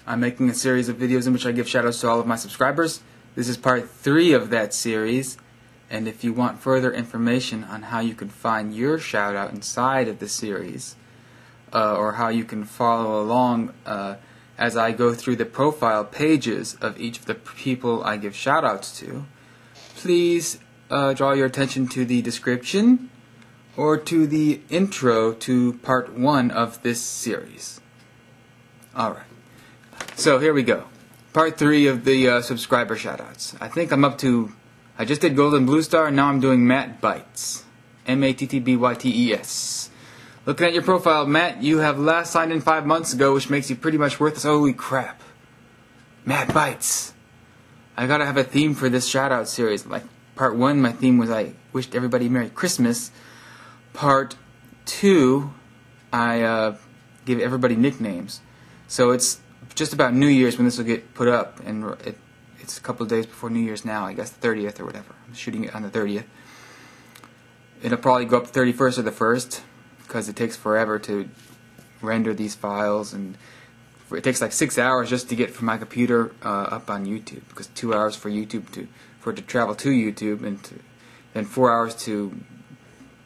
I'm making a series of videos in which I give shoutouts to all of my subscribers. This is part 3 of that series, and if you want further information on how you can find your shoutout inside of the series, or how you can follow along as I go through the profile pages of each of the people I give shoutouts to, please draw your attention to the description or to the intro to part 1 of this series. Alright, so here we go. Part 3 of the subscriber shoutouts. I think I'm up to, I just did Golden Blue Star and now I'm doing Matt Bytes. M-A-T-T-B-Y-T-E-S. Looking at your profile, Matt, you have last signed in 5 months ago, which makes you pretty much worthless. Holy crap. Matt Bytes. I gotta have a theme for this shoutout series. Like, part 1, my theme was I wished everybody Merry Christmas. Part 2, I gave everybody nicknames. So it's just about New Year's when this will get put up, and it's a couple of days before New Year's now, I guess the 30th or whatever. I'm shooting it on the 30th. It'll probably go up the 31st or the 1st, because it takes forever to render these files, and it takes like 6 hours just to get from my computer up on YouTube, because 2 hours for YouTube for it to travel to YouTube, and then 4 hours to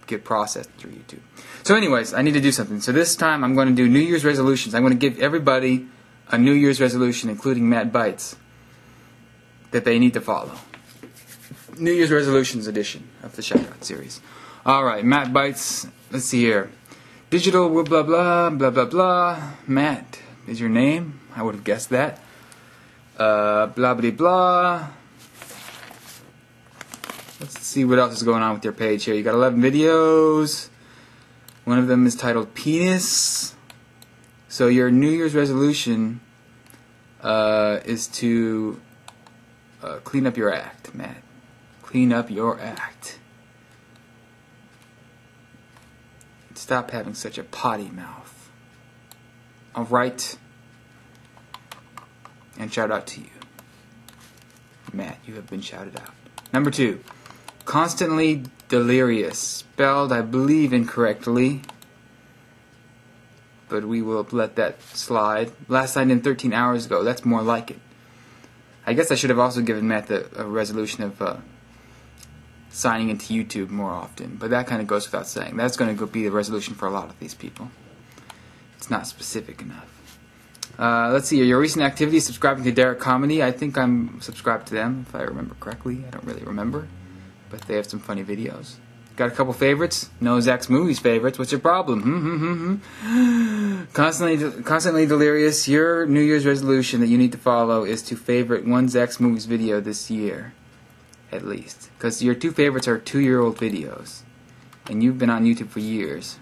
get processed through YouTube. So anyways, I need to do something. So this time I'm going to do New Year's resolutions. I'm going to give everybody a New Year's resolution, including Matt Bytes, that they need to follow. New Year's resolutions edition of the Shoutout series. Alright, Matt Bytes, let's see here. Digital blah blah blah blah blah blah. Matt is your name. I would have guessed that. Blah blah blah. Let's see what else is going on with your page here. You got 11 videos. One of them is titled Penis. So your New Year's resolution is to clean up your act, Matt. Clean up your act. Stop having such a potty mouth. Alright? And shout out to you. Matt, you have been shouted out. Number 2. Constantly delirious. Spelled, I believe, incorrectly. But we will let that slide. Last signed in 13 hours ago. That's more like it. I guess I should have also given Matt a resolution of signing into YouTube more often. But that kind of goes without saying. That's going to be the resolution for a lot of these people. It's not specific enough. Let's see. Your recent activities, subscribing to Derek Comedy. I think I'm subscribed to them, if I remember correctly. I don't really remember. But they have some funny videos. Got a couple favorites. No Zach's Movies favorites. What's your problem? Constantly delirious. Your New Year's resolution that you need to follow is to favorite one Zach's Movies video this year. At least. Because your 2 favorites are 2-year-old videos. And you've been on YouTube for years.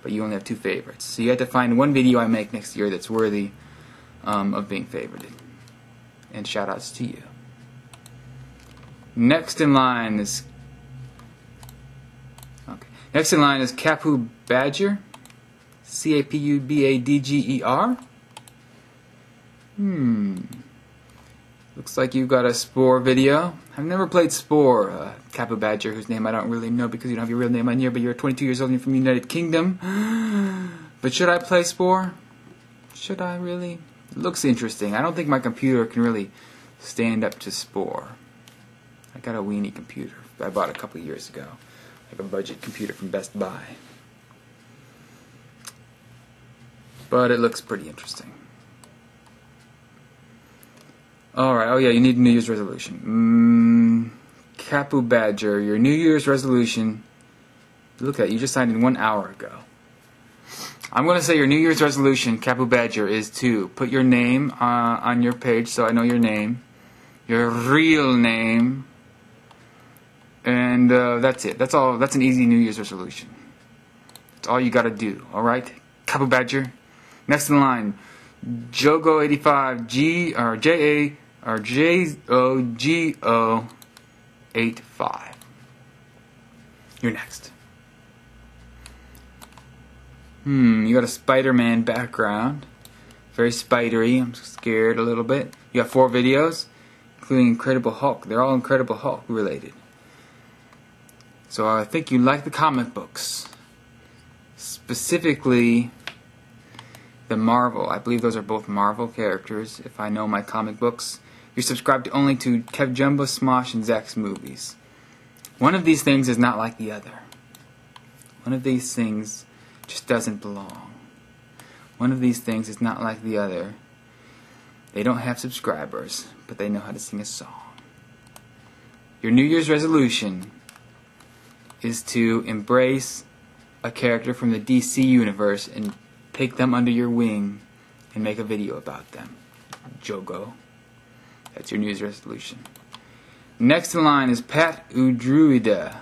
But you only have 2 favorites. So you have to find one video I make next year that's worthy of being favorited. And shoutouts to you. Next in line is Capu Badger. C-A-P-U-B-A-D-G-E-R. Looks like you got a Spore video. I've never played Spore, Capu Badger, whose name I don't really know because you don't have your real name on here, but you're 22 years old and you're from the United Kingdom. But should I play Spore? Should I really? It looks interesting. I don't think my computer can really stand up to Spore. I got a weenie computer I bought a couple years ago. Like a budget computer from Best Buy. But it looks pretty interesting. Alright, oh yeah, you need a New Year's resolution. Capu Badger, your New Year's resolution. Look at it, you just signed in 1 hour ago. I'm going to say your New Year's resolution, Capu Badger, is to put your name on your page so I know your name. Your real name. And that's it. That's all. That's an easy New Year's resolution. That's all you got to do. Alright? Capu Badger. Next in line, Jogo85 Jogo85. You're next. You got a Spider-Man background. Very spidery. I'm scared a little bit. You got 4 videos, including Incredible Hulk. They're all Incredible Hulk related. So I think you like the comic books. Specifically, the Marvel. I believe those are both Marvel characters, if I know my comic books. You're subscribed only to Kev Jumbo, Smosh, and Zach's movies. One of these things is not like the other. One of these things just doesn't belong. One of these things is not like the other. They don't have subscribers, but they know how to sing a song. Your New Year's resolution is to embrace a character from the DC universe and take them under your wing and make a video about them. Jogo. That's your New Year's resolution. Next in line is Pat Udruida.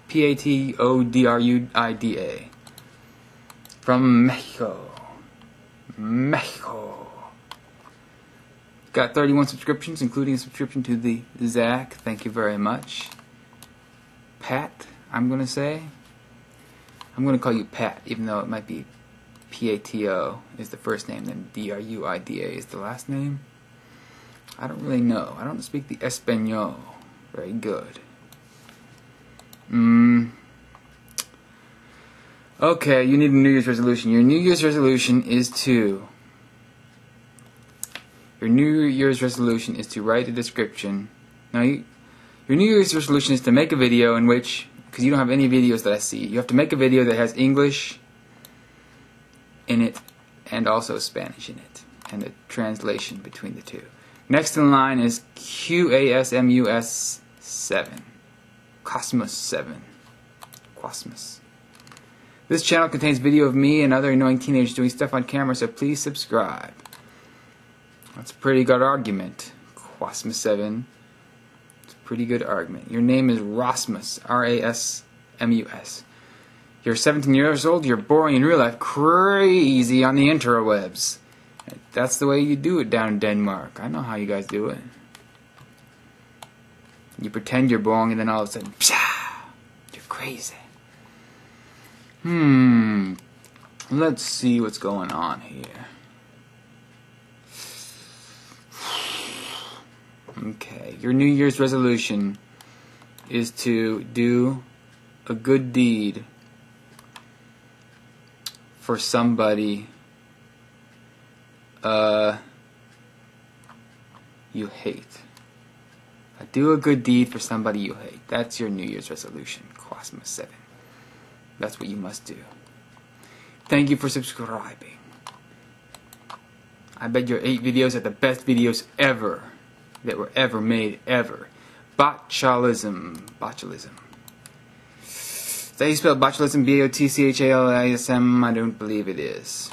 Patodruida. From Mexico. Got 31 subscriptions, including a subscription to the Zach. Thank you very much. Pat, I'm going to say. I'm going to call you Pat, even though it might be Pato is the first name, then Druida is the last name. I don't really know. I don't speak the Espanol very good. Okay, you need a New Year's resolution. Your New Year's resolution is to... Your New Year's resolution is to write a description. Now, your New Year's resolution is to make a video in which, because you don't have any videos that I see, you have to make a video that has English in it and also Spanish in it, and a translation between the two. Next in line is QASMUS 7. Cosmos 7. Cosmos. This channel contains video of me and other annoying teenagers doing stuff on camera, so please subscribe. That's a pretty good argument. Cosmos 7. It's a pretty good argument. Your name is Rasmus. R-A-S-M-U-S. You're 17 years old, you're boring in real life, crazy on the interwebs. That's the way you do it down in Denmark. I know how you guys do it. You pretend you're boring and then all of a sudden, psha, you're crazy. Let's see what's going on here. Okay, your New Year's resolution is to do a good deed for somebody you hate. Do a good deed for somebody you hate. That's your New Year's resolution, Cosmos 7. That's what you must do. Thank you for subscribing. I bet your 8 videos are the best videos ever that were ever made, ever. Botulism. Botulism. Is that how you spell botulism? B-O-T-C-H-A-L-I-S-M? I don't believe it is.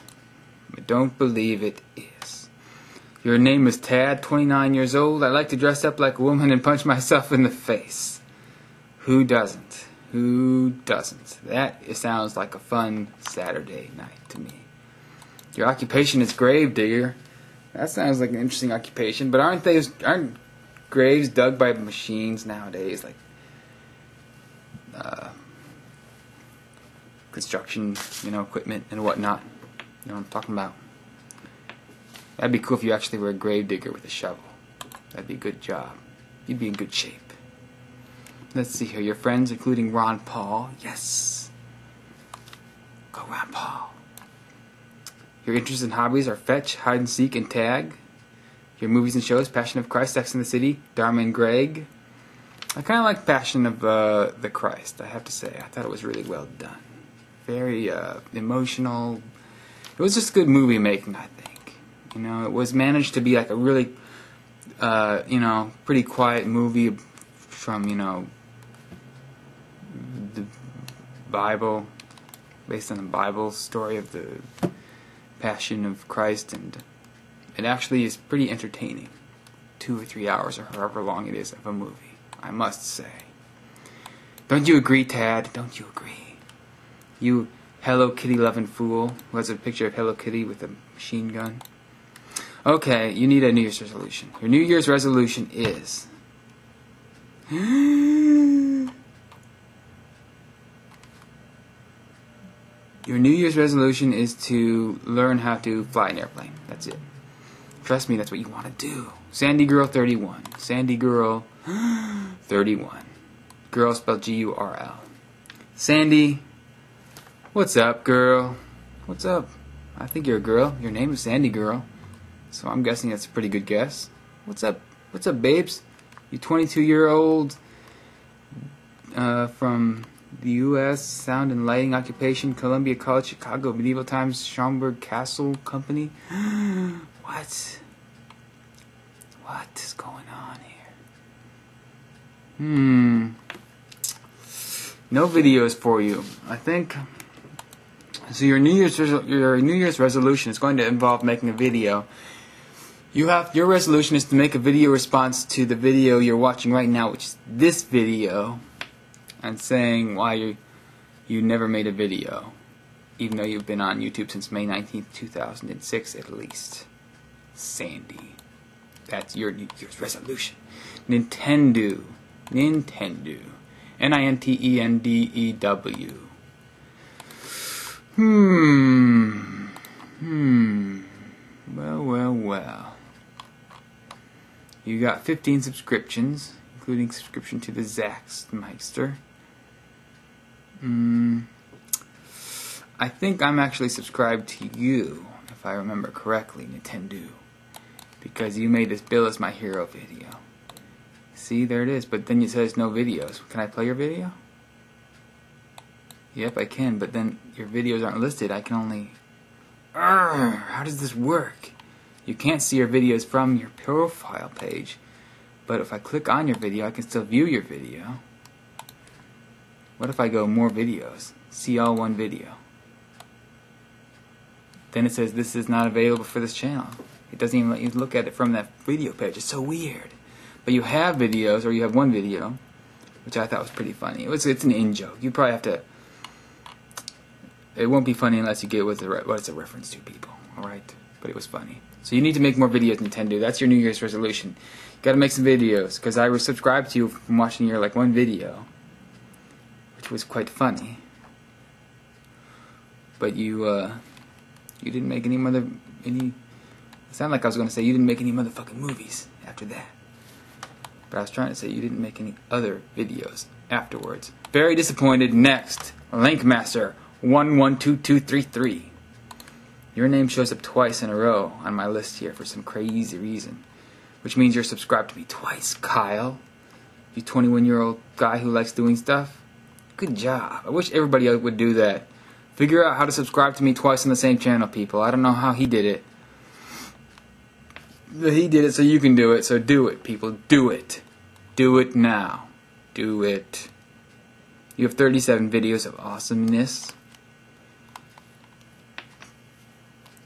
I don't believe it is. Your name is Tad, 29 years old. I like to dress up like a woman and punch myself in the face. Who doesn't? Who doesn't? That sounds like a fun Saturday night to me. Your occupation is grave digger. That sounds like an interesting occupation, but aren't graves dug by machines nowadays, like construction, equipment and whatnot? You know what I'm talking about? That'd be cool if you actually were a grave digger with a shovel. That'd be a good job. You'd be in good shape. Let's see here. Your friends, including Ron Paul. Yes. Go Ron Paul. Your interests and hobbies are fetch, hide and seek, and tag. Your movies and shows: Passion of Christ, Sex and the City, Dharma and Greg. I kind of like Passion of the Christ, I have to say. I thought it was really well done. Very emotional. It was just good movie making, I think. It was managed to be like a really, pretty quiet movie from, the Bible, based on the Bible story of the Passion of Christ, and it actually is pretty entertaining. 2 or 3 hours, or however long it is, of a movie, I must say. Don't you agree, Tad? Don't you agree? You Hello Kitty loving fool who has a picture of Hello Kitty with a machine gun. Okay, you need a New Year's resolution. Your New Year's resolution is... Your New Year's resolution is to learn how to fly an airplane. That's it. Trust me, that's what you want to do. Sandy Girl 31. Sandy Girl 31. Girl spelled G-U-R-L. Sandy, what's up, girl? What's up? I think you're a girl. Your name is Sandy Girl. So I'm guessing that's a pretty good guess. What's up? What's up, babes? You 22-year-old from the U.S. Sound and Lighting Occupation, Columbia College, Chicago, Medieval Times, Schaumburg Castle Company. What? What is going on here? No videos for you. I think. So your New Year's resolution is going to involve making a video. Your resolution is to make a video response to the video you're watching right now, which is this video, and saying why you never made a video, even though you've been on YouTube since May 19th, 2006 at least. Sandy. That's your New Year's resolution. Nintendo. Nintendew. Well. You got 15 subscriptions, including subscription to the Zaxmeister. I think I'm actually subscribed to you, if I remember correctly, Nintendo. Because you made this Bill is My Hero video. See, there it is, but then it says no videos. Can I play your video? Yep, I can, but then your videos aren't listed. I can only... how does this work? You can't see your videos from your profile page, but if I click on your video, I can still view your video. What if I go more videos? See all one video. Then it says this is not available for this channel. It doesn't even let you look at it from that video page. It's so weird. But you have videos, or you have one video, which I thought was pretty funny. It's an in-joke. You probably have to... It won't be funny unless you get what it's a reference to, people. Alright? But it was funny. So you need to make more videos, Nintendo. That's your New Year's resolution. You gotta make some videos, because I was subscribed to you from watching your one video, which was quite funny. But you didn't make any it sounded like I was gonna say you didn't make any motherfucking movies after that. But I was trying to say you didn't make any other videos afterwards. Very disappointed. Next, Linkmaster 112233. Your name shows up twice in a row on my list here for some crazy reason. Which means you're subscribed to me twice, Kyle. You 21-year-old guy who likes doing stuff. Good job. I wish everybody would do that. Figure out how to subscribe to me twice on the same channel, people. I don't know how he did it. But he did it so you can do it. So do it, people. Do it. Do it now. Do it. You have 37 videos of awesomeness.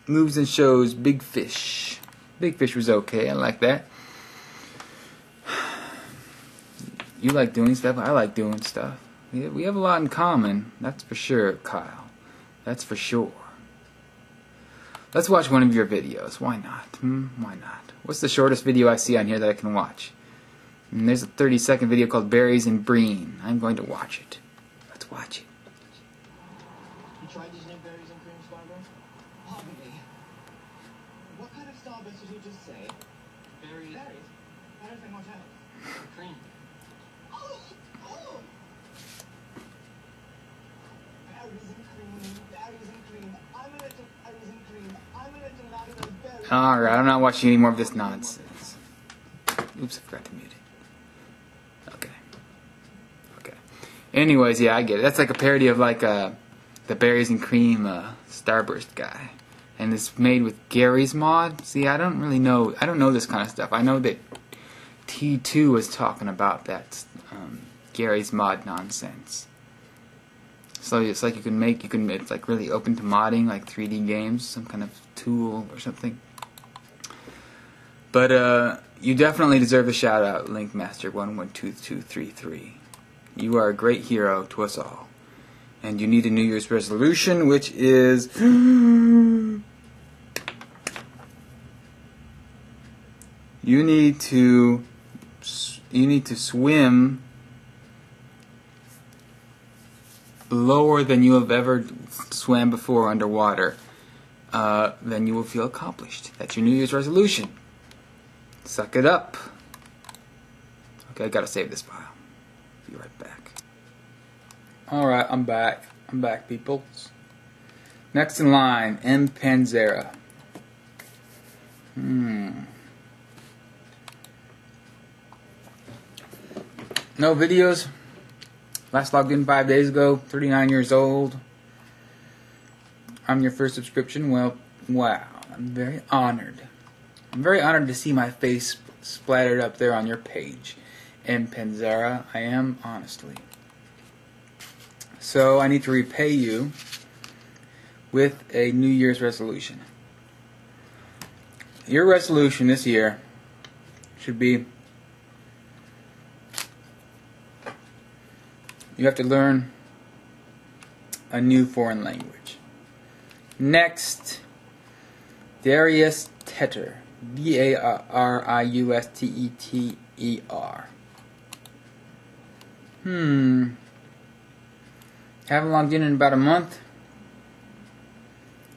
Moves and shows Big Fish. Big Fish was okay. I like that. You like doing stuff. I like doing stuff. We have a lot in common. That's for sure, Kyle. That's for sure. Let's watch one of your videos. Why not? Why not? What's the shortest video I see on here that I can watch? And there's a 30-second video called Berries and Breen. I'm going to watch it. Let's watch it. You tried using berries and cream, Scarborough? Pardon me. What kind of Starburst did you just say? Berries. Berries? Anything what else? Cream. Oh! Berries and cream, berries and cream. I'm a little berries and cream. I'm a little lad of those berries. Alright, I'm not watching any more of this nonsense. Oops, I forgot to mute it. Okay. Anyways, yeah, I get it. That's like a parody of the Berries and Cream Starburst guy. And it's made with Gary's Mod. See, I don't really know. I don't know this kind of stuff. I know that T2 was talking about that Gary's Mod nonsense. So it's like it's like really open to modding, like 3D games, some kind of tool or something. But you definitely deserve a shout out, Linkmaster 112233. You are a great hero to us all. And you need a New Year's resolution, which is you need to swim lower than you have ever swam before underwater. Then you will feel accomplished. That's your New Year's resolution. Suck it up. Okay, I gotta save this file. Be right back. Alright, I'm back. I'm back, people. Next in line, M. Panzera. No videos. Last logged in 5 days ago. 39 years old. I'm your first subscription. Well, wow. I'm very honored. I'm very honored to see my face splattered up there on your page. M. Panzera. I am, honestly. So I need to repay you with a New Year's resolution. Your resolution this year should be you have to learn a new foreign language. Next, Darius Tetter. D-A-R-I-U-S-T-E-T-E-R. Haven't logged in about a month.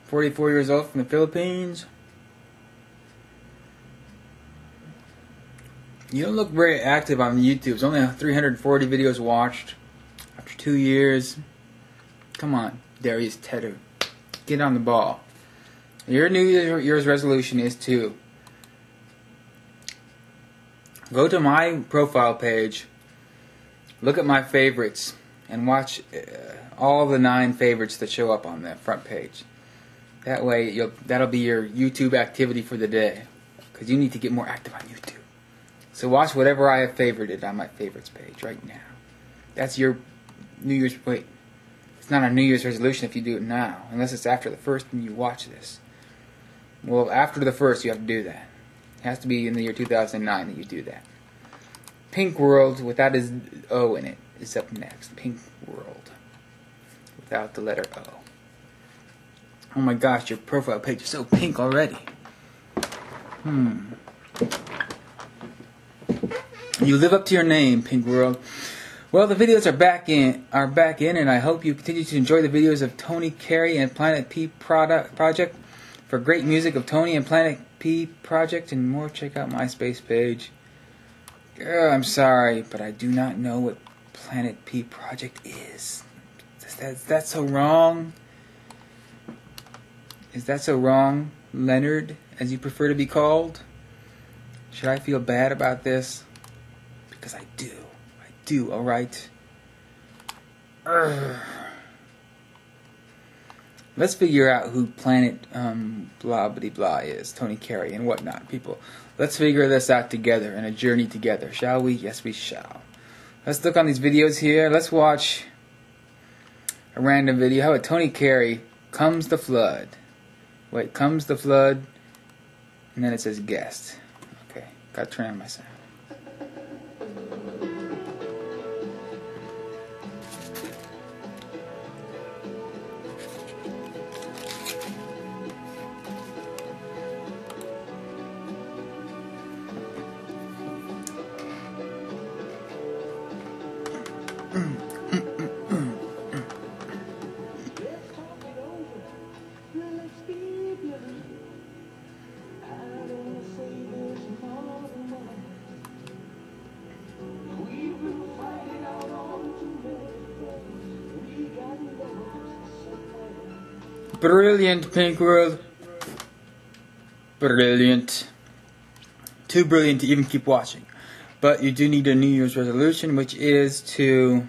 44 years old from the Philippines. You don't look very active on YouTube. There's only 340 videos watched after 2 years. Come on, Darius Tetter. Get on the ball. Your New Year's resolution is to go to my profile page, look at my favorites, and watch all the 9 favorites that show up on the front page. That way, that'll be your YouTube activity for the day, because you need to get more active on YouTube. So watch whatever I have favorited on my favorites page right now. That's your New Year's. Wait, it's not a New Year's resolution if you do it now, unless it's after the 1st and you watch this. Well, after the 1st, you have to do that. It has to be in the year 2009 that you do that. Pink World, without his O in it, is up next. Pink World, without the letter O. Oh my gosh, your profile page is so pink already. You live up to your name, Pink World. Well, the videos are back in, and I hope you continue to enjoy the videos of Tony Carey and Planet P Project. For great music of Tony and Planet P Project and more, check out my MySpace page. I'm sorry, but I do not know what Planet P Project is. Is that so wrong? Is that so wrong, Leonard, as you prefer to be called? Should I feel bad about this? Because I do. I do, alright? Let's figure out who Planet blah blah blah is, Tony Carey and whatnot, people. Let's figure this out together in a journey together, shall we? Yes, we shall. Let's look on these videos here. Let's watch a random video. How about Tony Carey, Comes the Flood? Wait, Comes the Flood, and then it says guest. Okay, gotta turn on my sound. Brilliant, Pink World. Brilliant. Too brilliant to even keep watching. But you do need a New Year's resolution, which is to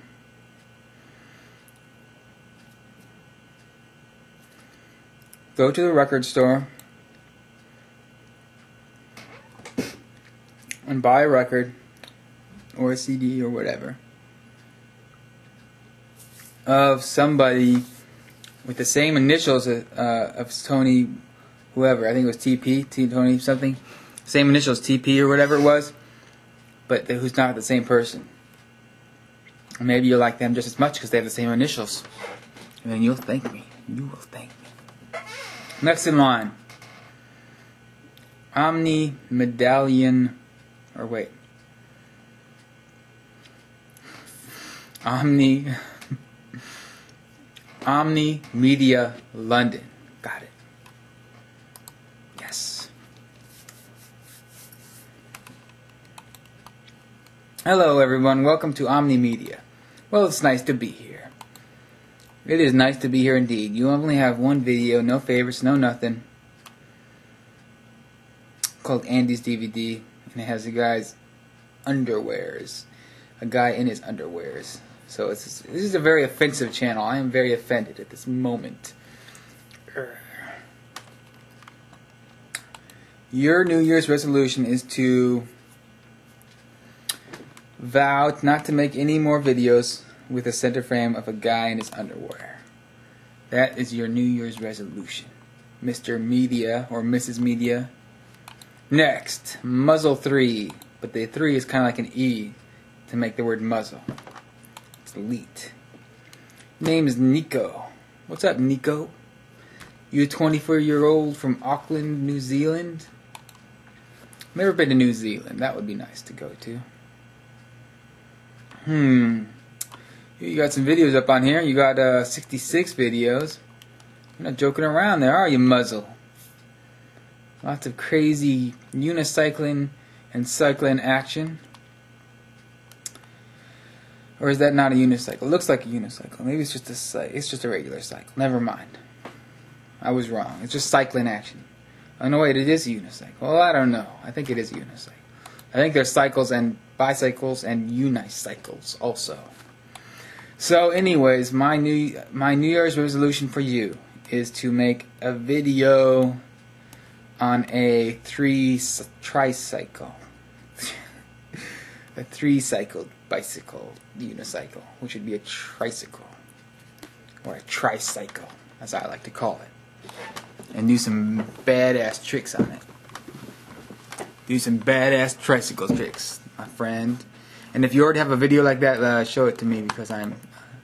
go to the record store and buy a record or a CD or whatever of somebody with the same initials of Tony, whoever. I think it was TP, Tony something. Same initials, TP or whatever it was, but who's not the same person. And maybe you'll like them just as much because they have the same initials. And then you'll thank me. You will thank me. Next in line, Omni Medallion, or wait, Omni Media London. Got it. Yes. Hello everyone, welcome to Omni Media. Well, it's nice to be here. It is nice to be here indeed. You only have one video, no favorites, no nothing. Called Andy's DVD, and it has a guy's underwears. A guy in his underwears. So this is a very offensive channel. I am very offended at this moment. Your New Year's resolution is to vow not to make any more videos with a center frame of a guy in his underwear. That is your New Year's resolution, Mr. Media or Mrs. Media. Next, muzzle 3, but the 3 is kind of like an E to make the word muzzle. It's elite. Name is Nico. What's up, Nico? You a 24-year-old from Auckland, New Zealand? Never been to New Zealand. That would be nice to go to. You got some videos up on here. You got 66 videos. You're not joking around there, are you, muzzle? Lots of crazy unicycling and cycling action. Or is that not a unicycle? It looks like a unicycle. Maybe it's just a regular cycle. Never mind. I was wrong. It's just cycling action. Oh no, wait, it is a unicycle. Well, I don't know. I think it is a unicycle. I think there's cycles and bicycles and unicycles also. So, anyways, my New Year's resolution for you is to make a video on a tricycle. A 3-cycled bicycle unicycle, which would be a tricycle. Or a tricycle, as I like to call it. And do some badass tricks on it. Do some badass tricycle tricks, my friend. And if you already have a video like that, show it to me because I'm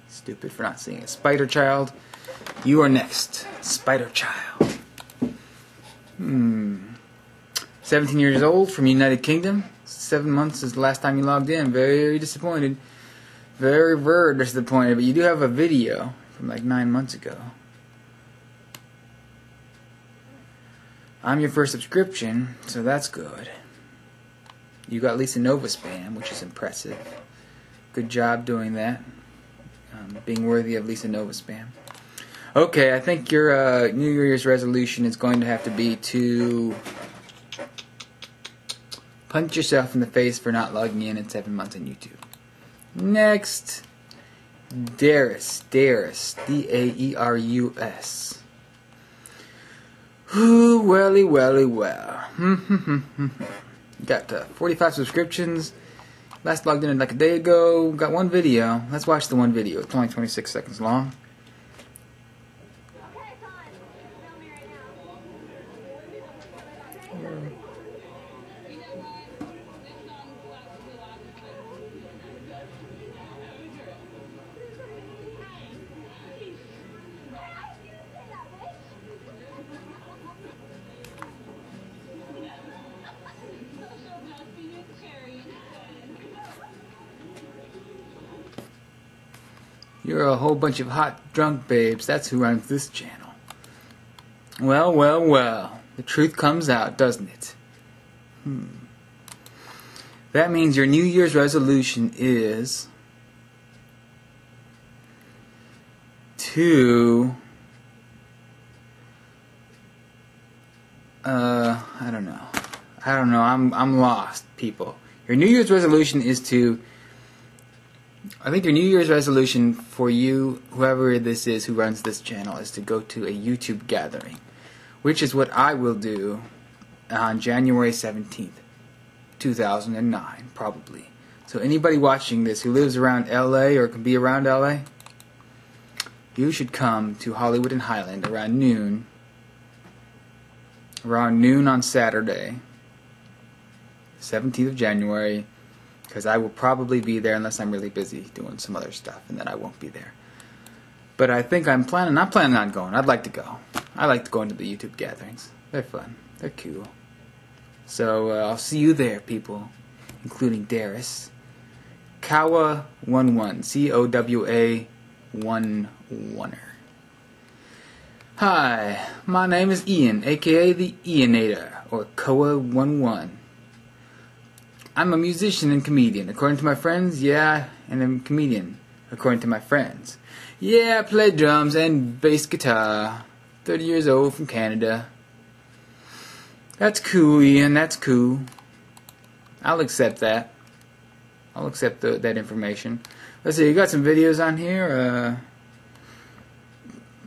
stupid for not seeing it. Spider Child, you are next. Spider Child. 17 years old from United Kingdom. 7 months is the last time you logged in. Very disappointed. Very disappointed. But you do have a video from like 9 months ago. I'm your first subscription, so that's good. You got Lisa Nova spam, which is impressive. Good job doing that. Being worthy of Lisa Nova spam. Okay, I think your New Year's resolution is going to have to be to punch yourself in the face for not logging in 7 months on YouTube. Next, Darius, D-A-E-R-U-S. Ooh, welly, well. Got 45 subscriptions. Last logged in like a day ago. Got one video. Let's watch the one video. It's only 26 seconds long. You're a whole bunch of hot, drunk babes. That's who runs this channel. Well. The truth comes out, doesn't it? That means your New Year's resolution is to... I don't know. I'm lost, people. Your New Year's resolution is to... I think your New Year's resolution for you, whoever this is who runs this channel, is to go to a YouTube gathering, which is what I will do on January 17th, 2009, probably. So anybody watching this who lives around LA or can be around LA, you should come to Hollywood and Highland around noon on Saturday, 17th of January, because I will probably be there unless I'm really busy doing some other stuff, and then I won't be there. But I think I'm planning on going. I'd like to go. I like going to the YouTube gatherings. They're fun. They're cool. So I'll see you there, people, including Darius. Kowa11, C-O-W-A 11er. Hi, my name is Ian, aka the Ianator, or Kowa11. I'm a musician and comedian. According to my friends, yeah, and I'm a comedian. according to my friends. Yeah, I play drums and bass guitar. 30 years old from Canada. That's cool, Ian. That's cool. I'll accept that. I'll accept that information. Let's see, you got some videos on here.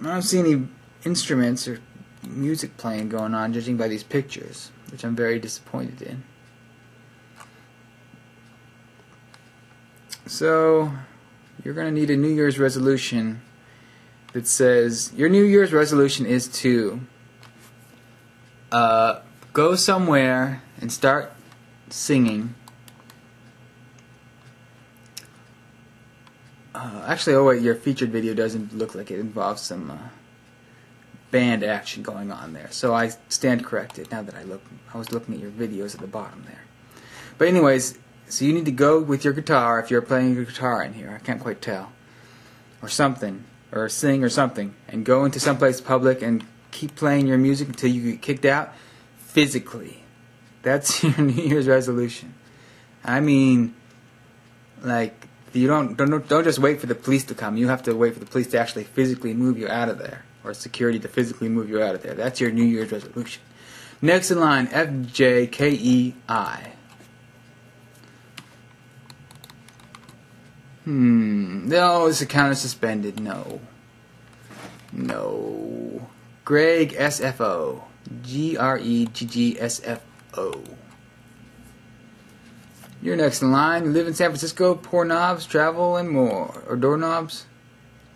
I don't see any instruments or music playing going on, judging by these pictures, which I'm very disappointed in. So, you're going to need a New Year's resolution that says, your New Year's resolution is to go somewhere and start singing. Actually, oh wait, your featured video doesn't look like it involves some band action going on there. So I stand corrected now that I was looking at your videos at the bottom there. But anyways, so you need to go with your guitar, if you're playing your guitar in here, I can't quite tell, or something, or sing or something, and go into someplace public and keep playing your music until you get kicked out physically. That's your New Year's resolution. I mean, like, you don't just wait for the police to come. You have to wait for the police to actually physically move you out of there, or security to physically move you out of there. That's your New Year's resolution. Next in line, FJKEI. No, this account is suspended. No. Greg SFO. GREGGSFO. You're next in line. You live in San Francisco, pour knobs, travel, and more. Or doorknobs.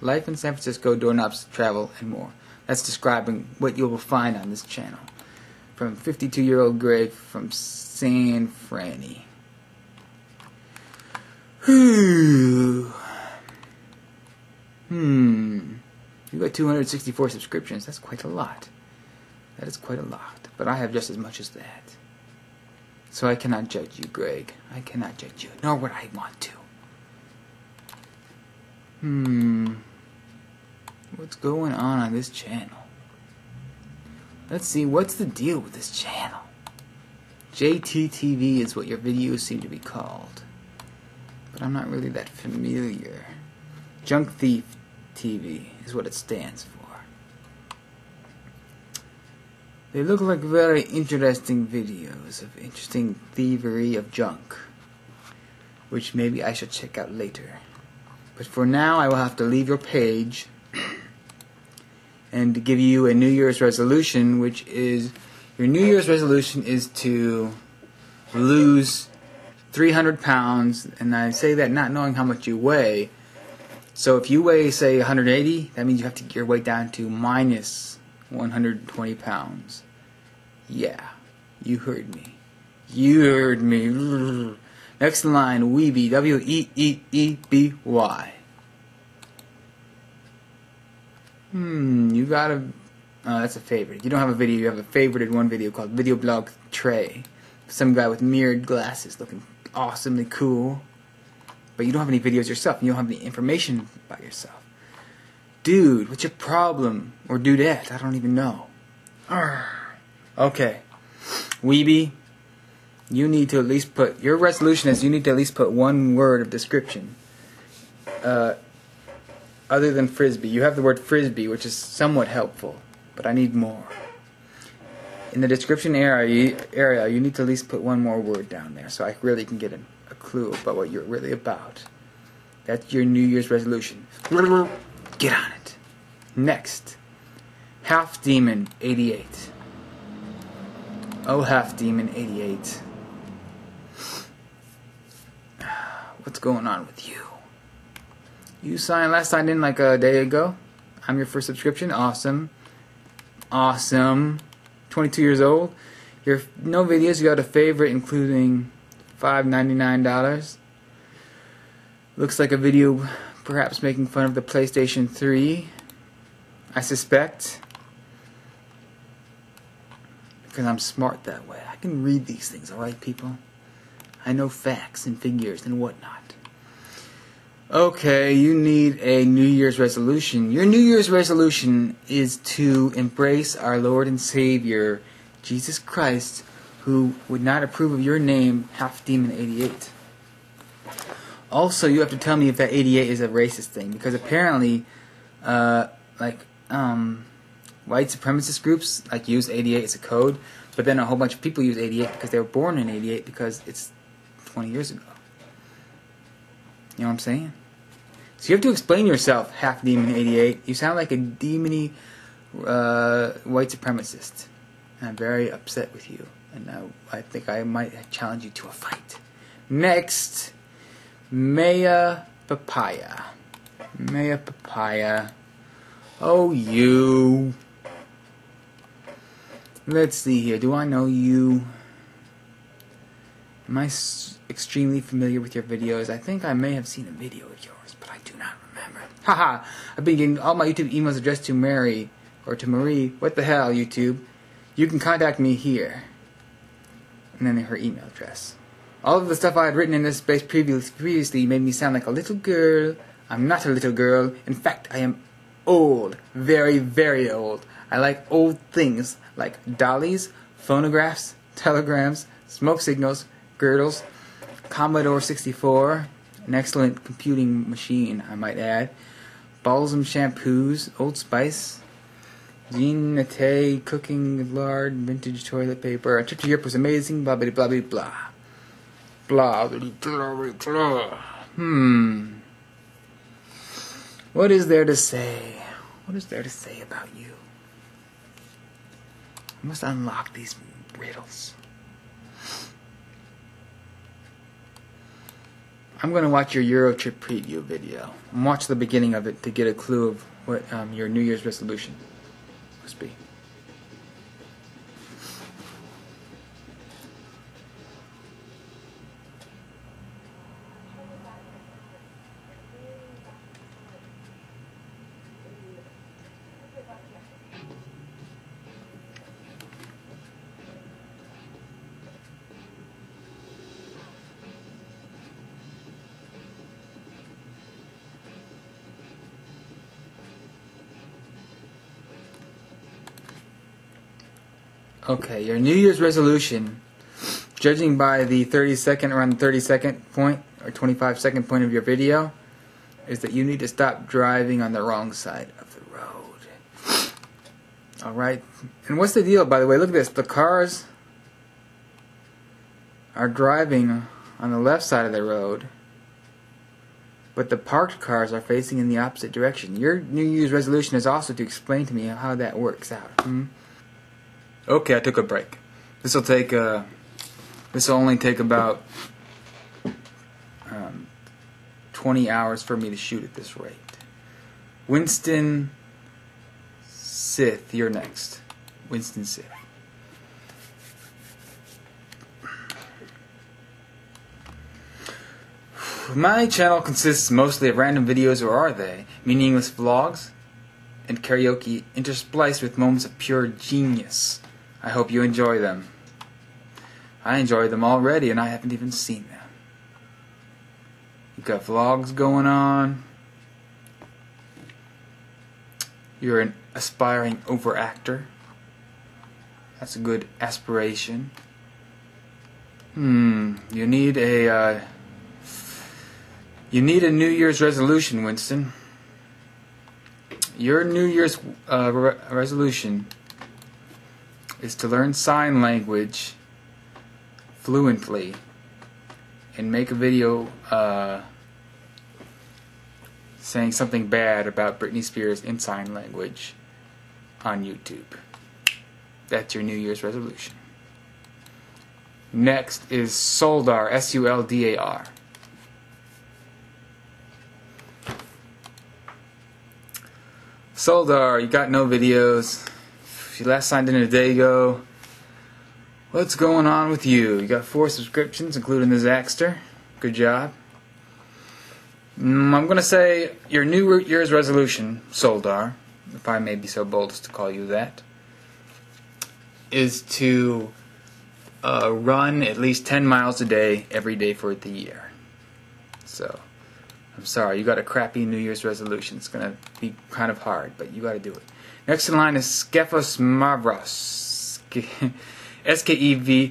Life in San Francisco, doorknobs, travel, and more. That's describing what you will find on this channel. From 52-year-old Greg from San Franny. You got 264 subscriptions. That's quite a lot. That is quite a lot. But I have just as much as that. So I cannot judge you, Greg. I cannot judge you. Nor would I want to. What's going on this channel? Let's see. What's the deal with this channel? JTTV is what your videos seem to be called. But I'm not really that familiar. Junk Thief TV is what it stands for. They look like very interesting videos of interesting thievery of junk, which maybe I should check out later. But for now, I will have to leave your page and give you a New Year's resolution, which is, your New Year's resolution is to lose 300 pounds, and I say that not knowing how much you weigh. So if you weigh, say, 180, that means you have to get your weight down to minus 120 pounds. Yeah, you heard me. You heard me. Next in line, Weeby, W-E-E-E-B-Y. You got a... Oh, that's a favorite. You don't have a video, you have a favorited one video called Video Blog Trey. Some guy with mirrored glasses looking awesomely cool. But you don't have any videos yourself. You don't have any information about yourself. Dude, what's your problem? Or dudette, I don't even know. Okay. Weeby, you need to at least put... Your resolution is you need to at least put one word of description. Other than frisbee. You have the word frisbee, which is somewhat helpful. But I need more. In the description area, you need to at least put one more word down there, so I really can get a clue about what you're really about. That's your New Year's resolution. Get on it. Next, Half Demon 88. Oh, Half Demon 88. What's going on with you? You last signed in like a day ago. I'm your first subscription. Awesome. 22 years old. Your no videos. You got a favorite, including $5.99. Looks like a video, perhaps making fun of the PlayStation 3. I suspect, because I'm smart that way. I can read these things, alright, people? I know facts and figures and whatnot. Okay, you need a New Year's resolution. Your New Year's resolution is to embrace our Lord and Savior, Jesus Christ, who would not approve of your name, Half Demon 88. Also, you have to tell me if that 88 is a racist thing, because apparently, white supremacist groups use 88 as a code, but then a whole bunch of people use 88 because they were born in 88 because it's 20 years ago. You know what I'm saying? So you have to explain yourself, half demon 88. You sound like a demony white supremacist. And I'm very upset with you. And I think I might challenge you to a fight. Next, Maya Papaya. Maya Papaya. Oh, you. Let's see here. Do I know you? Am I extremely familiar with your videos? I think I may have seen a video of yours, but I do not remember. Haha! I've been getting all my YouTube emails addressed to Mary, or to Marie. What the hell, YouTube? You can contact me here. And then her email address. All of the stuff I had written in this space previously made me sound like a little girl. I'm not a little girl. In fact, I am old. Very, very old. I like old things like dollies, phonographs, telegrams, smoke signals, girdles, Commodore 64, an excellent computing machine, I might add, balsam shampoos, Old Spice, Jean Nate, cooking lard, vintage toilet paper. A trip to Europe was amazing, blah blah blah blah blah. Blah blah blah. What is there to say? What is there to say about you? I must unlock these riddles. I'm going to watch your Euro trip preview video. And watch the beginning of it to get a clue of what your New Year's resolution must be. Okay, your New Year's resolution, judging by the 30-second, 30-second point, or 25-second point of your video, is that you need to stop driving on the wrong side of the road. Alright? And what's the deal, by the way? Look at this. The cars are driving on the left side of the road, but the parked cars are facing in the opposite direction. Your New Year's resolution is also to explain to me how that works out. Okay, I took a break. This will only take about 20 hours for me to shoot at this rate. Winston Sith, you're next. Winston Sith. My channel consists mostly of random videos, or are they? Meaningless vlogs and karaoke interspliced with moments of pure genius. I hope you enjoy them. I enjoy them already, and I haven't even seen them. You've got vlogs going on. You're an aspiring overactor. That's a good aspiration. You need a New Year's resolution, Winston. Your New Year's resolution is to learn sign language fluently and make a video saying something bad about Britney Spears in sign language on YouTube. That's your New Year's resolution. Next is Suldar, S-U-L-D-A-R. Suldar, you got no videos. You last signed in a day ago. What's going on with you? You got 4 subscriptions, including the Zaxter. Good job. I'm going to say your New Year's resolution, Suldar, if I may be so bold as to call you that, is to run at least 10 miles a day every day for the year. So, I'm sorry, you got a crappy New Year's resolution. It's going to be kind of hard, but you got to do it. Next in line is Skefos Mavros. S-K-E-V-O-S-M-A-V-R-O-S.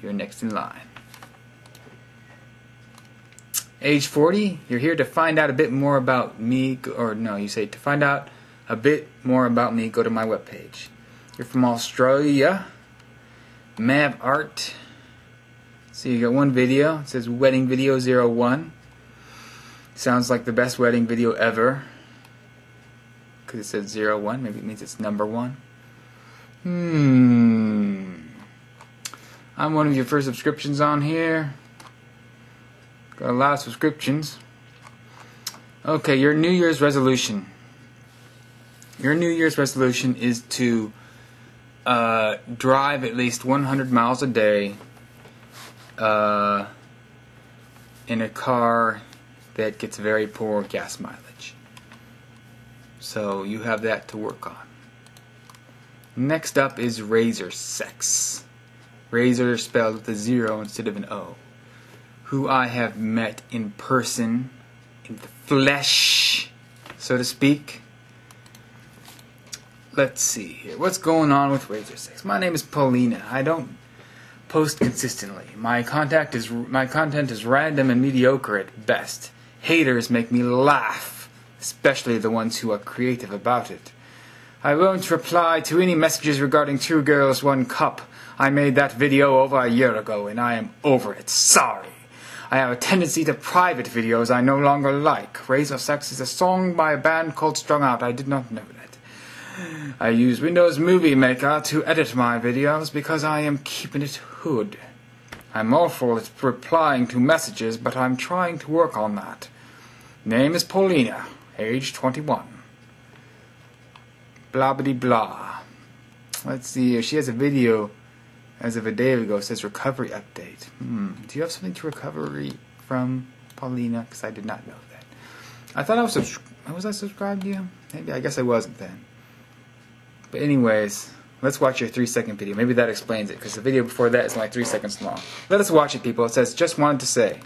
You're next in line. Age 40, you're here to find out a bit more about me, or no, you say to find out a bit more about me, go to my webpage. You're from Australia. Mav Art. So you got one video. It says wedding video 01. Sounds like the best wedding video ever. Because it says 01. Maybe it means it's number 1. I'm one of your first subscriptions on here. Got a lot of subscriptions. Okay, your New Year's resolution. Your New Year's resolution is to drive at least 100 miles a day in a car that gets very poor gas mileage. So you have that to work on. Next up is razor sex. Razor spelled with a 0 instead of an O. Who I have met in person, in the flesh, so to speak. Let's see here. What's going on with razor sex? My name is Paulina. I don't post consistently. My content is random and mediocre at best. Haters make me laugh, especially the ones who are creative about it. I won't reply to any messages regarding 2 girls, 1 cup. I made that video over a year ago and I am over it. Sorry. I have a tendency to private videos I no longer like. Razor Sex is a song by a band called Strung Out. I did not know that. I use Windows Movie Maker to edit my videos because I am keeping it hood. I'm awful at replying to messages, but I'm trying to work on that. Name is Paulina, age 21. Blah blah blah. Let's see here. She has a video as of a day ago. It says recovery update. Do you have something to recovery from, Paulina? Because I did not know that. I thought I was I subscribed to you? Maybe. I guess I wasn't then. But anyways, let's watch your 3-second video. Maybe that explains it, because the video before that is only 3 seconds long. Let us watch it, people. It says, just wanted to say.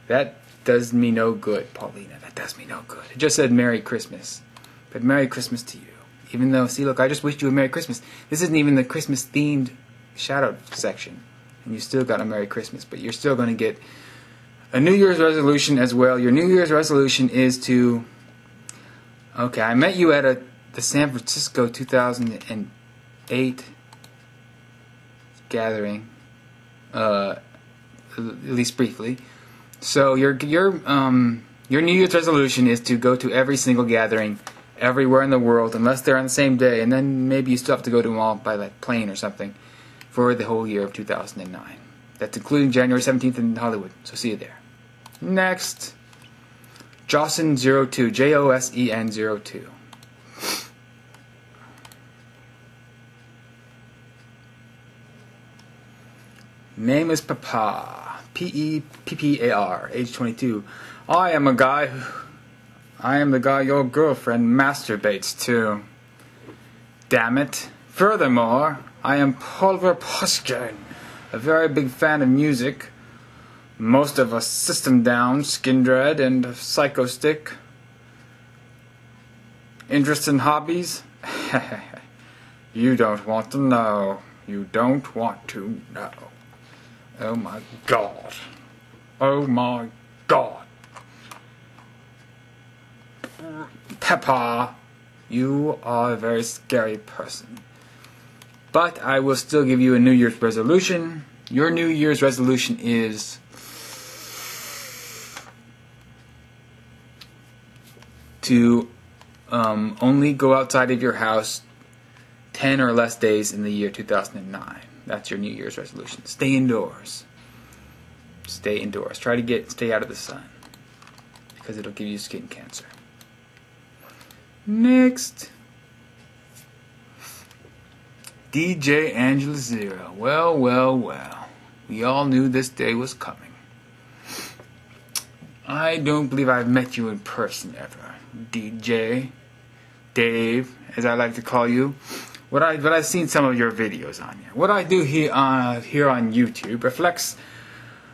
That does me no good, Paulina. That does me no good. It just said Merry Christmas. But Merry Christmas to you. Even though, see, look, I just wished you a Merry Christmas. This isn't even the Christmas-themed shout-out section. And you still got a Merry Christmas. But you're still going to get a New Year's resolution as well. Your New Year's resolution is to... Okay, I met you at the San Francisco 2008 gathering. At least briefly. So your New Year's resolution is to go to every single gathering everywhere in the world, unless they're on the same day, and then maybe you still have to go to them all by like plane or something for the whole year of 2009. That's including January 17th in Hollywood. So see you there. Next, Josen02, Josen02. Name is Papa. P-E-P-P-A-R, age 22. I am the guy your girlfriend masturbates to. Damn it. Furthermore, I am Pulver Pushkin, a very big fan of music. Most of us System Down, Skin Dread, and Psycho Stick. Interest in hobbies? You don't want to know. You don't want to know. Oh my God. Oh my God. Peppa, you are a very scary person. But I will still give you a New Year's resolution. Your New Year's resolution is to only go outside of your house 10 or less days in the year 2009. That's your New Year's resolution. Stay indoors. Stay indoors. Try to stay out of the sun, because it'll give you skin cancer. Next. DJ Angela Zero. Well, well, well. We all knew this day was coming. I don't believe I've met you in person ever. DJ. Dave, as I like to call you. But I've seen some of your videos on you. What I do here on YouTube reflects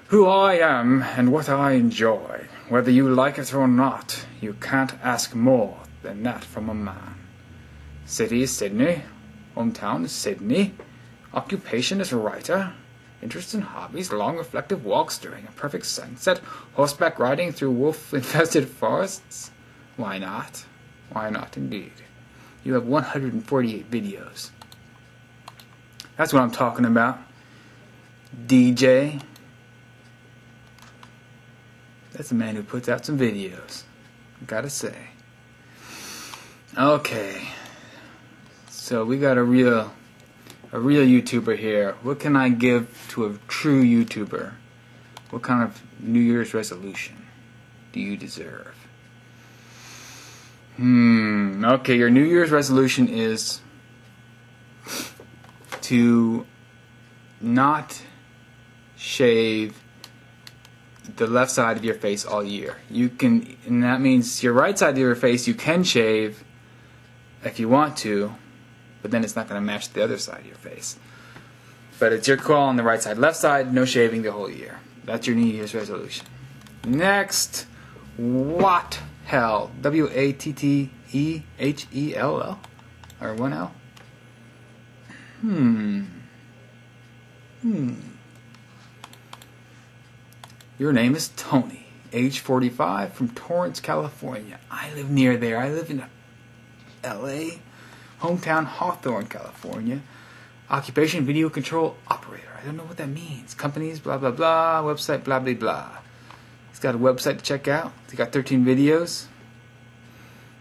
who I am and what I enjoy. Whether you like it or not, you can't ask more than that from a man. City is Sydney. Hometown is Sydney. Occupation is writer. Interest in hobbies, long reflective walks during a perfect sunset, horseback riding through wolf-infested forests. Why not? Why not indeed? You have 148 videos. That's what I'm talking about. DJ. That's a man who puts out some videos. Gotta say. Okay. So we got a real YouTuber here. What can I give to a true YouTuber? What kind of New Year's resolution do you deserve? Okay, your New Year's resolution is to not shave the left side of your face all year. You can, and that means your right side of your face you can shave if you want to, but then it's not going to match the other side of your face. But it's your call on the right side. Left side, no shaving the whole year. That's your New Year's resolution. Next, what hell? W-A-T-T-E-H-E-L-L? Or one L? Your name is Tony, age 45, from Torrance, California. I live near there. I live in L.A., hometown Hawthorne, California. Occupation, video control operator. I don't know what that means. Companies, blah, blah, blah. Website, blah, blah, blah. He's got a website to check out. He's got 13 videos.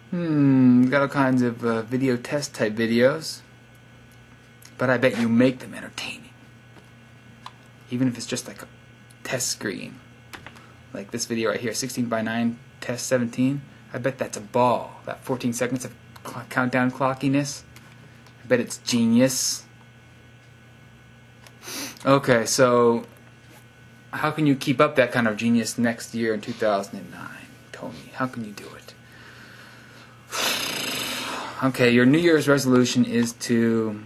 He's got all kinds of video test type videos. But I bet you make them entertaining. Even if it's just like a test screen. Like this video right here, 16:9, test 17. I bet that's a ball. That 14 seconds of countdown clockiness. I bet it's genius. Okay, so how can you keep up that kind of genius next year in 2009, Tony? How can you do it? Okay, your New Year's resolution is to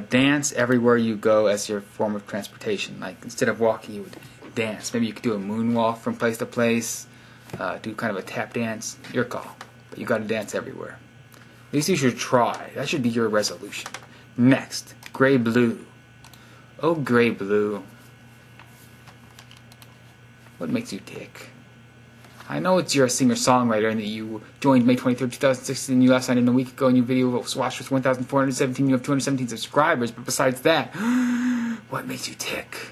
dance everywhere you go as your form of transportation. Like instead of walking, you would dance. Maybe you could do a moonwalk from place to place, do kind of a tap dance. Your call. But you got to dance everywhere. At least you should try. That should be your resolution. Next, gray blue. Oh, gray blue. What makes you tick? I know it's you're a singer-songwriter and that you joined May 23rd, 2016, and you last signed in a week ago and your video was watched with 1,417, you have 217 subscribers, but besides that, what makes you tick?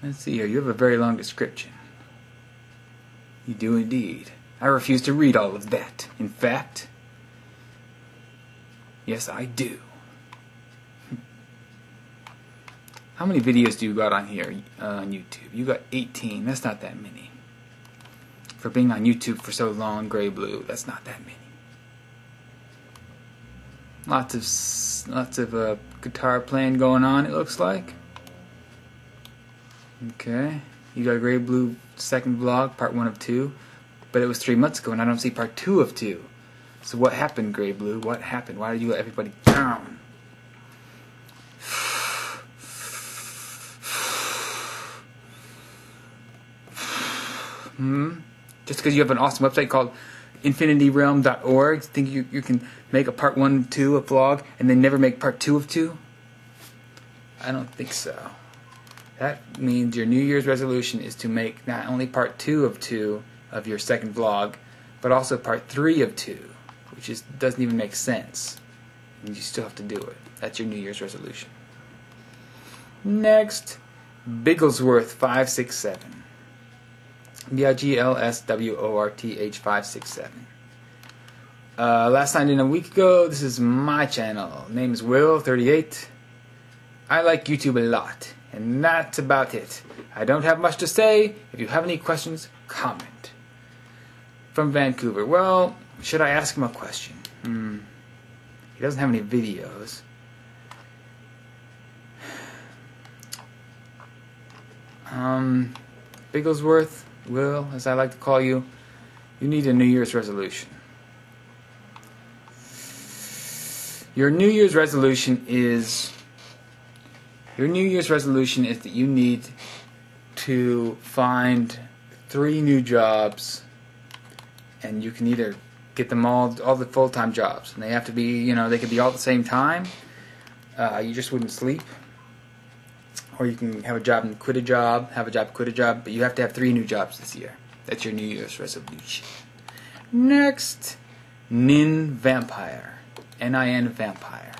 Let's see here, you have a very long description. You do indeed. I refuse to read all of that. In fact, yes I do. How many videos do you got on here on YouTube? You got 18. That's not that many. For being on YouTube for so long, gray blue, that's not that many. Lots of guitar playing going on, it looks like. Okay. You got a gray blue second vlog, part 1 of 2. But it was 3 months ago and I don't see part 2 of 2. So what happened, gray blue? What happened? Why did you let everybody down? Just because you have an awesome website called infinityrealm.org, think you can make a part 1 of 2 a vlog and then never make part 2 of 2? I don't think so. That means your New Year's resolution is to make not only part 2 of 2 of your second vlog, but also part 3 of 2, which doesn't even make sense. And you still have to do it. That's your New Year's resolution. Next, Bigglesworth 567. BIGLSWORTH 567. Last signed in a week ago. This is my channel. Name is Will38. I like YouTube a lot, and that's about it. I don't have much to say. If you have any questions, comment. From Vancouver. Well, should I ask him a question? He doesn't have any videos. Bigglesworth, Will, as I like to call you, you need a New Year's resolution. Your New Year's resolution is Your New Year's resolution is that you need to find 3 new jobs, and you can either get them all the full-time jobs, and they have to be, they could be all at the same time. You just wouldn't sleep. Or you can have a job and quit a job, have a job, quit a job, but you have to have 3 new jobs this year. That's your New Year's resolution. Next, Nin Vampire. N-I-N Vampire.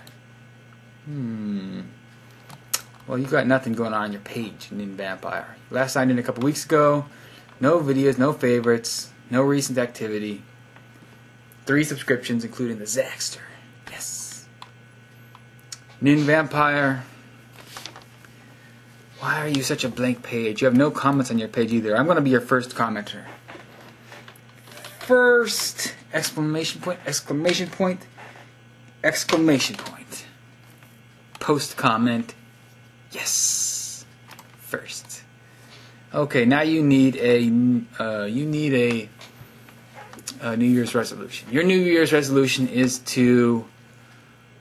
Well, you've got nothing going on your page, Nin Vampire. Last signed in a couple weeks ago. No videos, no favorites, no recent activity. 3 subscriptions, including the Zaxter. Yes. Nin Vampire. Why are you such a blank page? You have no comments on your page either. I'm going to be your first commenter. First! Exclamation point, exclamation point, exclamation point. Post comment. Yes. First. Okay, now you need a New Year's resolution. Your New Year's resolution is to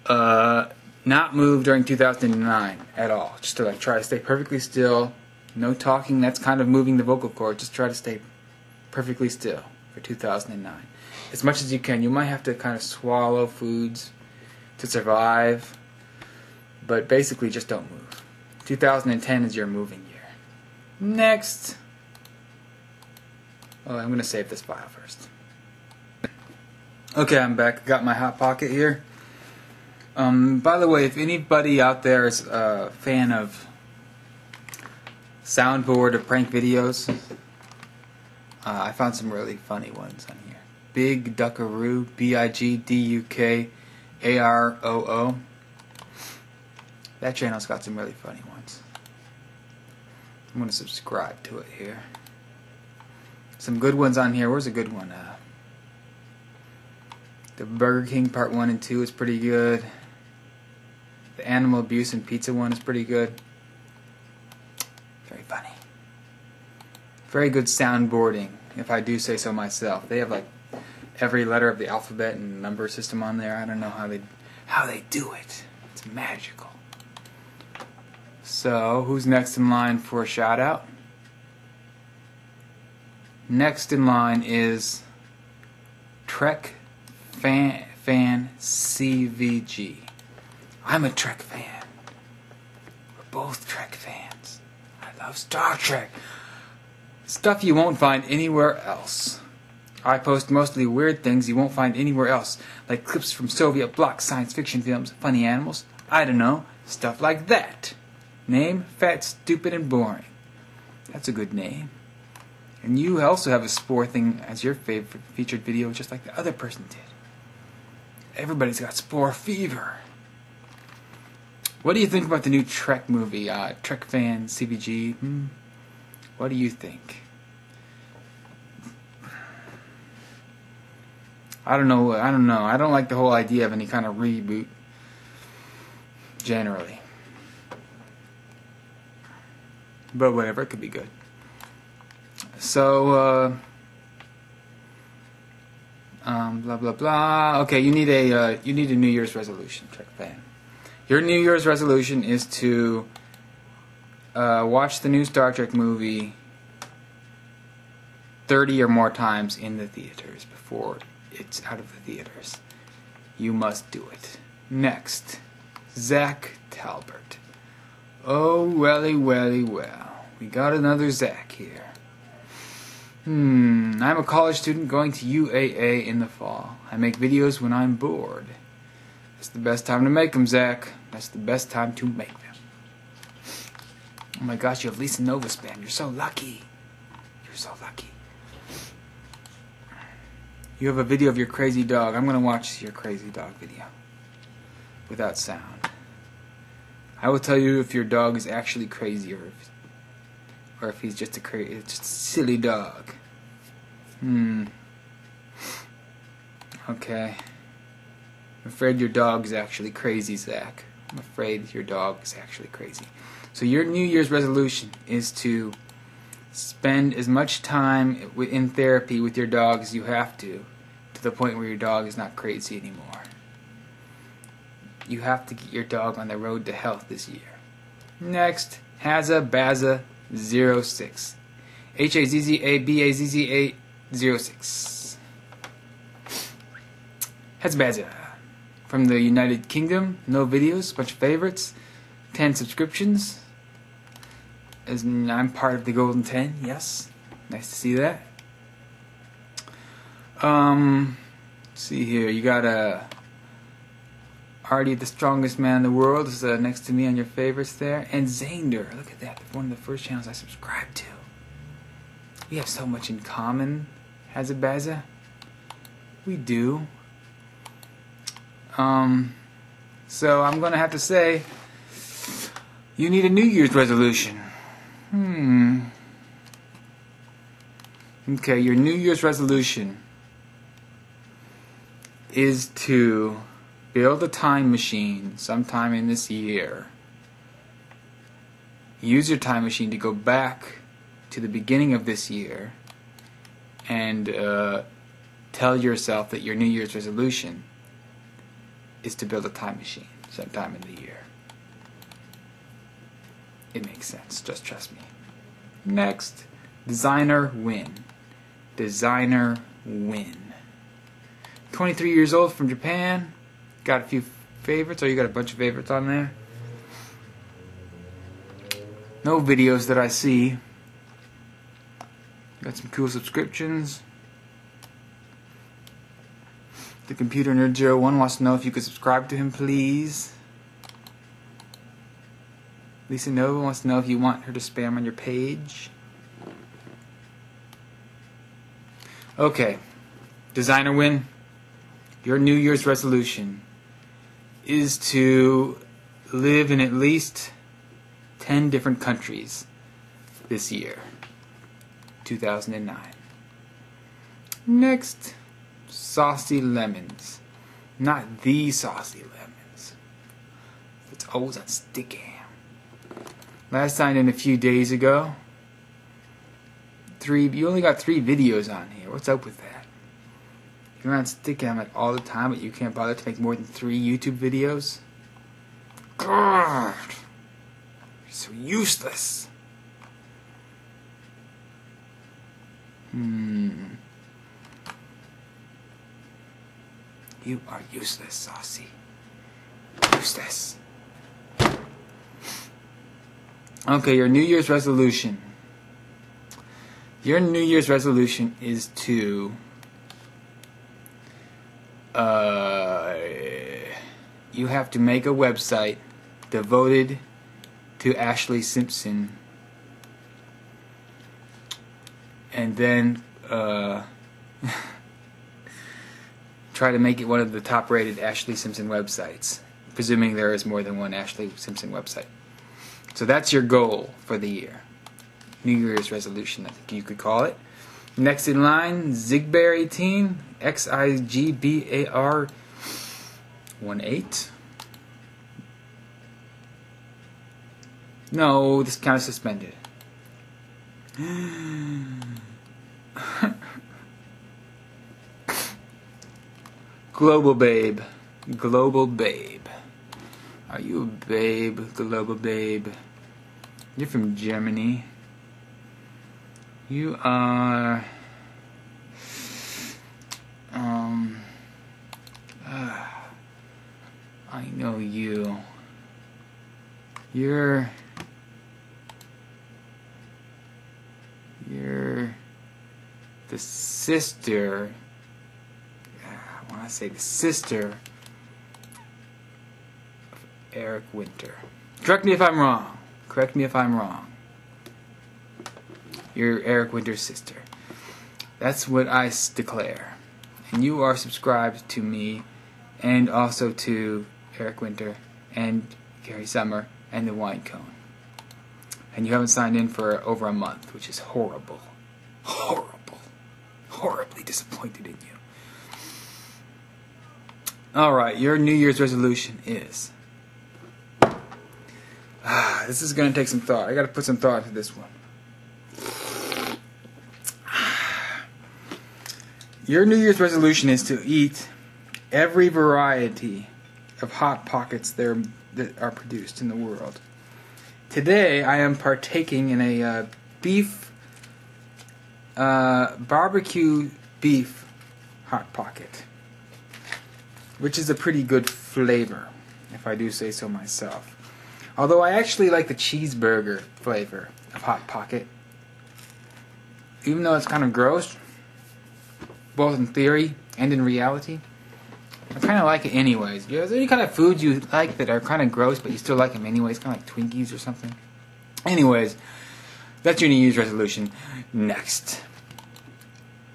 not move during 2009 at all. Just to try to stay perfectly still. No talking. That's kind of moving the vocal cord. Just try to stay perfectly still for 2009. As much as you can. You might have to kind of swallow foods to survive. But basically just don't move. 2010 is your moving year. Next. Oh, I'm going to save this file first. Okay, I'm back. Got my Hot Pocket here. By the way, if anybody out there is a fan of soundboard or prank videos, I found some really funny ones on here. Big Duckaroo, BIGDUKAROO. That channel's got some really funny ones. I'm going to subscribe to it here. Some good ones on here. Where's a good one? The Burger King Part 1 and 2 is pretty good. The Animal Abuse and Pizza one is pretty good. Very funny. Very good soundboarding, if I do say so myself. They have like every letter of the alphabet and number system on there. I don't know how they do it. It's magical. So, who's next in line for a shout out? Next in line is Trek Fan CVG. I'm a Trek fan. We're both Trek fans. I love Star Trek. Stuff you won't find anywhere else. I post mostly weird things you won't find anywhere else, like clips from Soviet bloc science fiction films, funny animals, I don't know, stuff like that. Name, Fat, Stupid, and Boring. That's a good name. And you also have a spore thing as your favorite featured video, just like the other person did. Everybody's got spore fever. What do you think about the new Trek movie, Trek Fan CVG? What do you think? I don't know. I don't like the whole idea of any kind of reboot, generally. But whatever, it could be good. So, blah blah blah. Okay, you need a New Year's resolution, Trek fan. Your New Year's resolution is to watch the new Star Trek movie 30 or more times in the theaters before it's out of the theaters. You must do it. Next, Zach Talbert. Oh, welly, welly, well. We got another Zach here. I'm a college student going to UAA in the fall. I make videos when I'm bored. That's the best time to make them, Zach. That's the best time to make them. Oh my gosh, you have Lisa Nova spam. You're so lucky. You're so lucky. You have a video of your crazy dog. I'm going to watch your crazy dog video without sound. I will tell you if your dog is actually crazy or if he's just a silly dog. Okay. I'm afraid your dog is actually crazy, Zach. I'm afraid your dog is actually crazy. So your New Year's resolution is to spend as much time in therapy with your dog as you have to the point where your dog is not crazy anymore. You have to get your dog on the road to health this year. Next, Hazzabaza06. HAZZABAZZA06. Hazzabaza. From the United Kingdom. No videos, bunch of favorites. 10 subscriptions. As I'm part of the Golden 10, yes. Nice to see that. Let's see here. You got Artie, the strongest man in the world, is next to me on your favorites there. And Zander. Look at that. One of the first channels I subscribed to. We have so much in common, Hazzabaza. We do. So I'm gonna have to say, you need a New Year's resolution. Okay, your New Year's resolution is to build a time machine sometime in this year. Use your time machine to go back to the beginning of this year and tell yourself that your New Year's resolution is to build a time machine sometime in the year. It makes sense, just trust me. Next, designer win. Designer win. 23 years old from Japan. Got a few favorites, or you got a bunch of favorites on there. No videos that I see. Got some cool subscriptions. The Computer Nerd 01 wants to know if you could subscribe to him, please. Lisa Nova wants to know if you want her to spam on your page. Okay. Designer win. Your New Year's resolution is to live in at least 10 different countries this year. 2009. Next, Saucy Lemons. Not the Saucy Lemons. It's always on sticky. Last signed in a few days ago. You only got 3 videos on here. What's up with that? You're on Stickam like all the time, but you can't bother to make more than 3 YouTube videos? God! You're so useless. You are useless, Saucy. Useless. Okay, your New Year's resolution. Your New Year's resolution is to you have to make a website devoted to Ashley Simpson, and then try to make it one of the top-rated Ashley Simpson websites, presuming there is more than one Ashley Simpson website. So that's your goal for the year. New Year's resolution, I think you could call it. Next in line, Zigbear18, XIGBAR18. No, this kind of suspended. Global Babe. Global Babe. Are you a babe, Global Babe? You're from Germany. You are... I know you. You're the sister... I want to say the sister of Eric Winter. Correct me if I'm wrong. Correct me if I'm wrong. You're Eric Winter's sister. That's what I declare. And you are subscribed to me and also to Eric Winter and Gary Summer and the Wine Cone. And you haven't signed in for over a month, which is horrible. Horrible. Horribly disappointed in you. Alright, your New Year's resolution is... this is going to take some thought. I got to put some thought into this one. Your New Year's resolution is to eat every variety of Hot Pockets that are produced in the world. today I am partaking in a barbecue beef Hot Pocket, which is a pretty good flavor, if I do say so myself. Although I actually like the cheeseburger flavor of Hot Pocket, even though it's kind of gross, both in theory and in reality. I kind of like it anyways. Is there any kind of foods you like that are kind of gross, but you still like them anyways? Kind of like Twinkies or something? Anyways, that's your New Year's resolution. Next.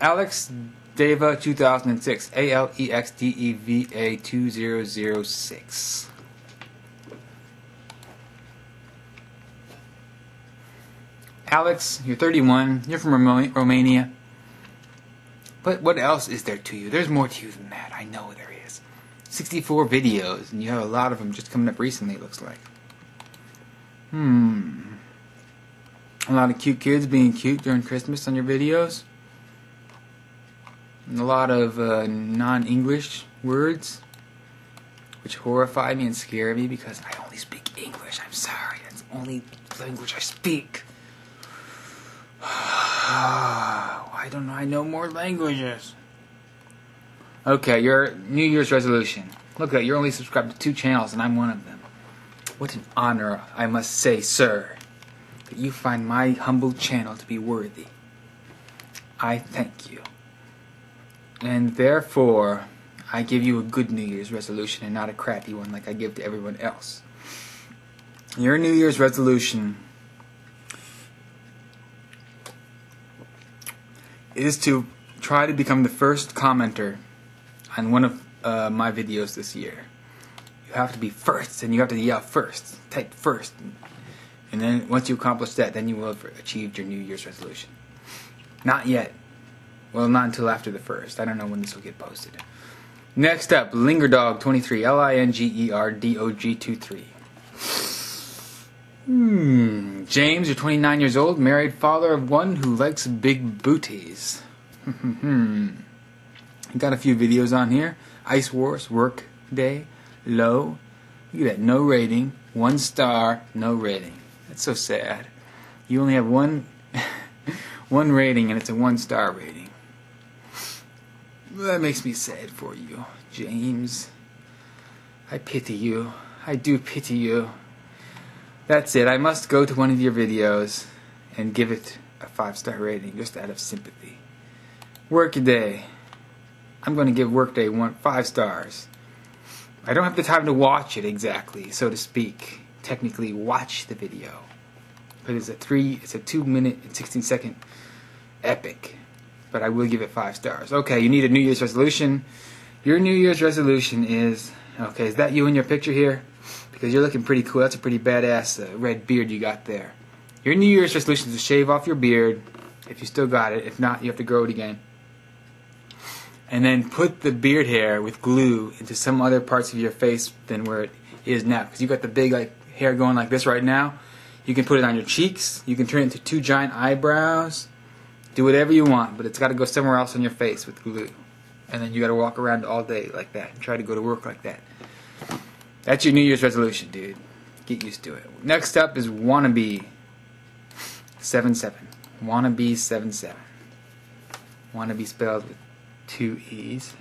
Alex Deva 2006. ALEXDEVA 2006. Alex, you're 31. You're from Romania. But what else is there to you? There's more to you than that. I know there is. 64 videos, and you have a lot of them just coming up recently, it looks like. A lot of cute kids being cute during Christmas on your videos. And a lot of non-English words, which horrify me and scare me because I only speak English. I'm sorry. That's the only language I speak. Why don't I know more languages? Okay, your New Year's resolution. Look at that, you're only subscribed to 2 channels and I'm one of them. What an honor, I must say, sir, that you find my humble channel to be worthy. I thank you. And therefore, I give you a good New Year's resolution and not a crappy one like I give to everyone else. Your New Year's resolution is to try to become the first commenter on one of my videos this year. You have to be first, and you have to yell first, type first, and then once you accomplish that, then you will have achieved your New Year's resolution. Not yet. Well, not until after the 1st. I don't know when this will get posted. Next up, Lingerdog23, LINGERDOG23. James, you're 29 years old, married father of one who likes big booties. Got a few videos on here. Ice Wars, Work Day, Low. Look at that, no rating, 1 star, no rating. That's so sad. You only have one rating and it's a 1-star rating. That makes me sad for you, James. I pity you. I do pity you. That's it. I must go to one of your videos and give it a 5-star rating just out of sympathy. Workday. I'm going to give Workday 5 stars. I don't have the time to watch it exactly, so to speak. Technically, watch the video. But it's a 2-minute and 16-second epic. But I will give it 5 stars. Okay, you need a New Year's resolution. Your New Year's resolution is... Okay, is that you in your picture here? Because you're looking pretty cool. That's a pretty badass red beard you got there. Your New Year's resolution is to shave off your beard, if you still got it. If not, you have to grow it again. And then put the beard hair with glue into some other parts of your face than where it is now. Because you got the big hair going like this right now. You can put it on your cheeks. You can turn it into 2 giant eyebrows. Do whatever you want, but it's got to go somewhere else on your face with glue. And then you got to walk around all day like that and try to go to work like that. That's your New Year's resolution, dude. Get used to it. Next up is Wannabe 77. Wannabe 77. Wannabe spelled with 2 E's.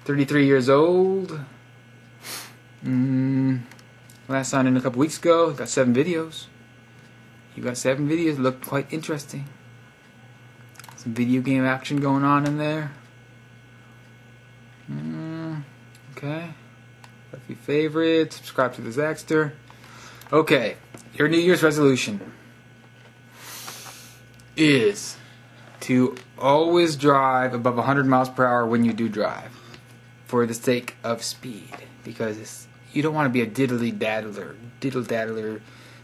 33 years old. Last signed in a couple weeks ago. Got 7 videos. You got 7 videos. Look quite interesting. Some video game action going on in there. Okay. A few favorites. Subscribe to the Zaxter. Okay. Your New Year's resolution is to always drive above 100 miles per hour when you do drive, for the sake of speed, because you don't want to be a diddle-daddler,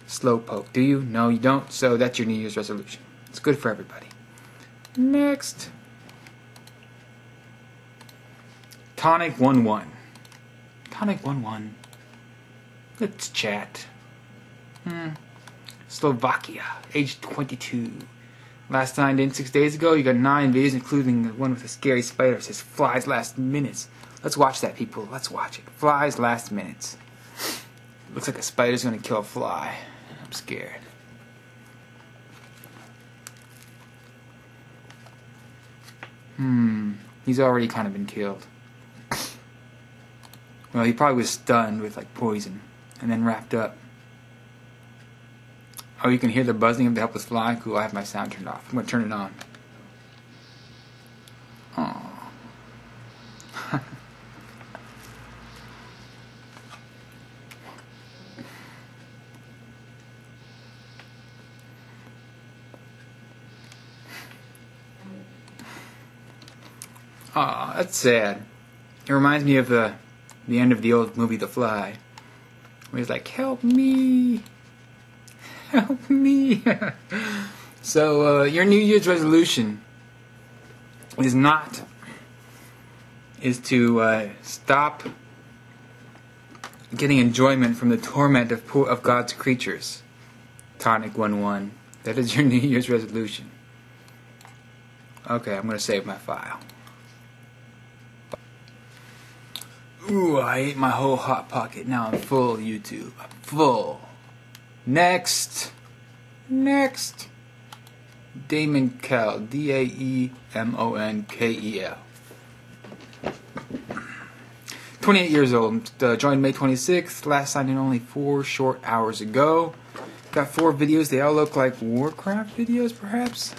slowpoke, do you? No, you don't. So that's your New Year's resolution. It's good for everybody. Next, Tonic11. Tonic11. Let's chat. Slovakia, age 22. Last signed in 6 days ago. You got 9 videos, including the one with the scary spider. It says Flies Last Minutes. Let's watch that, people. Let's watch it. Flies Last Minutes. Looks like a spider's gonna kill a fly. I'm scared. He's already kind of been killed. Well, he probably was stunned with like poison and then wrapped up. Oh, you can hear the buzzing of the helpless fly? Cool, I have my sound turned off. I'm gonna turn it on. Oh. Aw, that's sad. It reminds me of the end of the old movie The Fly, where he's like, "Help me, help me." So your New Year's resolution is to stop getting enjoyment from the torment of God's creatures. Tonic 1-1. That is your New Year's resolution. Okay, I'm gonna save my file. Ooh, I ate my whole Hot Pocket. Now I'm full, YouTube. I'm full. Next. Damon Kell. Daemonkel. 28 years old. Joined May 26th. Last signed in only 4 short hours ago. Got 4 videos. They all look like Warcraft videos, perhaps?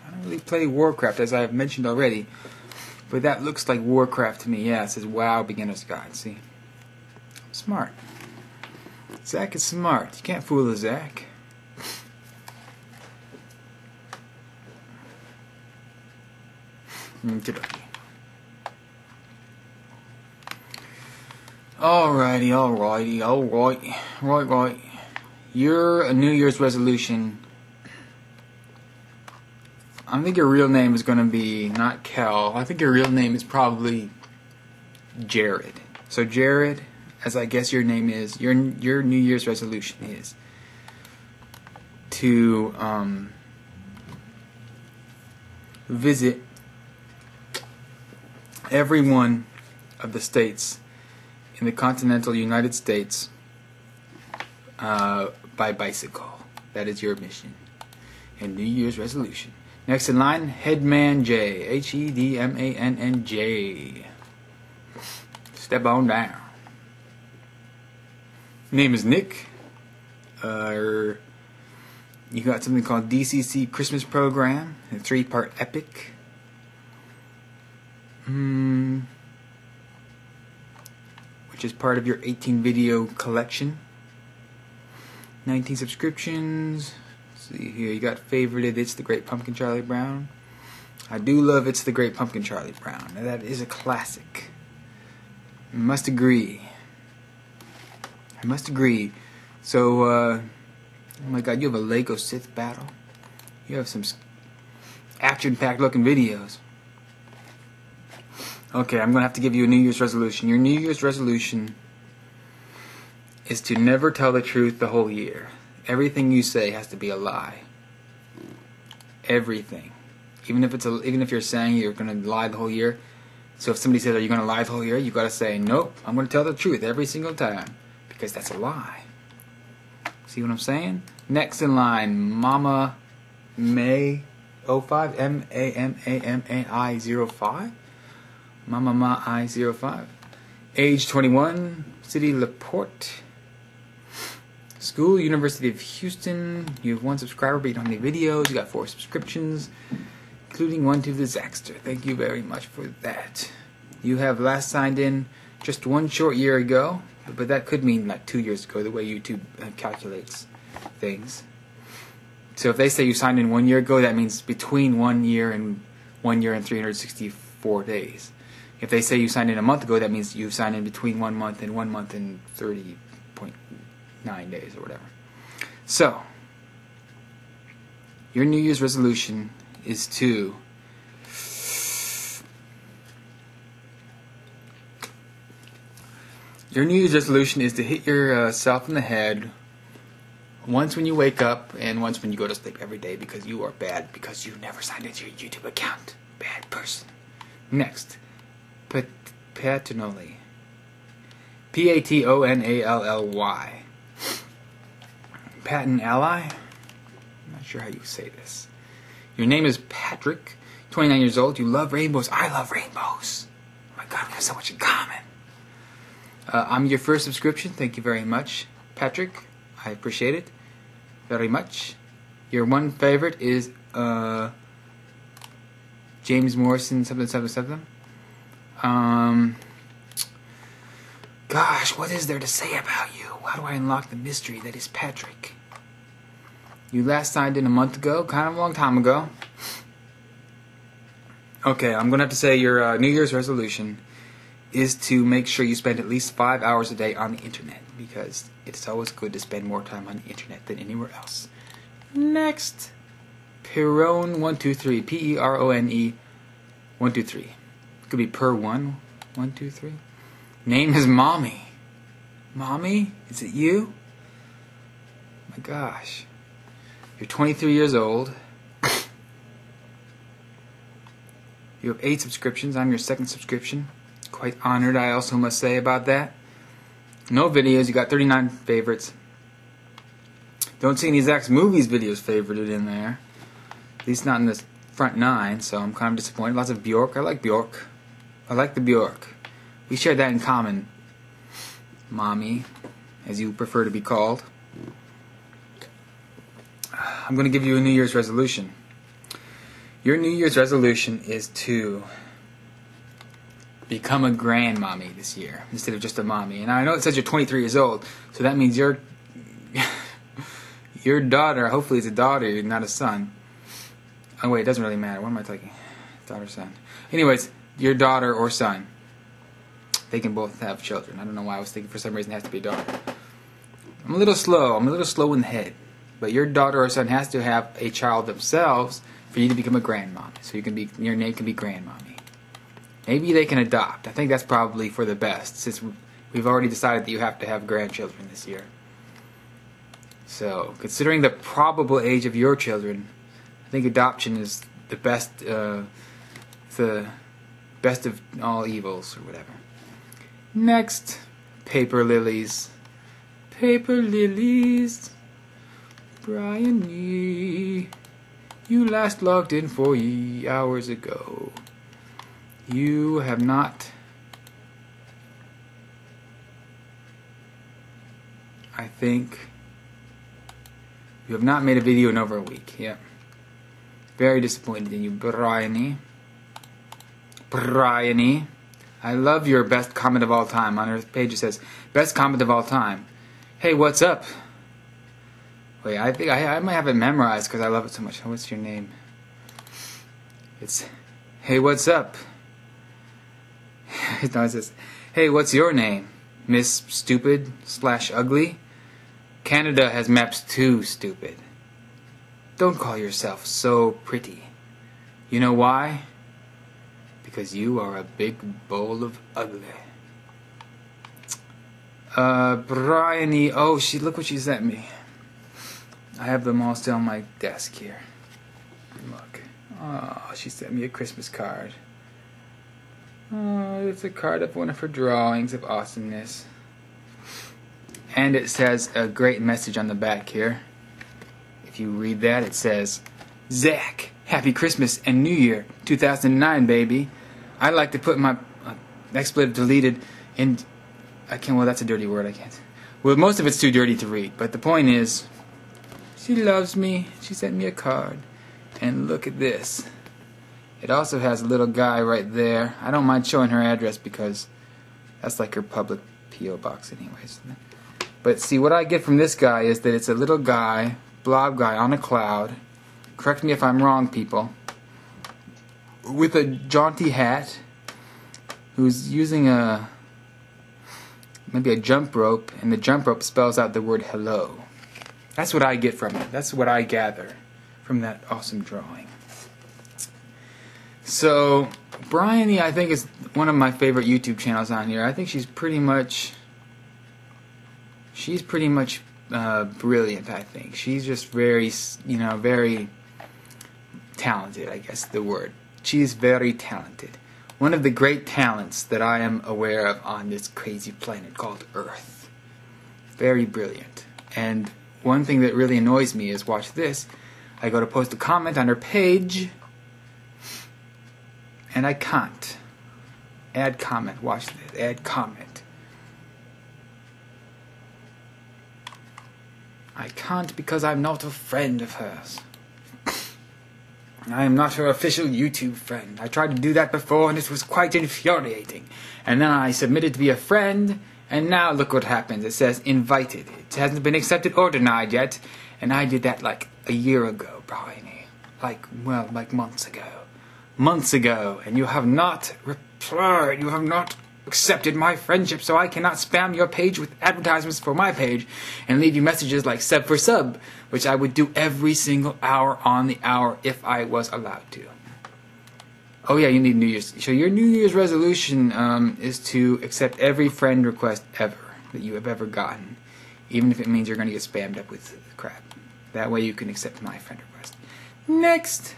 I don't really play Warcraft, as I have mentioned already. But that looks like Warcraft to me. Yeah, it says WoW Beginner's Guide. See? I'm smart. Zach is smart. You can't fool a Zach. Alrighty. Right. Your New Year's resolution. I think your real name is going to be not Kel. I think your real name is probably Jared. So Jared, as I guess your name is, your New Year's resolution is to visit every one of the states in the continental United States by bicycle. That is your mission and New Year's resolution. Next in line, Headman J. Hedmannj. Step on down. Name is Nick. You got something called DCC Christmas Program, a 3-part epic. Which is part of your 18 video collection. 19 subscriptions. See here, you got favorited It's the Great Pumpkin Charlie Brown. I do love It's the Great Pumpkin Charlie Brown. Now, that is a classic. I must agree. So, oh my god, you have a Lego Sith battle. You have some action-packed looking videos. Okay, I'm going to have to give you a New Year's resolution. Your New Year's resolution is to never tell the truth the whole year. Everything you say has to be a lie. Everything. Even if you're saying you're going to lie the whole year. So if somebody says, "Are you going to lie the whole year?" you got to say, "Nope, I'm going to tell the truth every single time." Because that's a lie. See what I'm saying? Next in line, Mama May 05, MAMAMAI05. Mama Ma I05. Age 21, City LaPorte. School, University of Houston. You have 1 subscriber, but you don't have any videos. You got 4 subscriptions, including 1 to the Zaxter. Thank you very much for that. You have last signed in just 1 short year ago, but that could mean like 2 years ago, the way YouTube calculates things. So if they say you signed in 1 year ago, that means between 1 year and 364 days. If they say you signed in a month ago, that means you signed in between 1 month and 30.9 days or whatever. So, your New Year's resolution is to hit yourself in the head once when you wake up and once when you go to sleep every day, because you are bad, because you never signed into your YouTube account. Bad person. Next, Patonally. Patonally. patent ally. I'm not sure how you say this. Your name is Patrick, 29 years old. You love rainbows. I love rainbows. Oh my God, we have so much in common. I'm your first subscription. Thank you very much, Patrick. I appreciate it very much. Your one favorite is James Morrison 777. Gosh, what is there to say about you? How do I unlock the mystery that is Patrick? You last signed in a month ago, kind of a long time ago. Okay, I'm going to have to say your New Year's resolution is to make sure you spend at least 5 hours a day on the internet, because it's always good to spend more time on the internet than anywhere else. Next, Perone123, Perone 123. Could be per 123. Name is Mommy. Mommy? Is it you? My gosh. You're 23 years old. You have 8 subscriptions. I'm your second subscription. Quite honored, I also must say, about that. No videos. You got 39 favorites. Don't see any Zach's Movies videos favorited in there. At least not in the front 9, so I'm kind of disappointed. Lots of Bjork. I like Bjork. I like the Bjork. We share that in common. Mommy, as you prefer to be called. I'm going to give you a New Year's resolution. Your New Year's resolution is to become a grandmommy this year instead of just a mommy. And I know it says you're 23 years old, so that means your daughter, hopefully it's a daughter, not a son. Oh wait, it doesn't really matter. What am I talking? Daughter, son. Anyways, your daughter or son. They can both have children. I don't know why I was thinking for some reason it has to be a daughter. I'm a little slow. I'm a little slow in the head. But your daughter or son has to have a child themselves for you to become a grandmom. So your name can be grandmommy. Maybe they can adopt. I think that's probably for the best, since we've already decided that you have to have grandchildren this year. So, considering the probable age of your children, I think adoption is the best of all evils, or whatever. Next, paper lilies. Paper lilies. Bryony, you last logged in 4 hours ago. You have not. I think you have not made a video in over a week. Yeah. Very disappointed in you, Bryony. Bryony. I love your best comment of all time. On her page it says, best comment of all time. Hey, what's up? Wait, I think I might have it memorized because I love it so much. What's your name? It's, hey, what's up? No, it says, hey, what's your name? Miss Stupid / Ugly? Canada has maps too, stupid. Don't call yourself so pretty. You know why? Because you are a big bowl of ugly. Bryony, oh, look what she sent me. I have them all still on my desk here. Look. Oh, she sent me a Christmas card. Oh, it's a card of one of her drawings of awesomeness. And it says a great message on the back here. If you read that, it says, Zach, Happy Christmas and New Year 2009, baby. I like to put my expletive deleted in... I can't, well, that's a dirty word, I can't. Well, most of it's too dirty to read, but the point is, she loves me. She sent me a card. And look at this. It also has a little guy right there. I don't mind showing her address because that's like her public P.O. box anyways. But see, what I get from this guy is that it's a little guy, blob guy on a cloud. Correct me if I'm wrong, people. With a jaunty hat. Who's using maybe a jump rope. And the jump rope spells out the word hello. That's what I get from it. That's what I gather from that awesome drawing. So, Bryony, I think, is one of my favorite YouTube channels on here. I think she's pretty much brilliant, I think. She's just very, very talented, I guess the word. She's very talented. One of the great talents that I am aware of on this crazy planet called Earth. Very brilliant. And one thing that really annoys me is, watch this, I go to post a comment on her page, and I can't. Add comment, watch this, add comment. I can't because I'm not a friend of hers. I am not her official YouTube friend. I tried to do that before and it was quite infuriating. And then I submitted to be a friend, and now look what happens. It says invited. It hasn't been accepted or denied yet. And I did that like a year ago, Bryony. Like months ago. Months ago. And you have not replied. You have not accepted my friendship, so I cannot spam your page with advertisements for my page and leave you messages like sub for sub, which I would do every single hour on the hour if I was allowed to. Oh yeah, you need New Year's. So your New Year's resolution is to accept every friend request ever that you have ever gotten, even if it means you're going to get spammed up with crap. That way you can accept my friend request. Next,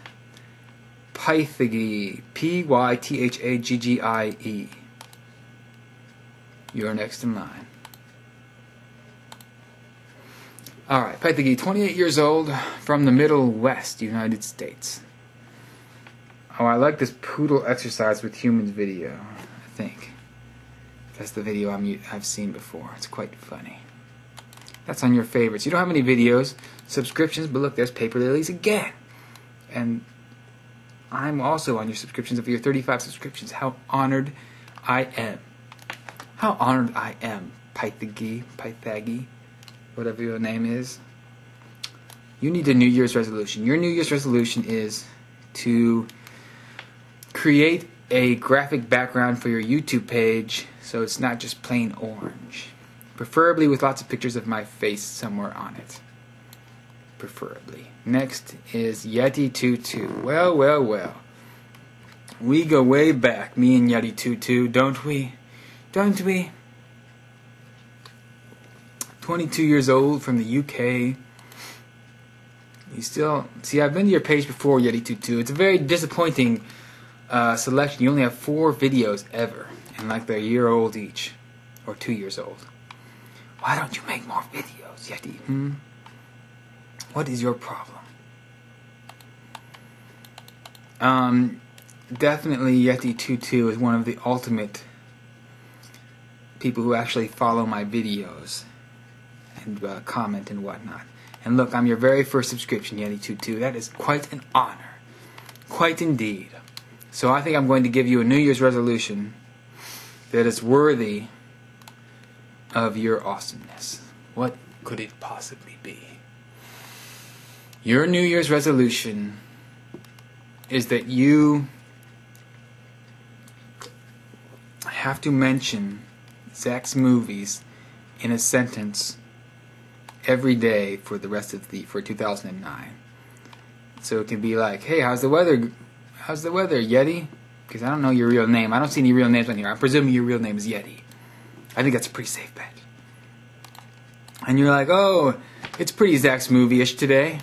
Pythaggie, Pythaggie. You're next in line. Alright, Pythaggie, 28 years old, from the Middle West, United States. Oh, I like this poodle exercise with humans video, I think. That's the video I've seen before. It's quite funny. That's on your favorites. You don't have any videos, subscriptions, but look, there's Paper Lilies again. And I'm also on your subscriptions of your 35 subscriptions. How honored I am. How honored I am, Pythaggie, whatever your name is. You need a New Year's resolution. Your New Year's resolution is to create a graphic background for your YouTube page so it's not just plain orange. Preferably with lots of pictures of my face somewhere on it. Preferably. Next is Yeti22. Well. We go way back, me and Yeti22, don't we? Don't we? 22 years old from the UK. You still... See, I've been to your page before, Yeti22. It's a very disappointing selection. You only have 4 videos ever. And like they're a year old each. Or 2 years old. Why don't you make more videos, Yeti? What is your problem? Definitely Yeti22 is one of the ultimate people who actually follow my videos and comment and whatnot. And look, I'm your very first subscription, Yeti22. That is quite an honor. Quite indeed. So I think I'm going to give you a New Year's resolution that is worthy of your awesomeness. What could it possibly be? Your New Year's resolution is that you have to mention Zach's movies in a sentence every day for the rest of for 2009. So it can be like, hey, how's the weather, Yeti? Because I don't know your real name. I don't see any real names on here. I'm presuming your real name is Yeti. I think that's a pretty safe bet. And you're like, oh, it's pretty Zach's movie-ish today.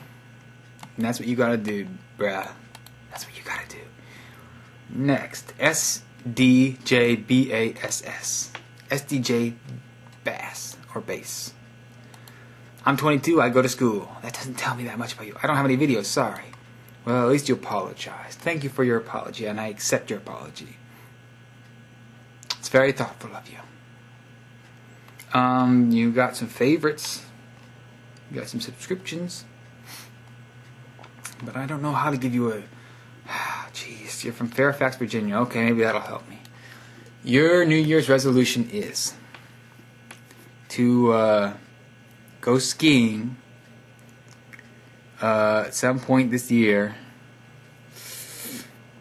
And that's what you gotta do, bruh. That's what you gotta do. Next, SDJBASS. SDJ Bass, or Bass. I'm 22, I go to school. That doesn't tell me that much about you. I don't have any videos, sorry. Well, at least you apologize. Thank you for your apology, and I accept your apology. It's very thoughtful of you. You got some favorites. You got some subscriptions. But I don't know how to give you a... Jeez, you're from Fairfax, Virginia. Okay, maybe that'll help me. Your New Year's resolution is to go skiing at some point this year,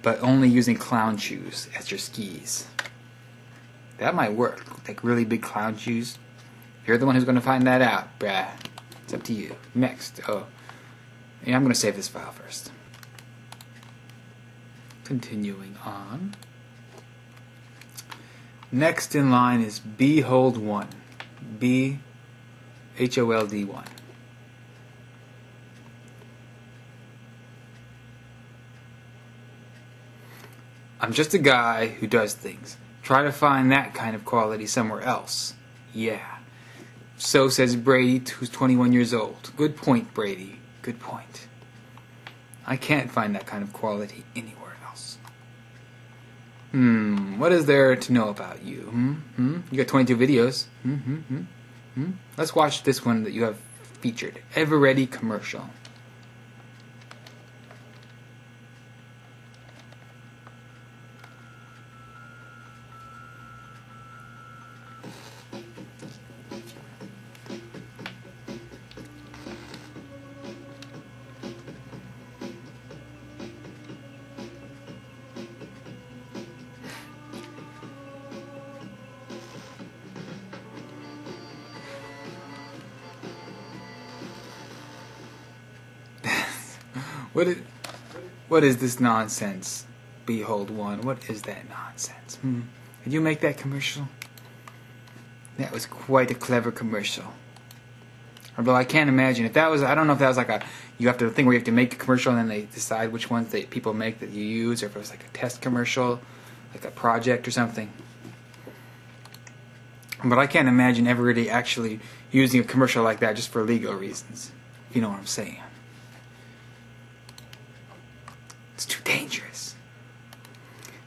but only using clown shoes as your skis. That might work. Like really big clown shoes. You're the one who's going to find that out, bruh. It's up to you. Next. Oh. Yeah, I'm going to save this file first. Continuing on. Next in line is Behold1. BHOLD1. I'm just a guy who does things. Try to find that kind of quality somewhere else. Yeah. So says Brady, who's 21 years old. Good point, Brady. Good point. I can't find that kind of quality anywhere else. What is there to know about you? You got 22 videos. Let's watch this one that you have featured. Ever Ready commercial. What is this nonsense? Behold one. What is that nonsense? Did you make that commercial? That was quite a clever commercial. Although I can't imagine if that was. I don't know if that was like a. You have to think where you have to make a commercial and then they decide which ones that people make that you use, or if it was like a test commercial, like a project or something. But I can't imagine ever really actually using a commercial like that just for legal reasons. You know what I'm saying? It's too dangerous.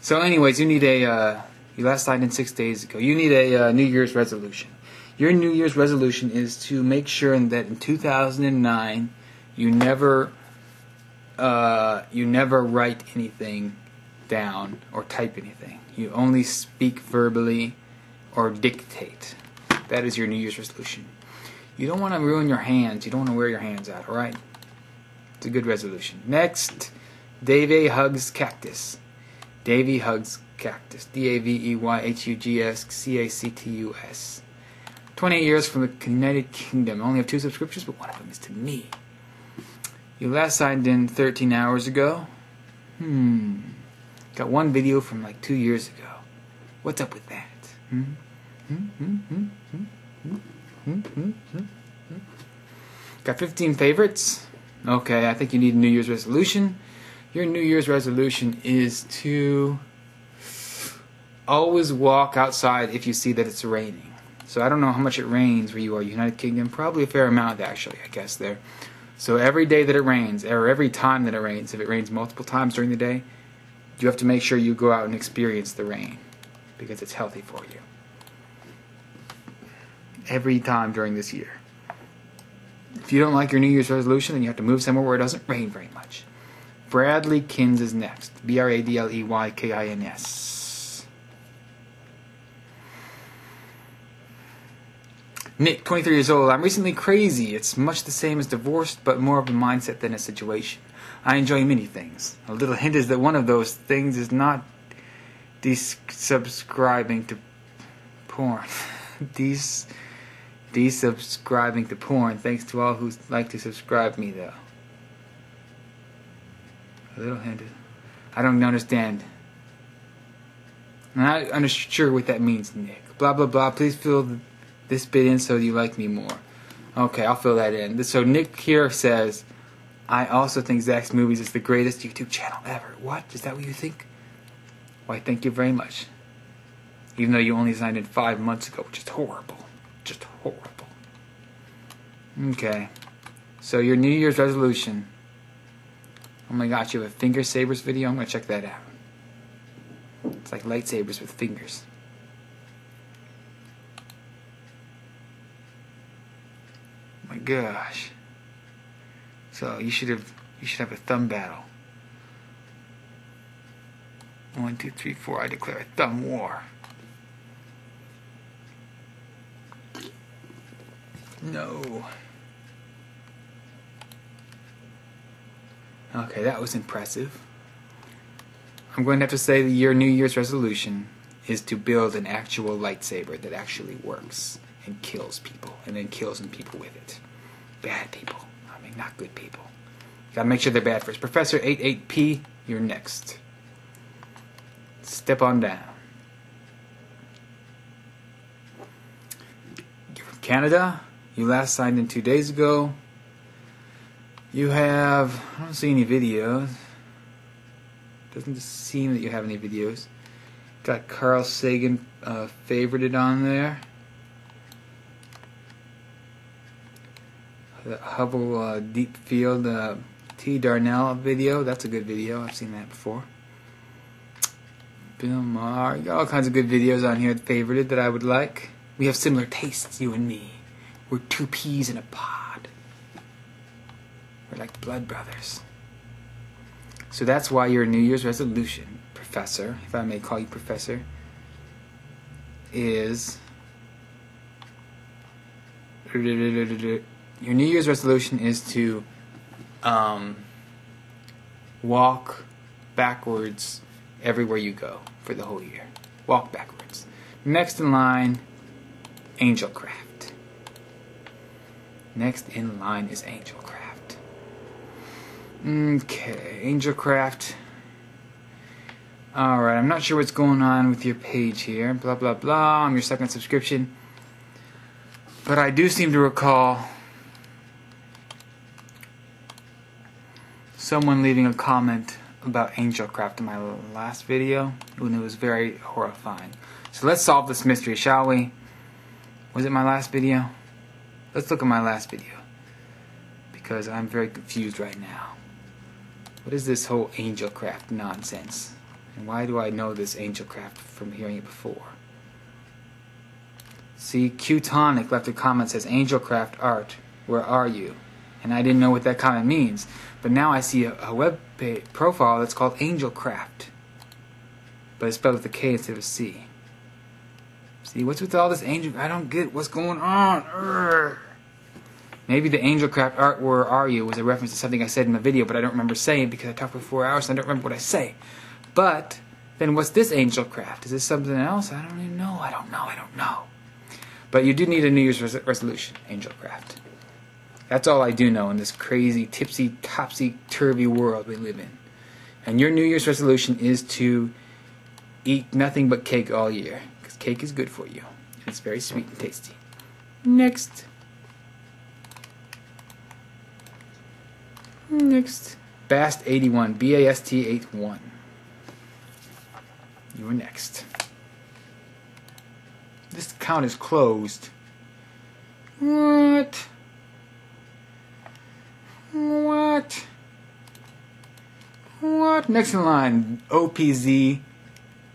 So anyways, you need a, you last signed in 6 days ago. You need a New Year's resolution. Your New Year's resolution is to make sure that in 2009, you never write anything down or type anything. You only speak verbally or dictate. That is your New Year's resolution. You don't want to ruin your hands. You don't want to wear your hands out, alright? It's a good resolution. Next, Davey Hugs Cactus. Davey Hugs Cactus. DAVEYHUGSCACTUS. 28 years from the United Kingdom. I only have 2 subscriptions, but one of them is to me. You last signed in 13 hours ago. Got one video from like 2 years ago. What's up with that? Got 15 favorites. Okay, I think you need a New Year's resolution. Your New Year's resolution is to always walk outside if you see that it's raining. So I don't know how much it rains where you are, United Kingdom. Probably a fair amount, actually, I guess, there. So every day that it rains, or every time that it rains, if it rains multiple times during the day, you have to make sure you go out and experience the rain, because it's healthy for you. Every time during this year. If you don't like your New Year's resolution, then you have to move somewhere where it doesn't rain very much. Bradley Kins is next. BradleyKins. Nick, 23 years old. I'm recently crazy. It's much the same as divorced, but more of a mindset than a situation. I enjoy many things. A little hint is that one of those things is not desubscribing to porn. Desubscribing to porn. Thanks to all who like to subscribe me, though. A little hint. I don't understand. I'm not sure what that means, Nick. Blah, blah, blah. Please fill this bit in so you like me more. Okay, I'll fill that in. So Nick here says, I also think Zach's Movies is the greatest YouTube channel ever. What? Is that what you think? Why, thank you very much. Even though you only signed in 5 months ago, which is horrible. Just horrible. Okay. So your New Year's resolution. Oh my gosh, you have a finger sabers video? I'm going to check that out. It's like lightsabers with fingers. Oh my gosh. So you should have a thumb battle. 1, 2, 3, 4. I declare a thumb war. No. Okay, that was impressive. I'm going to have to say that your New Year's resolution is to build an actual lightsaber that actually works and kills people, and then kills people with it. Bad people. I mean, not good people. You gotta make sure they're bad first. Professor 88P, you're next. Step on down. You're from Canada. You last signed in 2 days ago. You have, I don't see any videos. Doesn't seem that you have any videos. Got Carl Sagan favorited on there. The Hubble Deep Field T. Darnell video. That's a good video. I've seen that before. Bill Maher. All kinds of good videos on here favorited that I would like. We have similar tastes, you and me. We're two peas in a pod. We're like blood brothers. So that's why your New Year's resolution, Professor, if I may call you Professor, is... Your New Year's resolution is to walk backwards everywhere you go for the whole year. Walk backwards. Next in line, Angelcraft. Next in line is Angelcraft. Okay, Angelcraft. Alright, I'm not sure what's going on with your page here. Blah, blah, blah. I'm your second subscription. But I do seem to recall someone leaving a comment about Angelcraft in my last video, and it was very horrifying. So let's solve this mystery, shall we? Was it my last video? Let's look at my last video, because I'm very confused right now. What is this whole Angelcraft nonsense? And why do I know this Angelcraft from hearing it before? See, Q-Tonic left a comment that says, Angelcraft art, where are you? And I didn't know what that comment means. But now I see a web profile that's called Angelcraft. But it's spelled with a K instead of a C. See, what's with all this angel? I don't get what's going on. Urgh. Maybe the Angelcraft art, where are you, was a reference to something I said in the video, but I don't remember saying because I talked for 4 hours and I don't remember what I say. But, then what's this Angelcraft? Is this something else? I don't even know. I don't know. But you do need a New Year's resolution, Angelcraft. That's all I do know in this crazy, tipsy, topsy-turvy world we live in. And your New Year's resolution is to eat nothing but cake all year. Because cake is good for you. And it's very sweet and tasty. Next. Bast81. B-A-S-T-81. You are next. This account is closed. What? Next in line, OPZ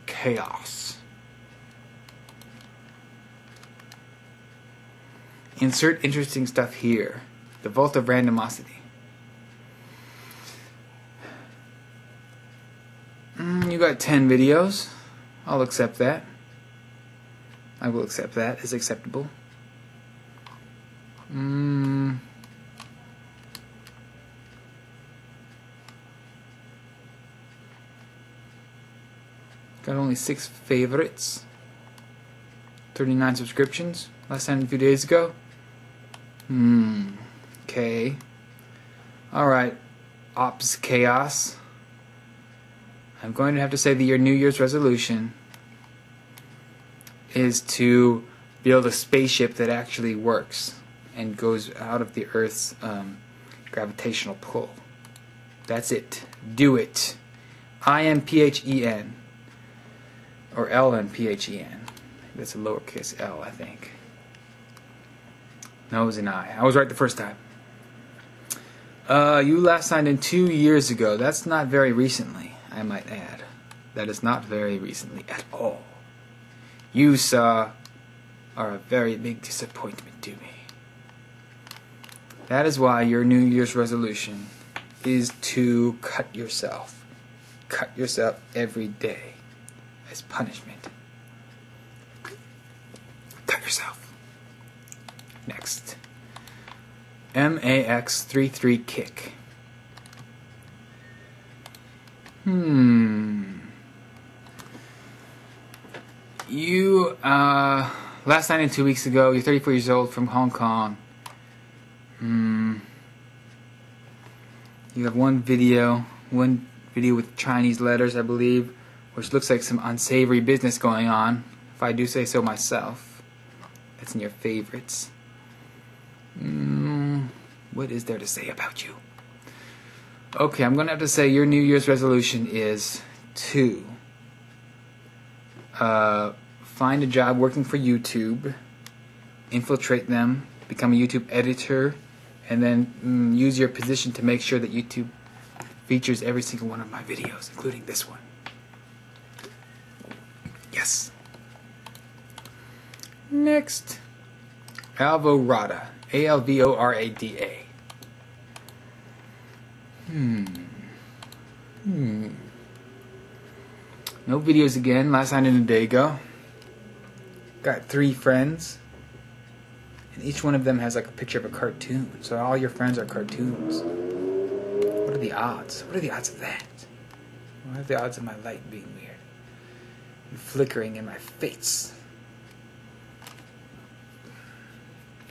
Chaos. Insert interesting stuff here. The Vault of Randomosity. You got 10 videos. I'll accept that. I will accept that as acceptable. Got only 6 favorites. 39 subscriptions. Last time a few days ago. Okay. Alright. Ops Chaos. I'm going to have to say that your New Year's resolution is to build a spaceship that actually works and goes out of the Earth's gravitational pull. That's it. Do it. I-M-P-H-E-N. Or L-N-P-H-E-N. That's a lowercase L, I think. No, it was an I. I was right the first time. You last signed in 2 years ago. That's not very recently, I might add. That is not very recently at all. You, sir, are a very big disappointment to me. That is why your New Year's resolution is to cut yourself. Cut yourself every day as punishment. Cut yourself. Next. MAX33 Kick. You, last night and 2 weeks ago, you're 34 years old from Hong Kong. You have one video with Chinese letters, I believe, which looks like some unsavory business going on, if I do say so myself. That's in your favorites. What is there to say about you? Okay, I'm going to have to say your New Year's resolution is to find a job working for YouTube, infiltrate them, become a YouTube editor, and then use your position to make sure that YouTube features every single one of my videos, including this one. Yes. Next, Alvorada, Alvorada. No videos again. Last night and a day ago. Got 3 friends, and each one of them has like a picture of a cartoon. So all your friends are cartoons. What are the odds? What are the odds of that? What are the odds of my light being weird and flickering in my face?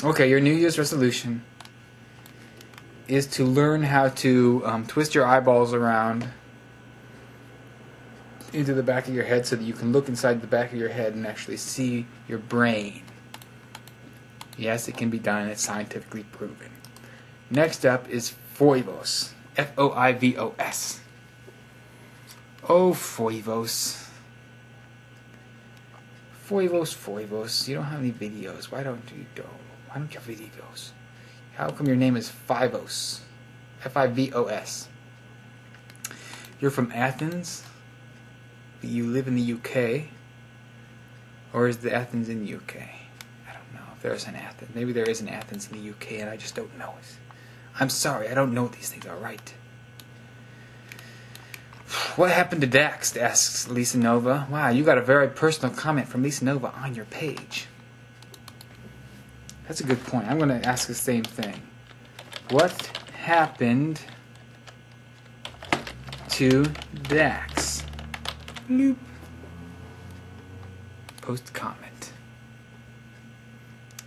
Okay, your New Year's resolution is to learn how to twist your eyeballs around into the back of your head so that you can look inside the back of your head and actually see your brain. Yes, it can be done. It's scientifically proven. Next up is Foivos. F-O-I-V-O-S. Oh, Foivos. Foivos. You don't have any videos. Why don't you have videos? How come your name is Fivos? F-I-V-O-S. You're from Athens? You live in the UK? Or is the Athens in the UK? I don't know if there's an Athens. Maybe there is an Athens in the UK and I just don't know it. I'm sorry, I don't know what these things are right. What happened to Dax? Asks Lisa Nova. Wow, you got a very personal comment from Lisa Nova on your page. That's a good point. I'm going to ask the same thing. What happened to Dax? Bloop. Post comment.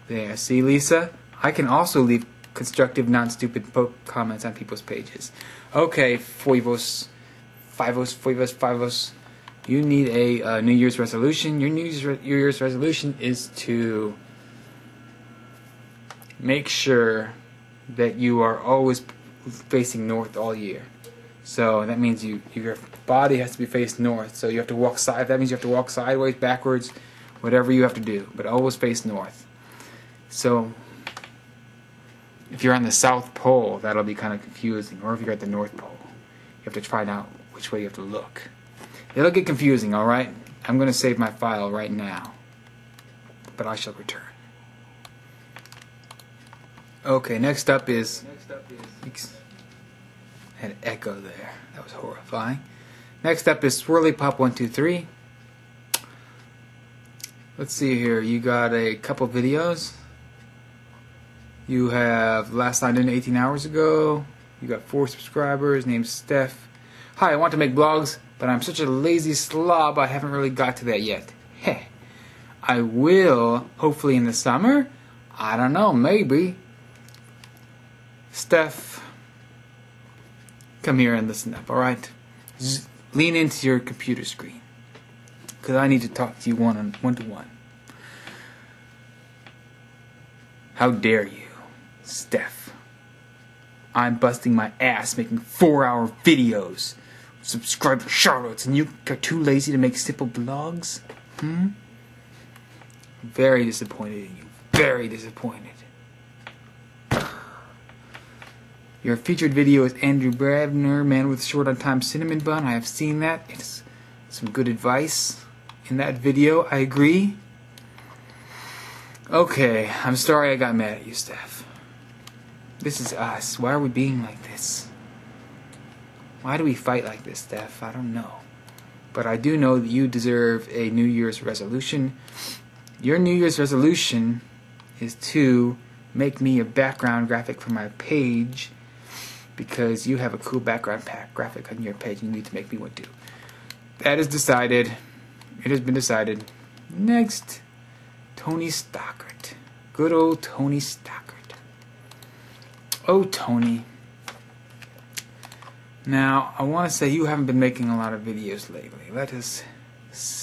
There. See, Lisa? I can also leave constructive, non-stupid comments on people's pages. Okay, Foivos. You need a New Year's resolution. Your New Year's resolution is to make sure that you are always facing north all year. So that means your body has to be faced north. So you have to walk side. That means you have to walk sideways, backwards, whatever you have to do, but always face north. So if you're on the South Pole, that'll be kind of confusing. Or if you're at the North Pole, you have to find out which way you have to look. It'll get confusing, all right? I'm going to save my file right now, but I shall return. Okay, next up is... Had an echo there. That was horrifying. Next up is Swirly Pop 123. Let's see here. You got a couple videos. You have last signed in 18 hours ago. You got 4 subscribers. Name's Steph. Hi, I want to make blogs, but I'm such a lazy slob I haven't really got to that yet. Heh. I will, hopefully in the summer. I don't know, maybe. Steph, come here and listen up, alright? Lean into your computer screen, because I need to talk to you one-to-one. How dare you, Steph? I'm busting my ass making 4-hour videos, subscriber shoutouts, and you are too lazy to make simple blogs? Very disappointed in you. Very disappointed. Your featured video is Andrew Bravner, Man with Short on Time Cinnamon Bun. I have seen that. It's some good advice in that video. I agree. Okay, I'm sorry I got mad at you, Steph. This is us. Why are we being like this? Why do we fight like this, Steph? I don't know. But I do know that you deserve a New Year's resolution. Your New Year's resolution is to make me a background graphic for my page, because you have a cool background graphic on your page and you need to make me one too. That is decided. It has been decided. Next, Tony Stockert. Good old Tony Stockert. Oh, Tony. Now, I want to say you haven't been making a lot of videos lately. Let us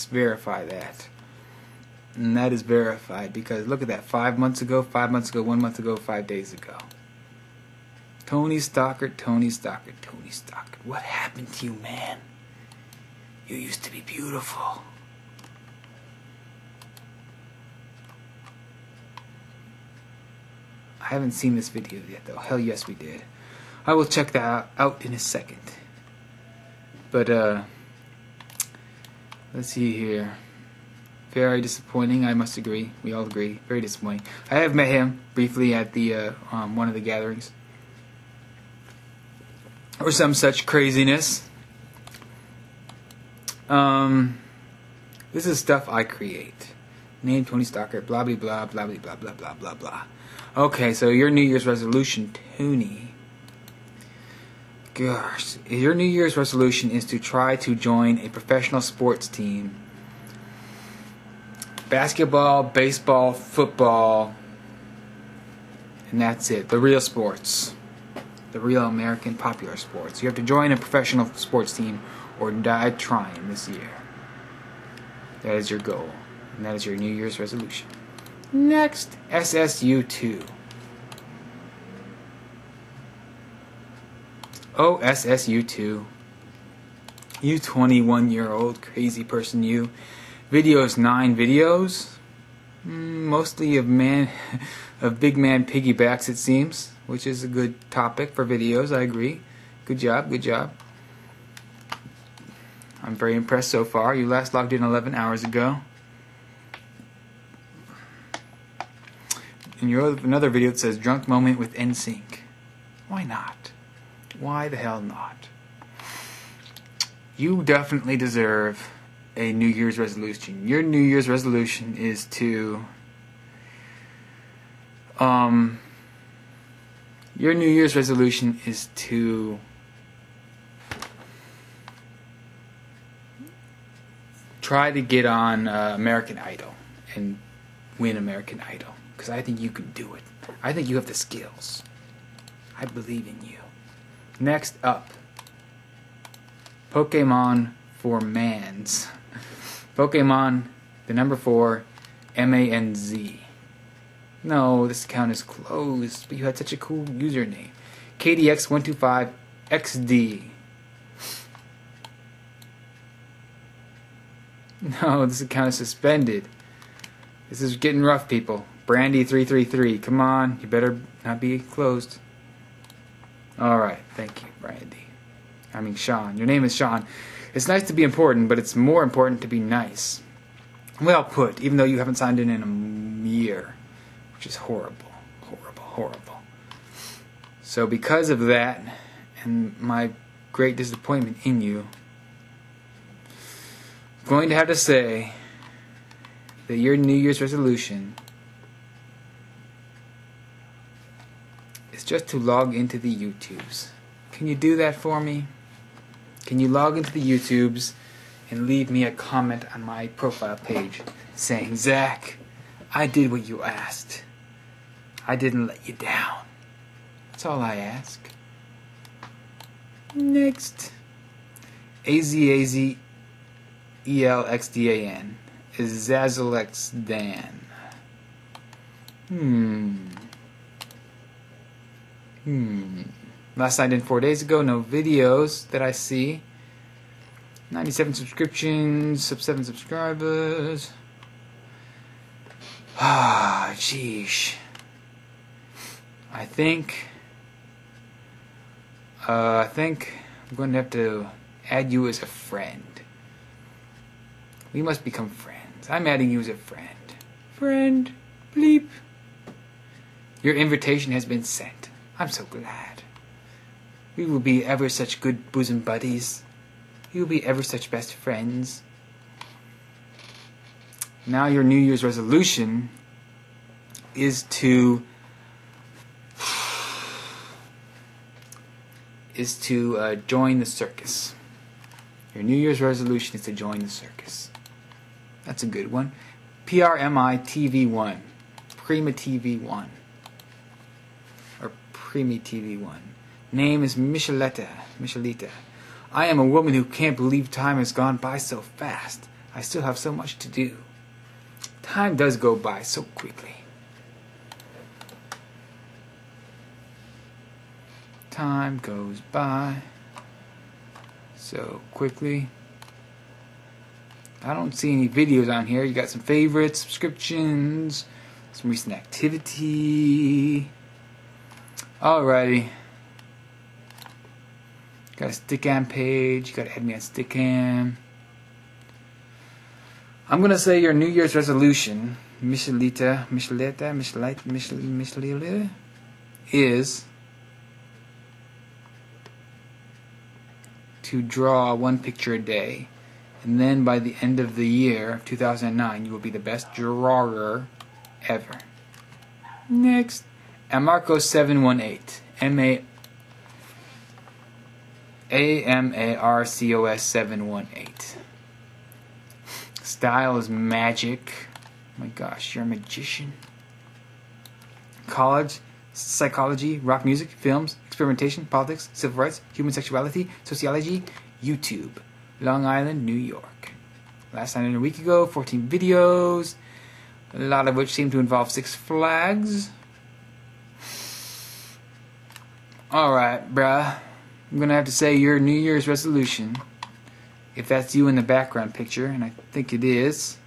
verify that. And that is verified because look at that. 5 months ago, 1 month ago, 5 days ago. Tony Stockert. What happened to you, man? You used to be beautiful. I haven't seen this video yet, though. Hell yes, we did. I will check that out in a second. But, let's see here. Very disappointing, I must agree. We all agree. Very disappointing. I have met him briefly at the one of the gatherings. Or some such craziness. This is stuff I create. Name Tony Stalker, blah blah blah blah blah blah blah blah blah blah. Okay, so your New Year's resolution, Tony. Gosh, your New Year's resolution is to try to join a professional sports team. Basketball, baseball, football, and that's it. The real sports. The real American popular sports. You have to join a professional sports team or die trying this year. That is your goal. And that is your New Year's resolution. Next, SSU2. Oh, SSU2. You 21-year-old crazy person, you. Videos, 9 videos. Mostly of big man piggybacks, it seems. Which is a good topic for videos, I agree. Good job, good job. I'm very impressed so far. You last logged in 11 hours ago. And you have another video that says drunk moment with NSYNC. Why not? Why the hell not? You definitely deserve a New Year's resolution. Your New Year's resolution is to your New Year's resolution is to try to get on American Idol and win American Idol. Because I think you can do it. I think you have the skills. I believe in you. Next up, Pokemon for Mans. Pokemon, the number 4, MANZ. No, this account is closed, but you had such a cool username. KDX125XD. No, this account is suspended. This is getting rough, people. Brandy333, come on, you better not be closed. Alright, thank you, Brandy. I mean, Sean. Your name is Sean. It's nice to be important, but it's more important to be nice. Well put, even though you haven't signed in a year. Which is horrible. Horrible, horrible. So because of that, and my great disappointment in you, I'm going to have to say that your New Year's resolution is just to log into the YouTubes. Can you do that for me? Can you log into the YouTubes and leave me a comment on my profile page saying, Zach, I did what you asked. I didn't let you down. That's all I ask. Next. AZAZELXDAN is ZazalXDan. Last signed in 4 days ago. No videos that I see. 97 subscriptions. 7 subscribers. Ah, sheesh. I think I'm going to have to add you as a friend. We must become friends. I'm adding you as a friend. Friend, bleep. Your invitation has been sent. I'm so glad. We will be ever such good bosom buddies. We will be ever such best friends. Now your New Year's resolution is to join the circus. Your New Year's resolution is to join the circus. That's a good one. PRMI TV1. Prima TV1. Or Primi TV1. Name is Michelita. I am a woman who can't believe time has gone by so fast. I still have so much to do. Time does go by so quickly. Time goes by so quickly. I don't see any videos on here. You got some favorites, subscriptions, some recent activity. Alrighty. Got a Stickam page. You gotta add me on Stickam. I'm gonna say your New Year's resolution, Michelita, is to draw one picture a day, and then by the end of the year, 2009, you will be the best drawer ever. Next, Amarcos718, Amarcos 718. Style is magic. Oh my gosh, you're a magician. College, psychology, rock music, films, experimentation, politics, civil rights, human sexuality, sociology, YouTube, Long Island, New York. Last night and a week ago, 14 videos, a lot of which seem to involve Six Flags. Alright, bruh. I'm gonna have to say your New Year's resolution, if that's you in the background picture, and I think it is,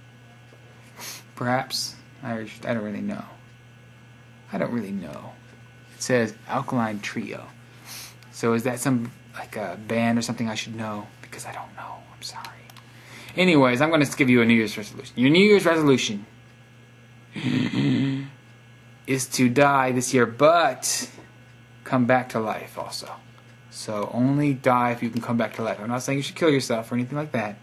perhaps, I don't really know. It says Alkaline Trio. So is that some, like a band or something I should know? Because I don't know. I'm sorry. Anyways, I'm going to give you a New Year's resolution. Your New Year's resolution is to die this year, but come back to life also. So only die if you can come back to life. I'm not saying you should kill yourself or anything like that.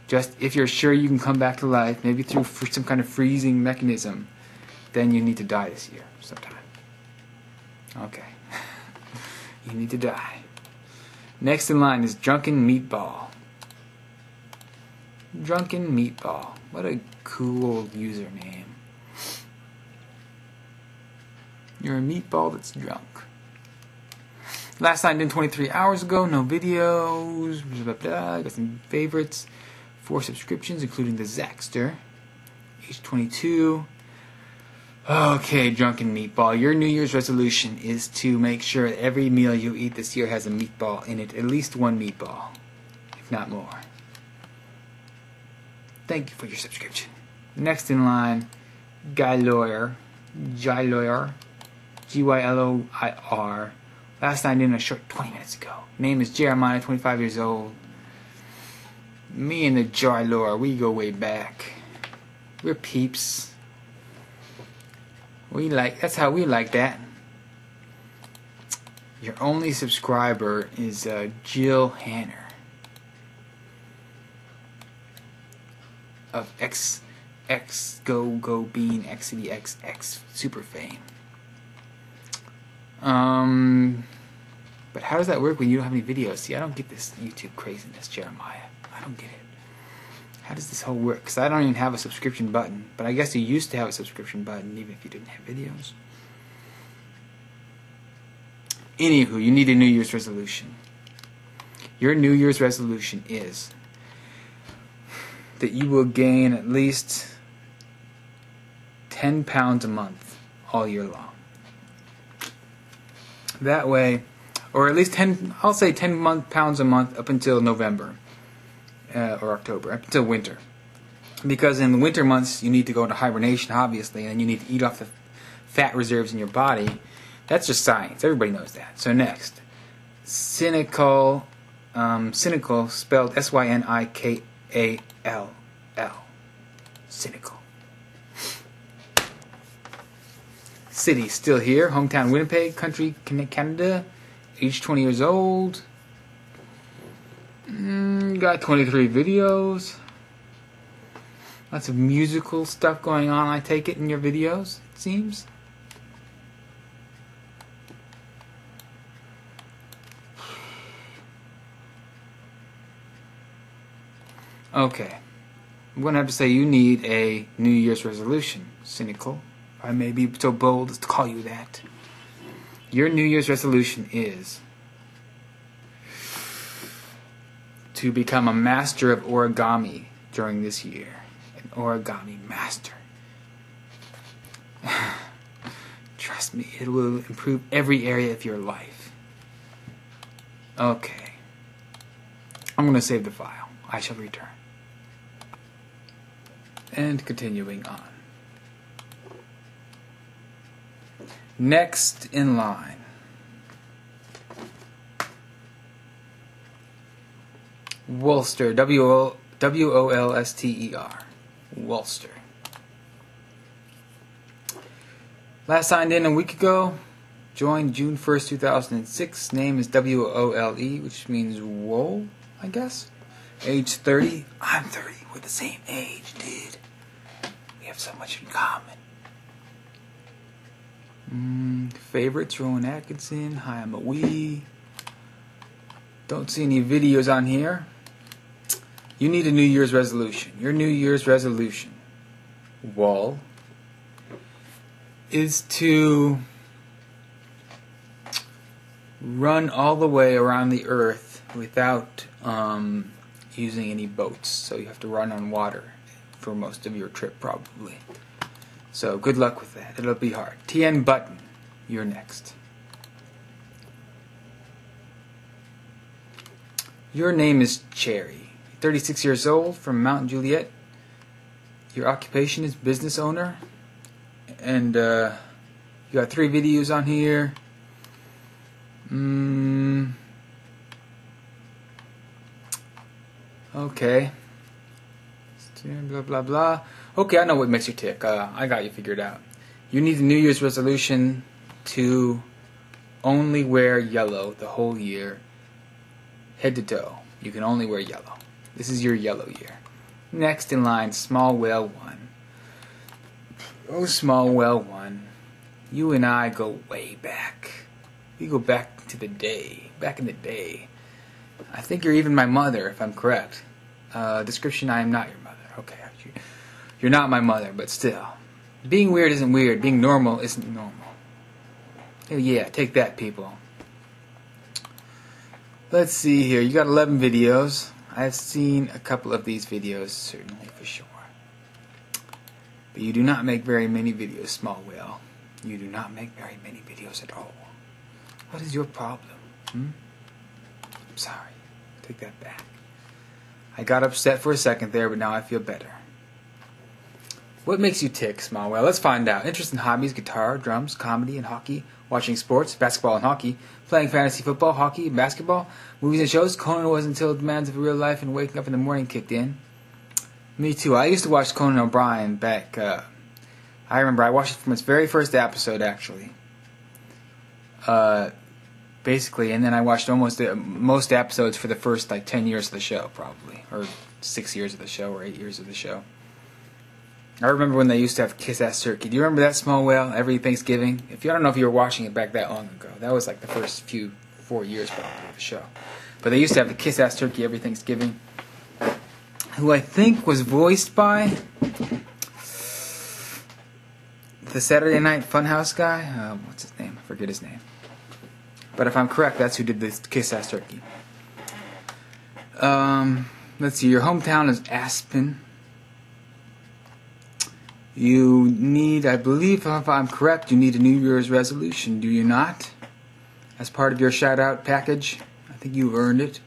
Just if you're sure you can come back to life, maybe through some kind of freezing mechanism, then you need to die this year sometime. Okay. You need to die. Next in line is Drunken Meatball. Drunken Meatball. What a cool username. You're a meatball that's drunk. Last signed in 23 hours ago. No videos. Got some favorites. 4 subscriptions, including the Zaxter. Age 22. Okay, Drunken Meatball. Your New Year's resolution is to make sure that every meal you eat this year has a meatball in it. At least one meatball, if not more. Thank you for your subscription. Next in line, Guy Lawyer. Gyloir. Gyloir. Last signed in a short 20 minutes ago. Name is Jeremiah, 25 years old. Me and the Gyloir, we go way back. We're peeps. That's how we like that. Your only subscriber is Jill Hanner of X Go Bean XCDXX super fame. But how does that work when you don't have any videos? See, I don't get this YouTube craziness, Jeremiah. I don't get it. How does this whole work? Because I don't even have a subscription button. But I guess you used to have a subscription button even if you didn't have videos. Anywho, you need a New Year's resolution. Your New Year's resolution is that you will gain at least 10 pounds a month all year long. That way, or at least 10, I'll say 10 pounds a month up until November. Or October, up until winter. Because in the winter months, you need to go into hibernation, obviously, and you need to eat off the fat reserves in your body. That's just science. Everybody knows that. So next, cynical, spelled S-Y-N-I-K-A-L-L. Cynical. City, still here. Hometown, Winnipeg. Country, Canada. Age 20 years old. Got 23 videos. Lots of musical stuff going on, I take it, in your videos, it seems. Okay. I'm going to have to say you need a New Year's resolution. Cynical. I may be so bold as to call you that. Your New Year's resolution is to become a master of origami during this year. An origami master. Trust me, it will improve every area of your life. Okay. I'm going to save the file. I shall return. And continuing on. Next in line. Wolster. W-O-L-S-T-E-R. Wolster. Last signed in a week ago. Joined June 1st, 2006. Name is W-O-L-E, which means wool, I guess. Age 30. I'm 30. We're the same age, dude. We have so much in common. Favorites, Rowan Atkinson. Hi, I'm a wee. Don't see any videos on here. You need a New Year's resolution. Your New Year's resolution, Wall, is to run all the way around the earth without using any boats. So you have to run on water for most of your trip, probably. So good luck with that. It'll be hard. TN Button, you're next. Your name is Cherry. 36 years old, from Mount Juliet. Your occupation is business owner. And you got 3 videos on here. Okay. Blah blah blah. Okay, I know what makes you tick. I got you figured out. You need a New Year's resolution to only wear yellow the whole year, head to toe. You can only wear yellow. This is your yellow year. Next in line, Small Whale 1. Oh, Small Whale 1. You and I go way back. We go back to the day. Back in the day. I think you're even my mother, if I'm correct. Description, I am not your mother. Okay. You're not my mother, but still. Being weird isn't weird. Being normal isn't normal. Oh, yeah, take that, people. Let's see here. You got 11 videos. I've seen a couple of these videos, certainly, for sure. But you do not make very many videos, Small Whale. You do not make very many videos at all. What is your problem? I'm sorry. Take that back. I got upset for a second there, but now I feel better. What makes you tick, Small Whale? Let's find out. Interest in hobbies, guitar, drums, comedy, and hockey. Watching sports, basketball and hockey. Playing fantasy football, hockey, and basketball. Movies and shows. Conan was until the demands of real life and waking up in the morning kicked in. Me too. I used to watch Conan O'Brien back. I remember I watched it from its very first episode, actually. Basically, and then I watched almost most episodes for the first 10 years of the show, probably, or 6 years of the show, or 8 years of the show. I remember when they used to have Kiss Ass Turkey. Do you remember that, Small Whale? Every Thanksgiving. I don't know if you were watching it back that long ago. That was like the first 4 years probably of the show. But they used to have the Kiss Ass Turkey every Thanksgiving, who I think was voiced by the Saturday Night Funhouse guy. What's his name? I forget his name. But if I'm correct, that's who did the Kiss Ass Turkey. Let's see. Your hometown is Aspen. You need, I believe, if I'm correct, you need a New Year's resolution, do you not? As part of your shout-out package. I think you earned it.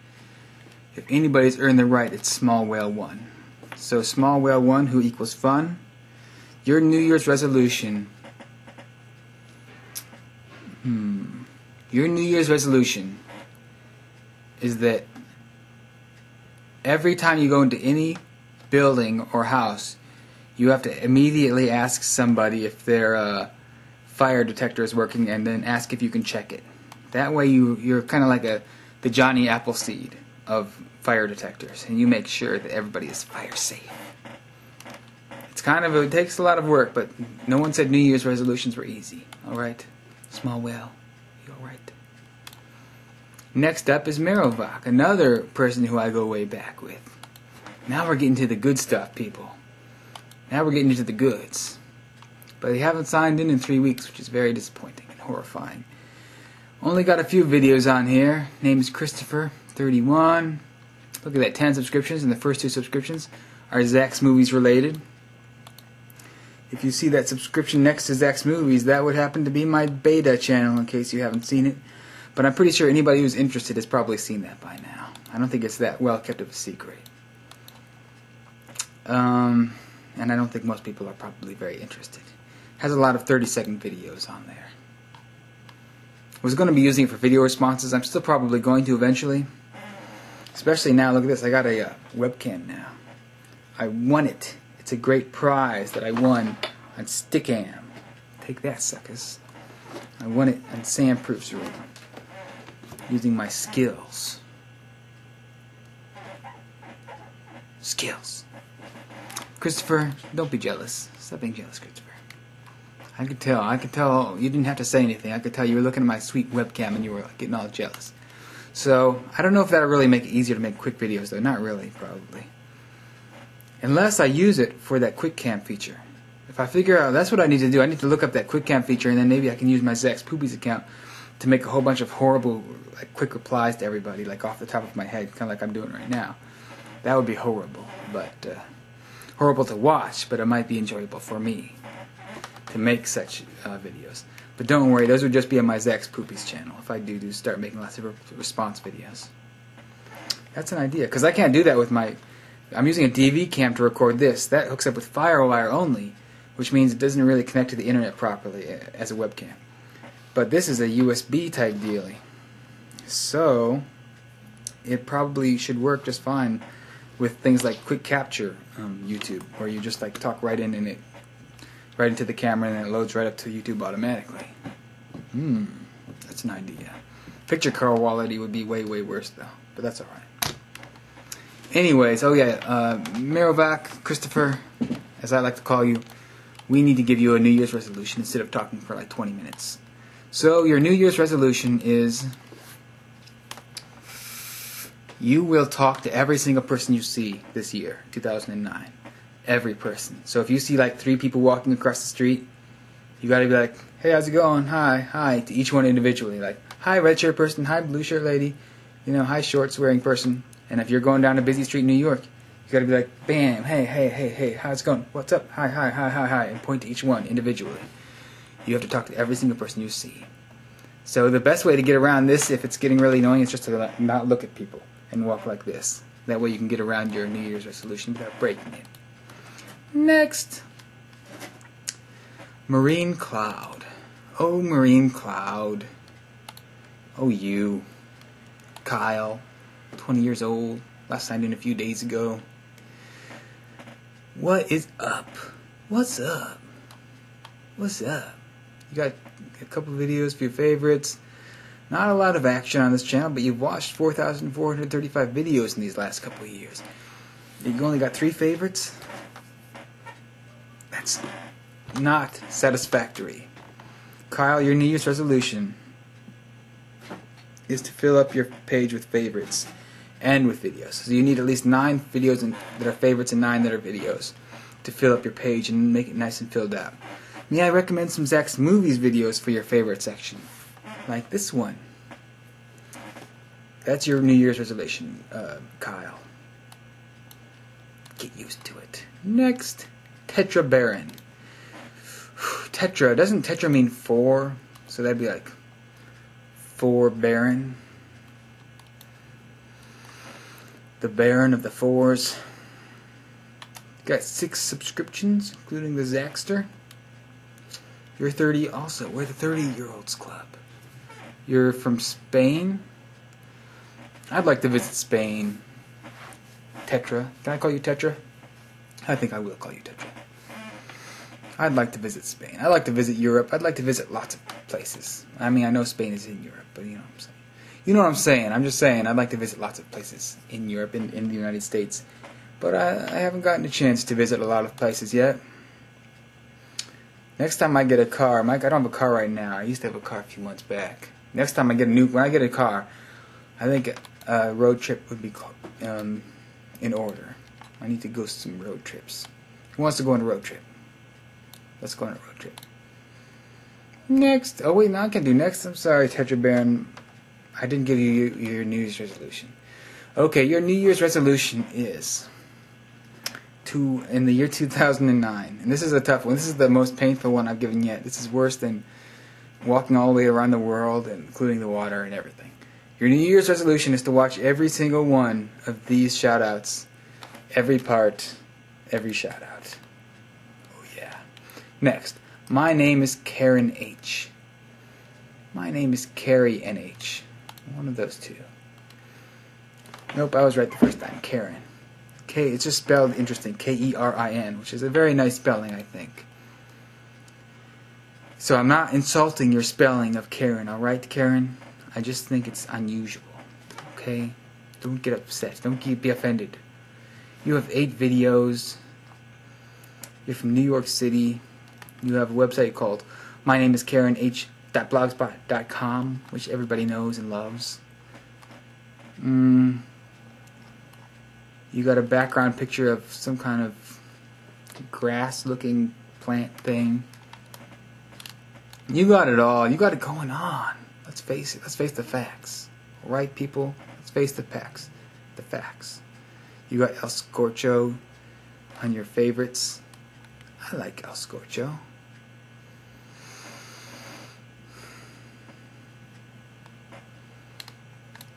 If anybody's earned the right, it's Small Whale 1. So Small Whale 1, who equals fun. Your New Year's resolution. Your New Year's resolution is that every time you go into any building or house, you have to immediately ask somebody if their fire detector is working, and then ask if you can check it. That way you're kind of like the Johnny Appleseed of fire detectors, and you make sure that everybody is fire safe. It takes a lot of work, but no one said New Year's resolutions were easy. Alright? Small Whale, you alright? Next up is Merovac, another person who I go way back with. Now we're getting to the good stuff, people. Now we're getting into the goods. But they haven't signed in 3 weeks, which is very disappointing and horrifying. Only got a few videos on here. Name is Christopher, 31. Look at that, 10 subscriptions, and the first 2 subscriptions are Zach's Movies related. If you see that subscription next to Zach's Movies, that would happen to be my beta channel, in case you haven't seen it. But I'm pretty sure anybody who's interested has probably seen that by now. I don't think it's that well kept of a secret. And I don't think most people are probably very interested. Has a lot of 30-second videos on there. I was going to be using it for video responses. I'm still probably going to eventually. Especially now, look at this, I got a webcam now. I won it. It's a great prize that I won on Stickam. Take that, suckers. I won it on Sandproof's room. Using my skills. Skills. Christopher, don't be jealous. Stop being jealous, Christopher. I could tell you didn't have to say anything. I could tell you were looking at my sweet webcam and you were getting all jealous. So, I don't know if that'll really make it easier to make quick videos though. Not really, probably. Unless I use it for that quick cam feature. If I figure out, that's what I need to do. I need to look up that quick cam feature and then maybe I can use my Zach's Poopies account to make a whole bunch of horrible, like, quick replies to everybody, like off the top of my head, kind of like I'm doing right now. That would be horrible, but horrible to watch, but it might be enjoyable for me to make such videos. But don't worry, those would just be on my Zach's Poopies channel if I do start making lots of response videos. That's an idea, because I can't do that with my... I'm using a DV cam to record this. That hooks up with FireWire only, which means it doesn't really connect to the internet properly as a webcam. But this is a USB type dealie. So, it probably should work just fine with things like Quick Capture YouTube, where you just like talk right into the camera and it loads right up to YouTube automatically. That's an idea. Picture quality would be way, way worse though, but that's alright. Anyways, oh yeah, Mirovac, Christopher, as I like to call you, we need to give you a New Year's resolution instead of talking for like 20 minutes. So your New Year's resolution is you will talk to every single person you see this year, 2009. Every person. So if you see like 3 people walking across the street, you gotta be like, hey, how's it going? Hi, to each one individually. Like, hi, red shirt person, hi, blue shirt lady, you know, hi, shorts wearing person. And if you're going down a busy street in New York, you gotta be like, bam, hey, how's it going? What's up? Hi, and point to each one individually. You have to talk to every single person you see. So the best way to get around this, if it's getting really annoying, is just to not look at people and walk like this. That way you can get around your New Year's resolution without breaking it. Next. Marine Cloud. Oh, Marine Cloud. Oh, you. Kyle. 20 years old. Last signed in a few days ago. What is up? What's up? What's up? You got a couple videos for your favorites. Not a lot of action on this channel, but you've watched 4,435 videos in these last couple of years. You only got 3 favorites? That's not satisfactory. Kyle, your New Year's resolution is to fill up your page with favorites and with videos. So you need at least 9 videos that are favorites and 9 that are videos to fill up your page and make it nice and filled out. May I recommend some Zach's Movies videos for your favorite section? Like this one. That's your New Year's resolution, Kyle. Get used to it. Next, Tetra Baron. Tetra, doesn't Tetra mean 4? So that'd be like 4 Baron. The Baron of the 4s. Got 6 subscriptions, including the Zaxter. You're 30 also. We're the 30-year-olds club. You're from Spain. I'd like to visit Spain. Tetra. Can I call you Tetra? I think I will call you Tetra. I'd like to visit Spain. I'd like to visit Europe. I'd like to visit lots of places. I mean, I know Spain is in Europe, but you know what I'm saying. You know what I'm saying. I'm just saying I'd like to visit lots of places in Europe, in the United States. But I haven't gotten a chance to visit a lot of places yet. Next time I get a car, I don't have a car right now. I used to have a car a few months back. Next time when I get a car, I think a road trip would be in order. I need to go some road trips. Who wants to go on a road trip? Let's go on a road trip. Next. Oh wait, no, I can do next. I'm sorry, Tetra Baron. I didn't give you your New Year's resolution. Okay, your New Year's resolution is in the year 2009, and this is a tough one. This is the most painful one I've given yet. This is worse than walking all the way around the world, including the water and everything. Your New Year's resolution is to watch every single one of these shoutouts, every part, every shoutout. Oh yeah. Next, my name is Karen H. My name is Carrie NH. One of those two. Nope, I was right the first time. Karen. It's just spelled interesting. Kerin, which is a very nice spelling, I think. So I'm not insulting your spelling of Karen, alright, Karen? I just think it's unusual. Okay? Don't get upset. Don't be offended. You have 8 videos. You're from New York City. You have a website called mynameiskaren.blogspot.com, which everybody knows and loves. You got a background picture of some kind of grass-looking plant thing. You got it all. You got it going on. Let's face it. Let's face the facts. All right, people? Let's face the facts. The facts. You got El Scorcho on your favorites. I like El Scorcho.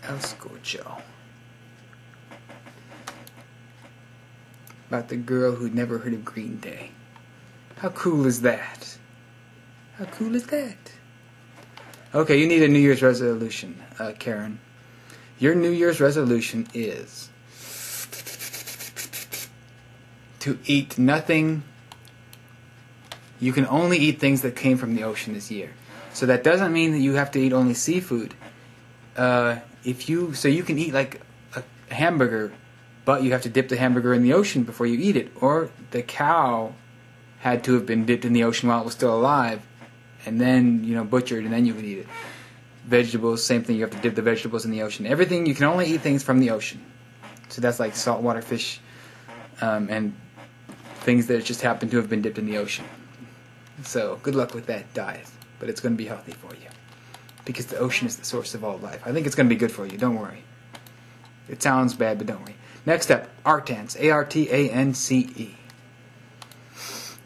El Scorcho. About the girl who'd never heard of Green Day. How cool is that? How cool is that? Okay, you need a New Year's resolution, Karen. Your New Year's resolution is to eat nothing. You can only eat things that came from the ocean this year. So that doesn't mean that you have to eat only seafood. So you can eat like a hamburger, but you have to dip the hamburger in the ocean before you eat it. Or the cow had to have been dipped in the ocean while it was still alive, and then, butchered, and then you can eat it. Vegetables, same thing. You have to dip the vegetables in the ocean. Everything, you can only eat things from the ocean. So that's like saltwater fish, and things that just happen to have been dipped in the ocean. So good luck with that diet, but it's going to be healthy for you, because the ocean is the source of all life. I think it's going to be good for you. Don't worry. It sounds bad, but don't worry. Next up, Artance, A-R-T-A-N-C-E.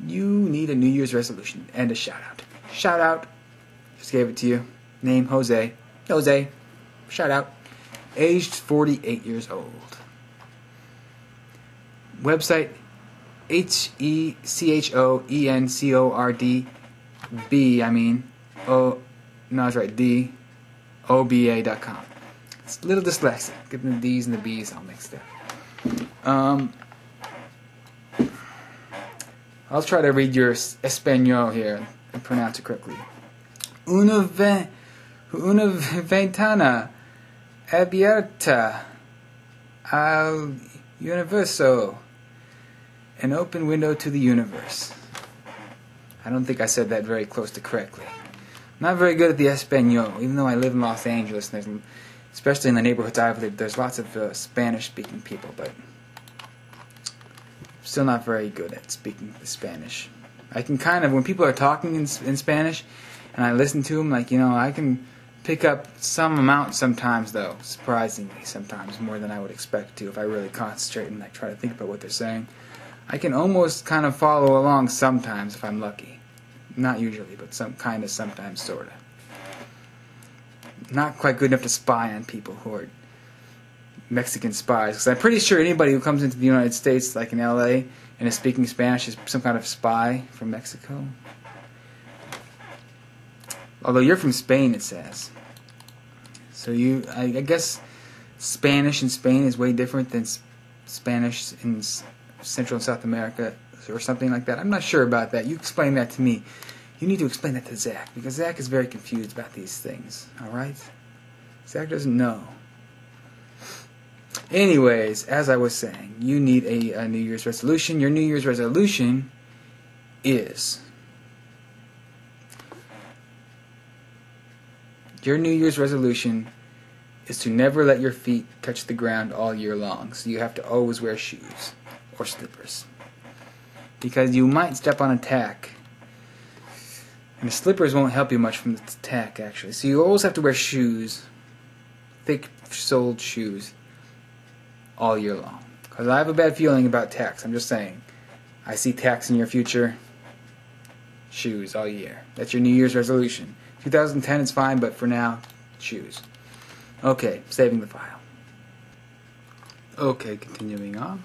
You need a New Year's resolution and a shout out. Shout out. Just gave it to you. Name Jose. Jose. Shout out. Aged 48 years old. Website HECHOENCORDB. DOBA.com. It's a little dyslexic. Getting the D's and the B's all mixed up. I'll try to read your Espanol here and pronounce it correctly. Una ventana abierta al universo. An open window to the universe. I don't think I said that very close to correctly. I'm not very good at the Espanol, even though I live in Los Angeles, and especially in the neighborhoods I've lived, there's lots of Spanish-speaking people, but I'm still not very good at speaking the Spanish. I can kind of, when people are talking in Spanish, and I listen to them, I can pick up some amount sometimes, though, surprisingly, sometimes more than I would expect to if I really concentrate and try to think about what they're saying. I can almost kind of follow along sometimes if I'm lucky. Not usually, but sometimes, sort of. Not quite good enough to spy on people who are Mexican spies. Because I'm pretty sure anybody who comes into the United States, like in LA, and is speaking Spanish is some kind of spy from Mexico. Although you're from Spain, it says. So I guess Spanish in Spain is way different than Spanish in Central and South America or something like that. I'm not sure about that. You explain that to me. You need to explain that to Zach, because Zach is very confused about these things. Alright? Zach doesn't know. Anyways, as I was saying, you need a New Year's resolution. Your New Year's resolution is... Your New Year's resolution is to never let your feet touch the ground all year long. So you have to always wear shoes or slippers, because you might step on a tack, and the slippers won't help you much from the tack, actually. So you always have to wear shoes, thick-soled shoes, all year long. Because I have a bad feeling about tacks. I'm just saying. I see tacks in your future. Shoes all year. That's your New Year's resolution. 2010 is fine, but for now, shoes. Okay, saving the file. Okay, continuing on.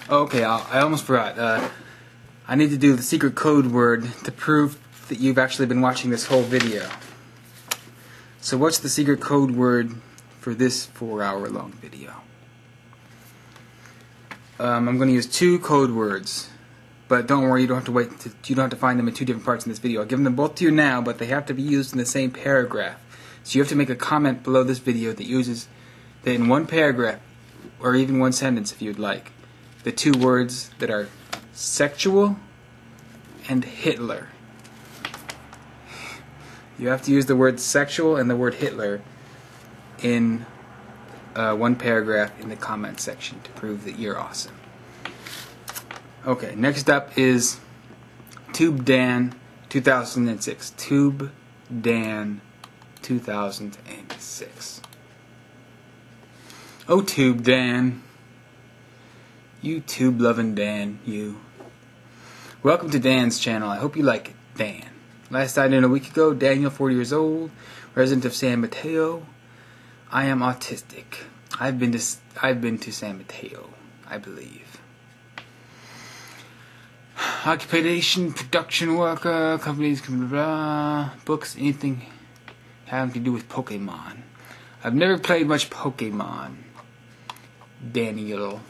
Okay, I almost forgot. I need to do the secret code word to prove that you've actually been watching this whole video. So what's the secret code word for this 4-hour-long video. I'm going to use 2 code words, but don't worry, you don't have to find them in 2 different parts in this video. I'll give them both to you now, but they have to be used in the same paragraph. So you have to make a comment below this video that uses that in one paragraph, or even one sentence if you'd like, the 2 words that are sexual and Hitler. You have to use the word sexual and the word Hitler in one paragraph in the comment section to prove that you're awesome. Okay, next up is Tube Dan 2006. Tube Dan 2006. Oh, Tube Dan. You tube-loving Dan, you. Welcome to Dan's channel. I hope you like it, Dan. Last I knew a week ago, Daniel, 40 years old, resident of San Mateo. I am autistic. I've been to San Mateo, I believe. Occupation, production worker, companies, blah, blah, books, anything having to do with Pokemon. I've never played much Pokemon, Daniel.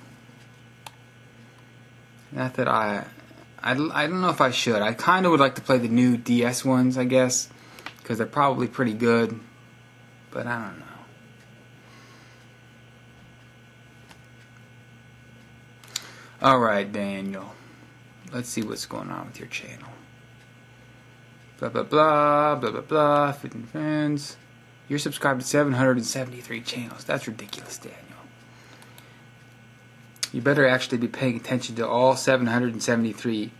Not that I don't know if I should. I kind of would like to play the new DS ones, I guess, because they're probably pretty good, but I don't know. Alright, Daniel. Let's see what's going on with your channel. Blah, blah, blah, blah, blah, blah, fit and friends. You're subscribed to 773 channels. That's ridiculous, Daniel. You better actually be paying attention to all 773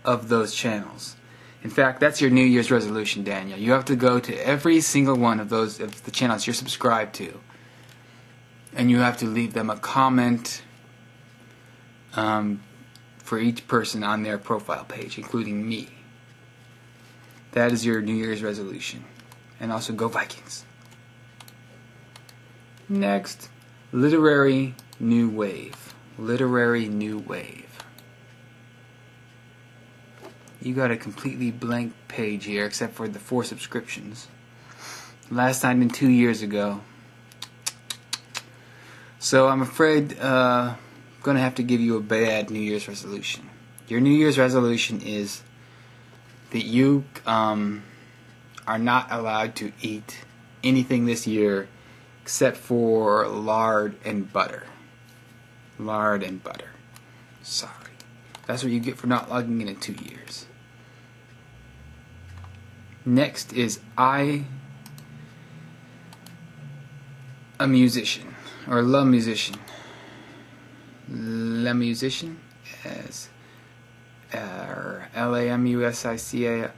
of those channels. In fact, that's your New Year's resolution, Daniel. You have to go to every single one of those of the channels you're subscribed to, and you have to leave them a comment for each person on their profile page, including me. That is your New Year's resolution. And also, go Vikings. Next, Literary New Wave. Literary New Wave. You got a completely blank page here except for the 4 subscriptions. Last time in 2 years ago. So I'm afraid I'm going to have to give you a bad New Year's resolution. Your New Year's resolution is that you are not allowed to eat anything this year except for lard and butter. Lard and butter. Sorry. That's what you get for not logging in 2 years. Next is a musician. Or La Musician. La Musician as LAMUSICAN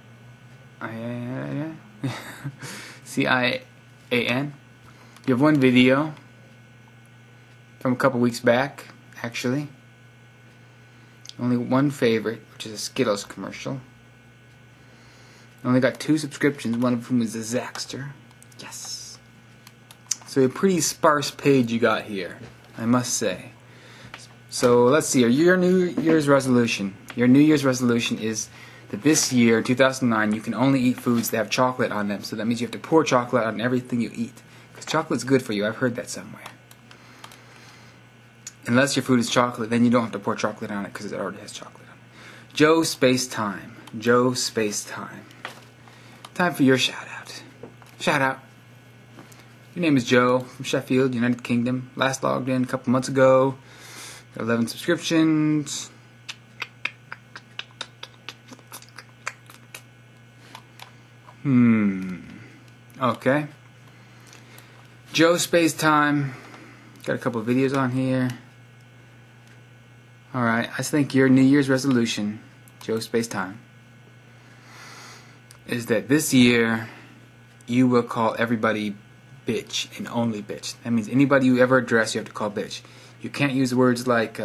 CIAN. You have one video from a couple weeks back, actually. Only one favorite, which is a Skittles commercial. Only got 2 subscriptions, one of whom is a Zaxter. Yes. So a pretty sparse page you got here, I must say. So let's see, your New Year's resolution. Your New Year's resolution is that this year, 2009, you can only eat foods that have chocolate on them. So that means you have to pour chocolate on everything you eat. Because chocolate's good for you, I've heard that somewhere. Unless your food is chocolate, then you don't have to pour chocolate on it because it already has chocolate on it. Joe Space Time. Joe Space Time. Time for your shout out. Shout out. Your name is Joe from Sheffield, United Kingdom. Last logged in a couple months ago. 11 subscriptions. Okay. Joe Space Time. Got a couple of videos on here. Alright, I think your New Year's resolution, Joe Space Time, is that this year you will call everybody bitch and only bitch. That means anybody you ever address you have to call bitch. You can't use words like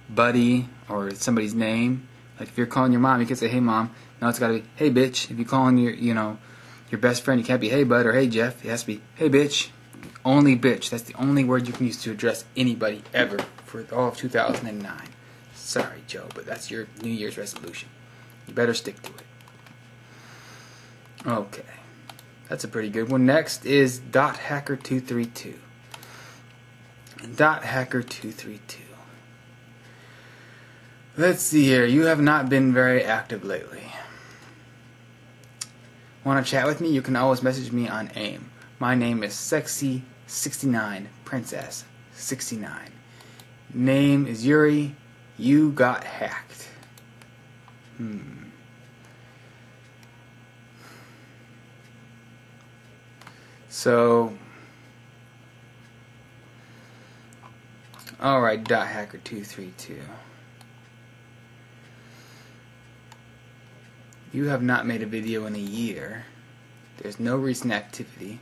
buddy or somebody's name. Like if you're calling your mom, you can say hey mom. Now it's got to be hey bitch. If you're calling your best friend, you can't be hey bud or hey Jeff. It has to be hey bitch. Only bitch. That's the only word you can use to address anybody ever for all of 2009. Sorry, Joe, but that's your New Year's resolution. You better stick to it. Okay. That's a pretty good one. Next is .hacker232. .hacker232. Let's see here. You have not been very active lately. Want to chat with me? You can always message me on AIM. My name is Sexy69 Princess 69. Name is Yuri. You got hacked. So, alright, .hacker232. You have not made a video in a year. There's no recent activity.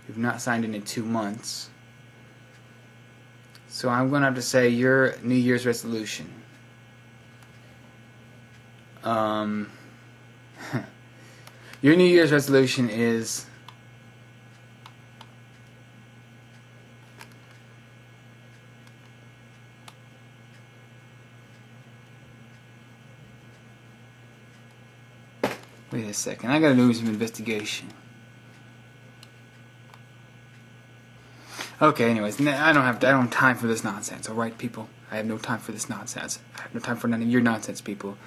You've not signed in 2 months. So I'm going to have to say your New Year's resolution. Your New Year's resolution is wait a second, I gotta do some investigation. Okay, anyways, I don't have time for this nonsense, alright people? I have no time for this nonsense. I have no time for none of your nonsense, people.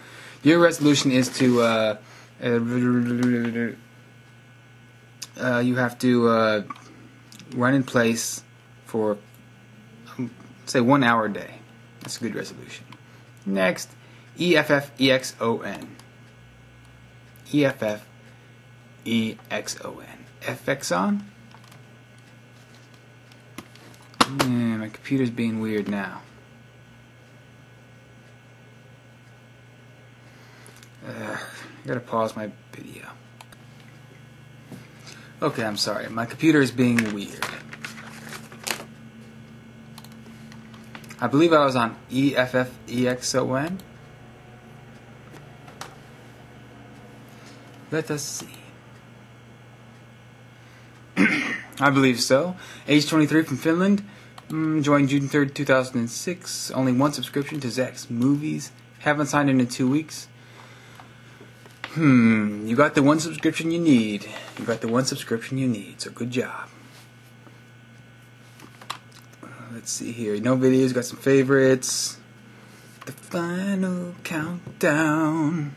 Your resolution is to, you have to, run in place for, say, 1 hour a day. That's a good resolution. Next, EFFEXON. EFFEXON. FXON? My computer's being weird now. I gotta pause my video. Okay, I'm sorry. My computer is being weird. I believe I was on EFFEXON. Let us see. I believe so. Age 23 from Finland. Joined June 3rd, 2006. Only 1 subscription to Zach's Movies. Haven't signed in 2 weeks. You got the 1 subscription you need. You got the 1 subscription you need. So good job. Let's see here. No videos. Got some favorites. The final countdown.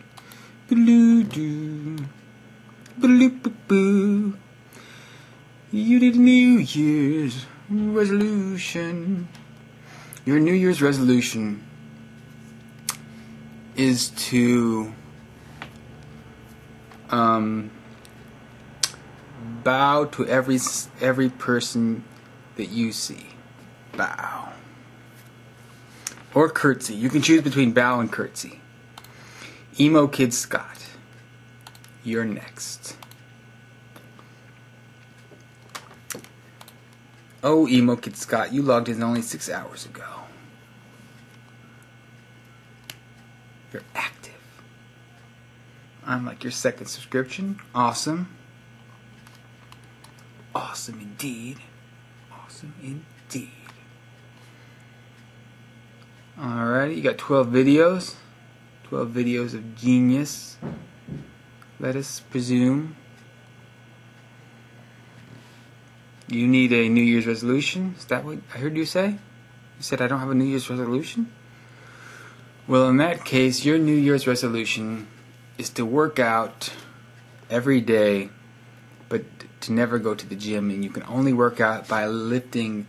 Boo-doo-doo. Boo-doo-boo-boo. You did a New Year's resolution. Your New Year's resolution is to bow to every person that you see. Bow. Or curtsy. You can choose between bow and curtsy. Emo Kid Scott. You're next. Oh, Emo Kid Scott, you logged in only 6 hours ago. You're active. I'm like your 2nd subscription. Awesome. Awesome indeed. Awesome indeed. Alrighty, you got 12 videos. 12 videos of genius. Let us presume. You need a New Year's resolution? Is that what I heard you say? You said I don't have a New Year's resolution? Well, in that case, your New Year's resolution is to work out every day, but to never go to the gym, and you can only work out by lifting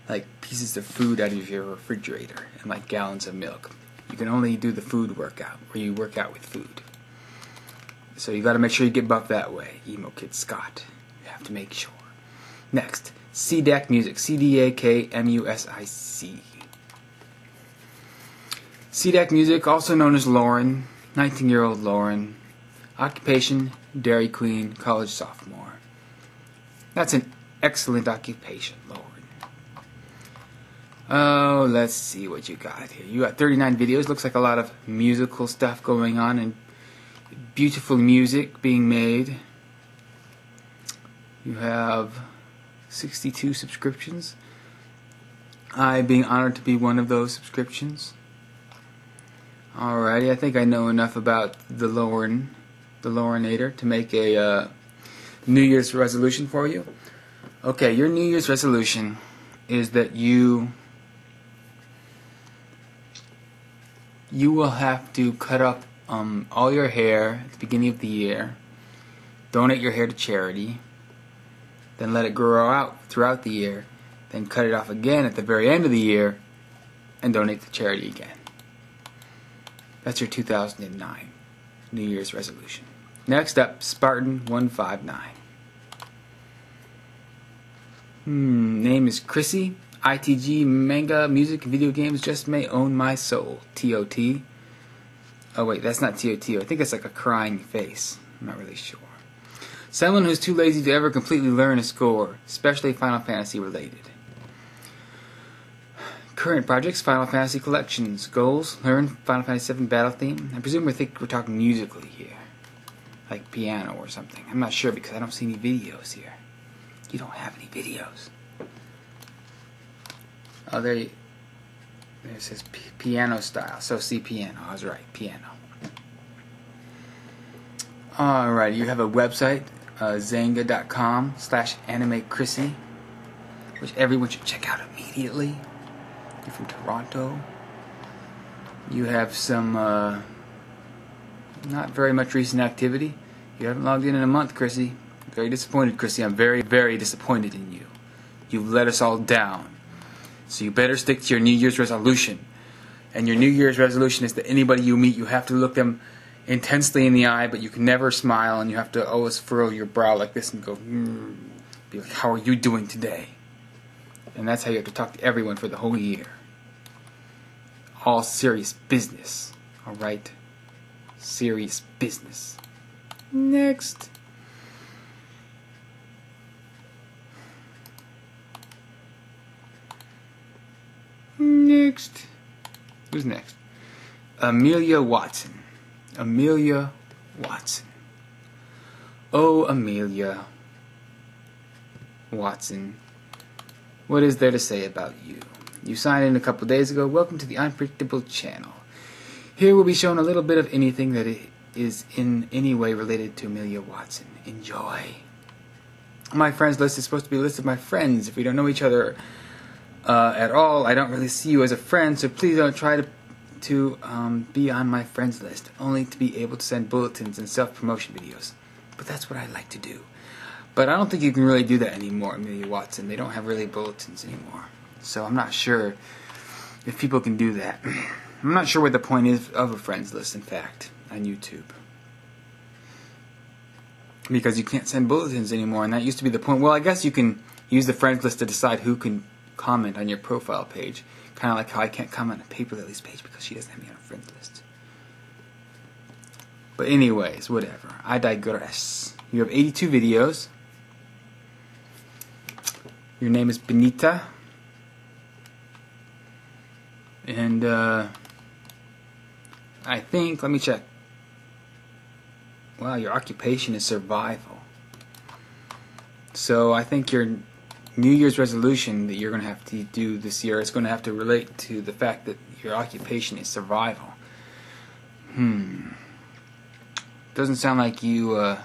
like pieces of food out of your refrigerator and like gallons of milk. You can only do the food workout, where you work out with food. So you got to make sure you get buff that way, Emo Kid Scott. You have to make sure. Next, CDAC Music. CDAKMUSIC. CDAC Music, also known as Lauren, 19-year-old Lauren. Occupation, Dairy Queen, college sophomore. That's an excellent occupation, Lauren. Oh, let's see what you got here. You got 39 videos. Looks like a lot of musical stuff going on and beautiful music being made. You have 62 subscriptions. I being honored to be one of those subscriptions. Alrighty, I think I know enough about the Laurenator to make a New Year's resolution for you. Okay, your New Year's resolution is that you will have to cut up all your hair at the beginning of the year, donate your hair to charity, then let it grow out throughout the year, then cut it off again at the very end of the year, and donate to charity again. That's your 2009 New Year's resolution. Next up, Spartan159. Name is Chrissy. ITG, manga, music, and video games just may own my soul. TOT. Oh wait, that's not TOT. I think it's like a crying face. I'm not really sure. Someone who's too lazy to ever completely learn a score, especially Final Fantasy related. Current projects, Final Fantasy collections. Goals, learn Final Fantasy VII battle theme. I presume we're talking musically here. Like piano or something. I'm not sure because I don't see any videos here. You don't have any videos. Oh, there it says piano style. So C piano. I was right. Piano. Alright, you have a website, zanga.com/animeChrissy, which everyone should check out immediately. You're from Toronto. You have some not very much recent activity. You haven't logged in a month, Chrissy. Very disappointed, Chrissy. I'm very, very disappointed in you. You've let us all down. So you better stick to your New Year's resolution. And your New Year's resolution is that anybody you meet, you have to look them intensely in the eye, but you can never smile, and you have to always furrow your brow like this and go, be like, how are you doing today? And that's how you have to talk to everyone for the whole year. All serious business. Alright? Serious business. Next. Next. Who's next? Amelia Watson. Amelia Watson. Oh, Amelia Watson. What is there to say about you? You signed in a couple days ago. Welcome to the Unpredictable channel. Here we'll be showing a little bit of anything that is in any way related to Amelia Watson. Enjoy. My friends list is supposed to be a list of my friends. If we don't know each other at all, I don't really see you as a friend, so please don't try to be on my friends list, only to be able to send bulletins and self-promotion videos. But that's what I like to do. But I don't think you can really do that anymore, Amelia Watson. They don't have really bulletins anymore. So I'm not sure if people can do that. I'm not sure what the point is of a friends list, in fact, on YouTube. Because you can't send bulletins anymore, and that used to be the point. Well, I guess you can use the friends list to decide who can comment on your profile page. Kind of like how I can't comment on Paper Lily's page because she doesn't have me on a friends list. But anyways, whatever. I digress. You have 82 videos. Your name is Benita. And I think, let me check. Wow, your occupation is survival. So I think your New Year's resolution that you're going to have to do this year is going to have to relate to the fact that your occupation is survival. Doesn't sound like you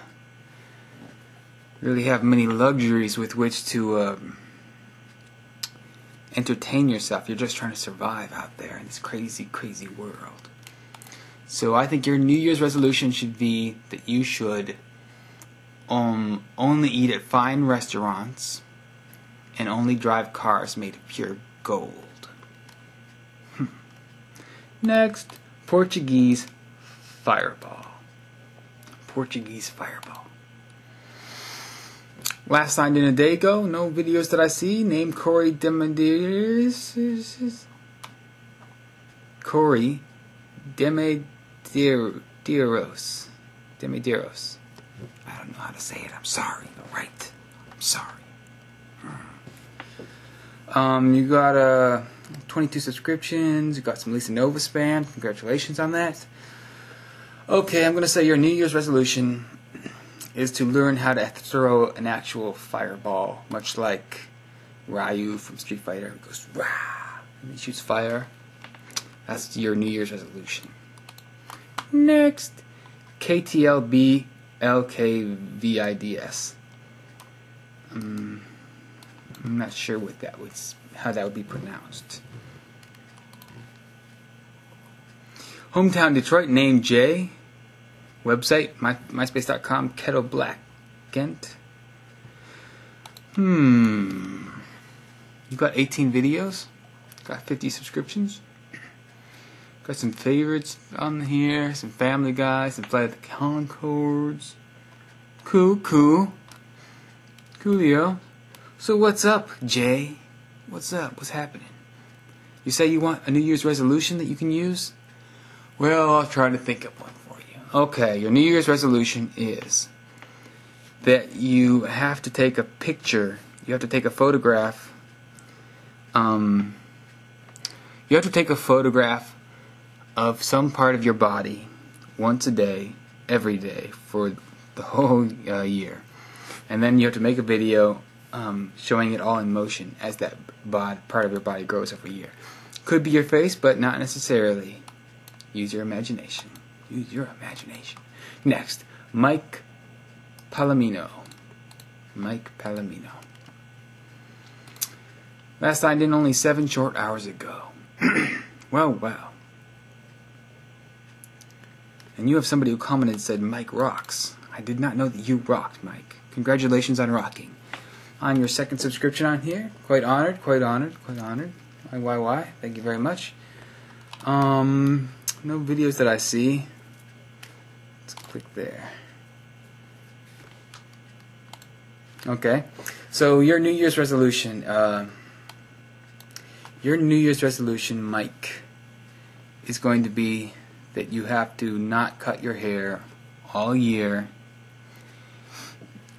really have many luxuries with which to entertain yourself. You're just trying to survive out there in this crazy, crazy world. So I think your New Year's resolution should be that you should only eat at fine restaurants and only drive cars made of pure gold. Next, Portuguese Fireball. Portuguese Fireball. Last signed in a day ago. No videos that I see. Name Corey Demedeiros. Corey Demedeiros. Demedeiros. I don't know how to say it. I'm sorry. Right. I'm sorry. You got 22 subscriptions. You got some Lisa Nova spam. Congratulations on that. Okay, I'm going to say your New Year's resolution is to learn how to throw an actual fireball, much like Ryu from Street Fighter. He goes, rah, and he shoots fire. That's your New Year's resolution. Next, KTLB LKVIDS. I'm not sure what that would, how that would be pronounced. Hometown Detroit, name Jay. Website, myspace.com, Kettle Black, Kent. You got 18 videos. Got 50 subscriptions. Got some favorites on here. Some Family Guy, some Flight of the Conchords. Cool. Coolio. So what's up, Jay? What's up? What's happening? You say you want a New Year's resolution that you can use? Well, I'll try to think of one for you. Okay, your New Year's resolution is that you have to take a picture. You have to take a photograph. You have to take a photograph of some part of your body once a day, every day, for the whole year. And then you have to make a video showing it all in motion as that part of your body grows every year. Could be your face, but not necessarily. Use your imagination. Use your imagination. Next, Mike Palomino. Mike Palomino. Last signed in only 7 short hours ago. Well. And you have somebody who commented and said, Mike rocks. I did not know that you rocked, Mike. Congratulations on rocking. On your 2nd subscription on here. Quite honored. Why? Thank you very much. No videos that I see. Let's click there. Okay. So your New Year's resolution, Mike, is going to be that you have to not cut your hair all year,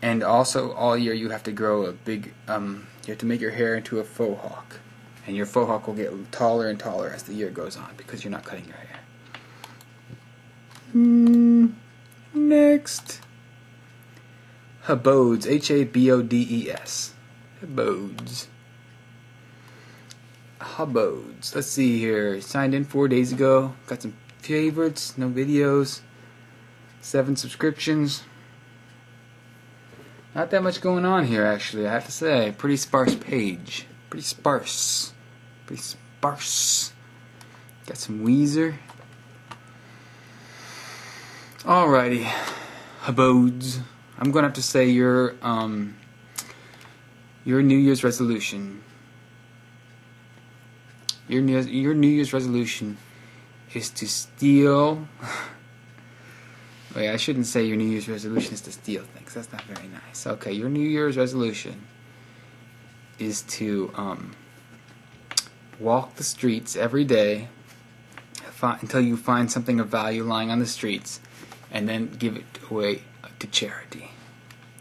and also all year you have to grow a big, you have to make your hair into a faux hawk, and your faux hawk will get taller and taller as the year goes on because you're not cutting your hair. Next, Habodes, Habodes. Habodes. Let's see here. Signed in 4 days ago. Got some favorites, no videos. 7 subscriptions. Not that much going on here, actually, I have to say. Pretty sparse page. Pretty sparse. Got some Weezer. Alrighty. Habodes. I'm going to have to say your New Year's resolution. Your New Year's resolution is to steal. Wait, I shouldn't say your New Year's resolution is to steal things. That's not very nice. Okay, your New Year's resolution is to walk the streets every day until you find something of value lying on the streets, and then give it away to charity.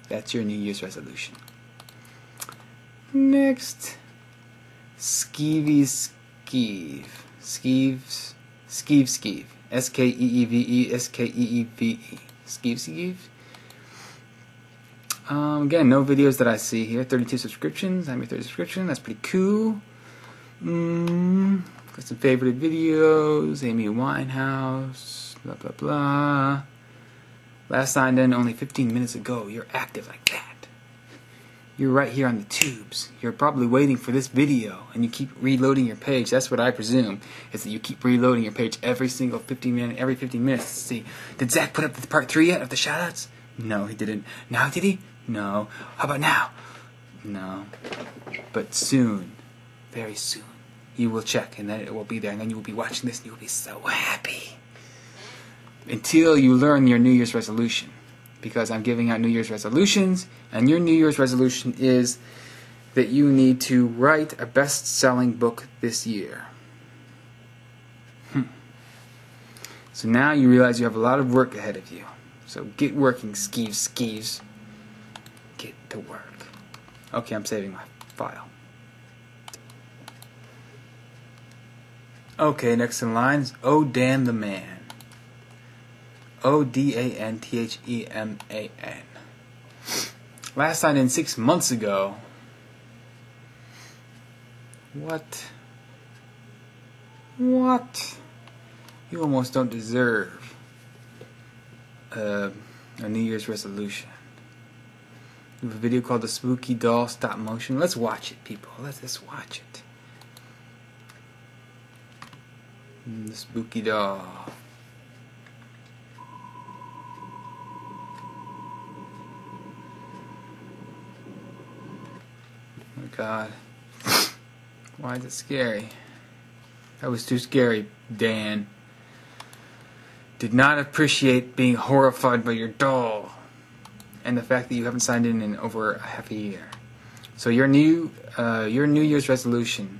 That's your New Year's resolution. Next, Skeevy Skeeve. Skeeve. Skeeve. Skeeve. Skeeve. Again, no videos that I see here. 32 subscriptions. I'm your 30 subscription. That's pretty cool. Got some favorite videos. Amy Winehouse. Blah, blah, blah. Last signed in only 15 minutes ago. You're active like that. You're right here on the tubes. You're probably waiting for this video, and you keep reloading your page. That's what I presume, is that you keep reloading your page every 15 minutes to see, did Zach put up the part 3 yet of the shoutouts? No, he didn't. Now did he? No. How about now? No. But soon, very soon, you will check, and then it will be there, and then you will be watching this, and you will be so happy. Until you learn your New Year's resolution. Because I'm giving out New Year's resolutions, and your New Year's resolution is that you need to write a best-selling book this year. So now you realize you have a lot of work ahead of you. So get working, Skeeves. Get to work. Okay, I'm saving my file. Okay, next in line is Oh Dan the Man. ODANTHEMAN. Last signed in 6 months ago. What? You almost don't deserve a New Year's resolution. We have a video called The Spooky Doll Stop Motion. Let's watch it, people. Let's watch it. The Spooky Doll. Oh my God. Why is it scary? That was too scary, Dan. Did not appreciate being horrified by your doll. And the fact that you haven't signed in over half a year. So your New Year's resolution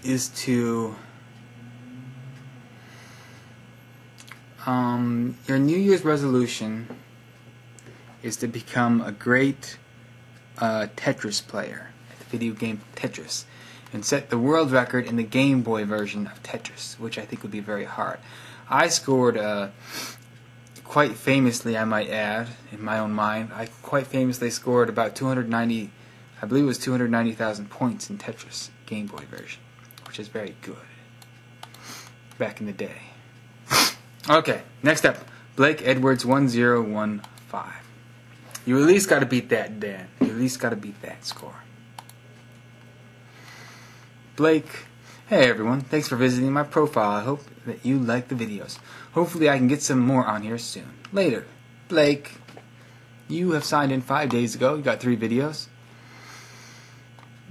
is to your New Year's resolution is to become a great Tetris player at the video game Tetris and set the world record in the Game Boy version of Tetris, which I think would be very hard. I scored quite famously, I might add, in my own mind, I quite famously scored about 290, I believe it was 290,000 points in Tetris Game Boy version, which is very good back in the day. Okay, next up, Blake Edwards 1015. You at least got to beat that, Dan. You at least got to beat that score. Blake, hey everyone, thanks for visiting my profile. I hope that you like the videos. Hopefully I can get some more on here soon. Later. Blake, you have signed in 5 days ago. You got 3 videos.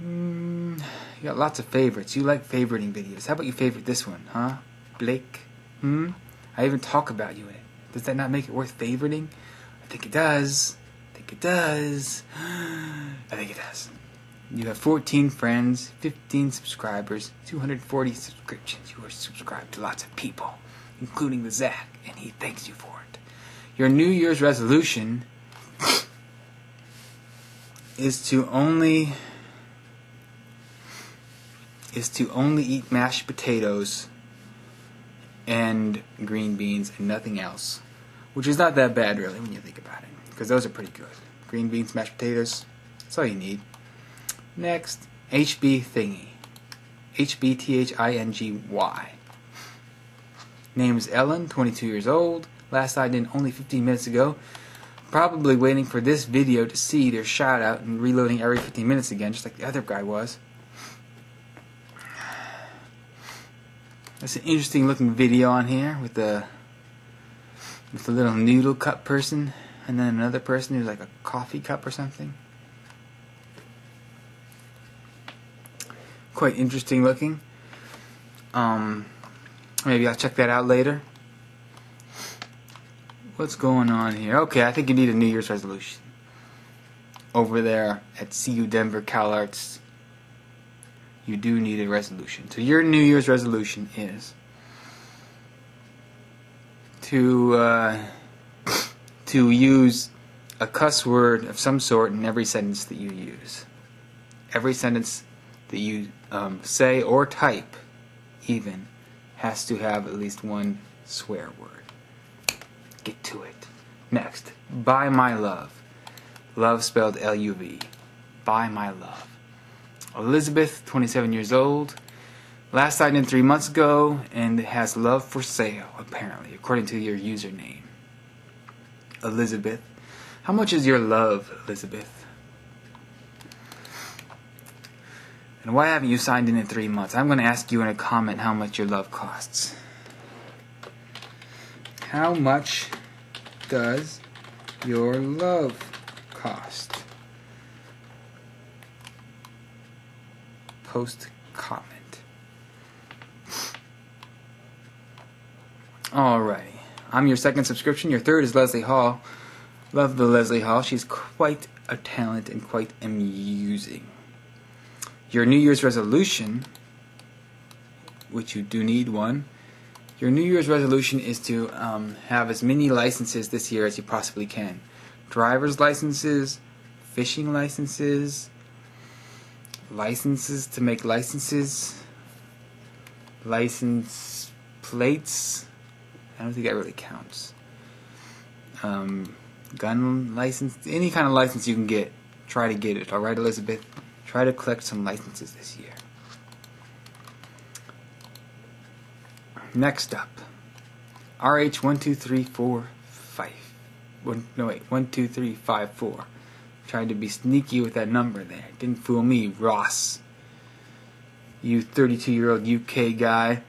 You got lots of favorites. You like favoriting videos. How about you favorite this one, huh? Blake? I even talk about you in it. Does that not make it worth favoriting? I think it does. I think it does. I think it does. You have 14 friends, 15 subscribers, 240 subscriptions. You are subscribed to lots of people, including the Zach, and he thanks you for it. Your New Year's resolution is to only eat mashed potatoes and green beans and nothing else, which is not that bad really when you think about it, because those are pretty good. Green beans, mashed potatoes, that's all you need. Next, HB Thingy. HBTHINGY. Name is Ellen, 22 years old. Last signed in only 15 minutes ago. Probably waiting for this video to see their shout out and reloading every 15 minutes again, just like the other guy was. That's an interesting looking video on here with the little noodle cup person, and then another person who's like a coffee cup or something. Quite interesting looking. Maybe I'll check that out later. What's going on here? Okay, I think you need a New Year's resolution. Over there at CU Denver CalArts, you do need a resolution. So your New Year's resolution is to use a cuss word of some sort in every sentence that you use. Every sentence that you say or type, even, has to have at least one swear word. Get to it. Next, By My Love. Love spelled L-U-V. By My Love. Elizabeth, 27 years old. Last signed in 3 months ago, and has love for sale, apparently, according to your username. Elizabeth. How much is your love, Elizabeth? And why haven't you signed in 3 months? I'm going to ask you in a comment how much your love costs. How much does your love cost? Post comment. Alrighty. I'm your second subscription. Your third is Leslie Hall. Love the Leslie Hall. She's quite a talent and quite amusing. Your New Year's resolution, which you do need one, your New Year's resolution is to have as many licenses this year as you possibly can. Driver's licenses, fishing licenses, licenses to make licenses, license plates. I don't think that really counts. Gun license, any kind of license you can get, try to get it. Alright, Elizabeth? Try to collect some licenses this year. Next up, RH12345. 1, 2, 3, 5, 4. Tried to be sneaky with that number there. Didn't fool me, Ross. You 32-year-old UK guy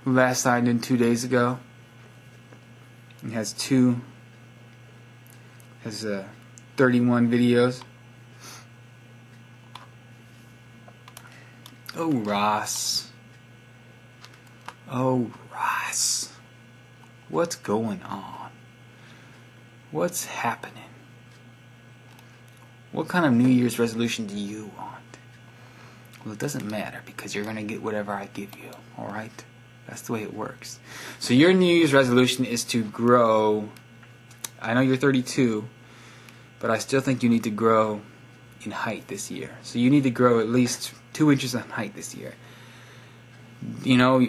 who last signed in 2 days ago. He has 31 videos. Oh, Ross. Oh, Ross. What's going on? What's happening? What kind of New Year's resolution do you want? Well, it doesn't matter because you're going to get whatever I give you, alright? That's the way it works. So your New Year's resolution is to grow. I know you're 32, but I still think you need to grow in height this year. So you need to grow at least 2 inches in height this year. You know,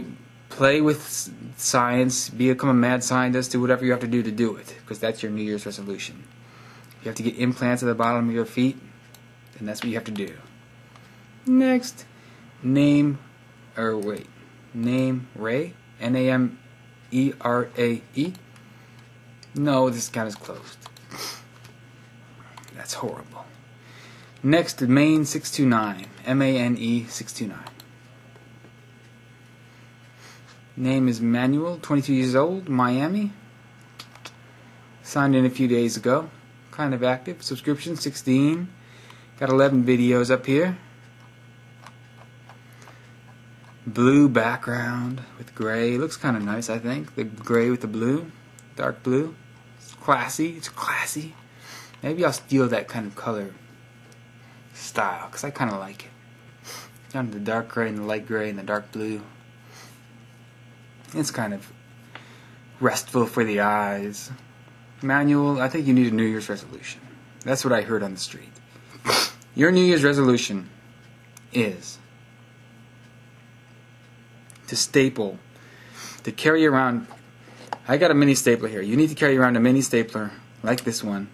play with science, become a mad scientist, do whatever you have to do it, because that's your New Year's resolution. You have to get implants at the bottom of your feet, and that's what you have to do. Next, name Ray, N-A-M-E-R-A-E. No, this account is closed. That's horrible. Next, Maine 629, M-A-N-E 629. Name is Manuel, 22 years old, Miami. Signed in a few days ago. Kind of active. Subscription 16. Got 11 videos up here. Blue background with gray. Looks kind of nice, I think. The gray with the blue. Dark blue. It's classy. It's classy. Maybe I'll steal that kind of color style, because I kind of like it. Down to the dark gray and the light gray and the dark blue. It's kind of restful for the eyes. Manual, I think you need a New Year's resolution. That's what I heard on the street. Your New Year's resolution is to staple, to carry around. I got a mini stapler here. You need to carry around a mini stapler like this one,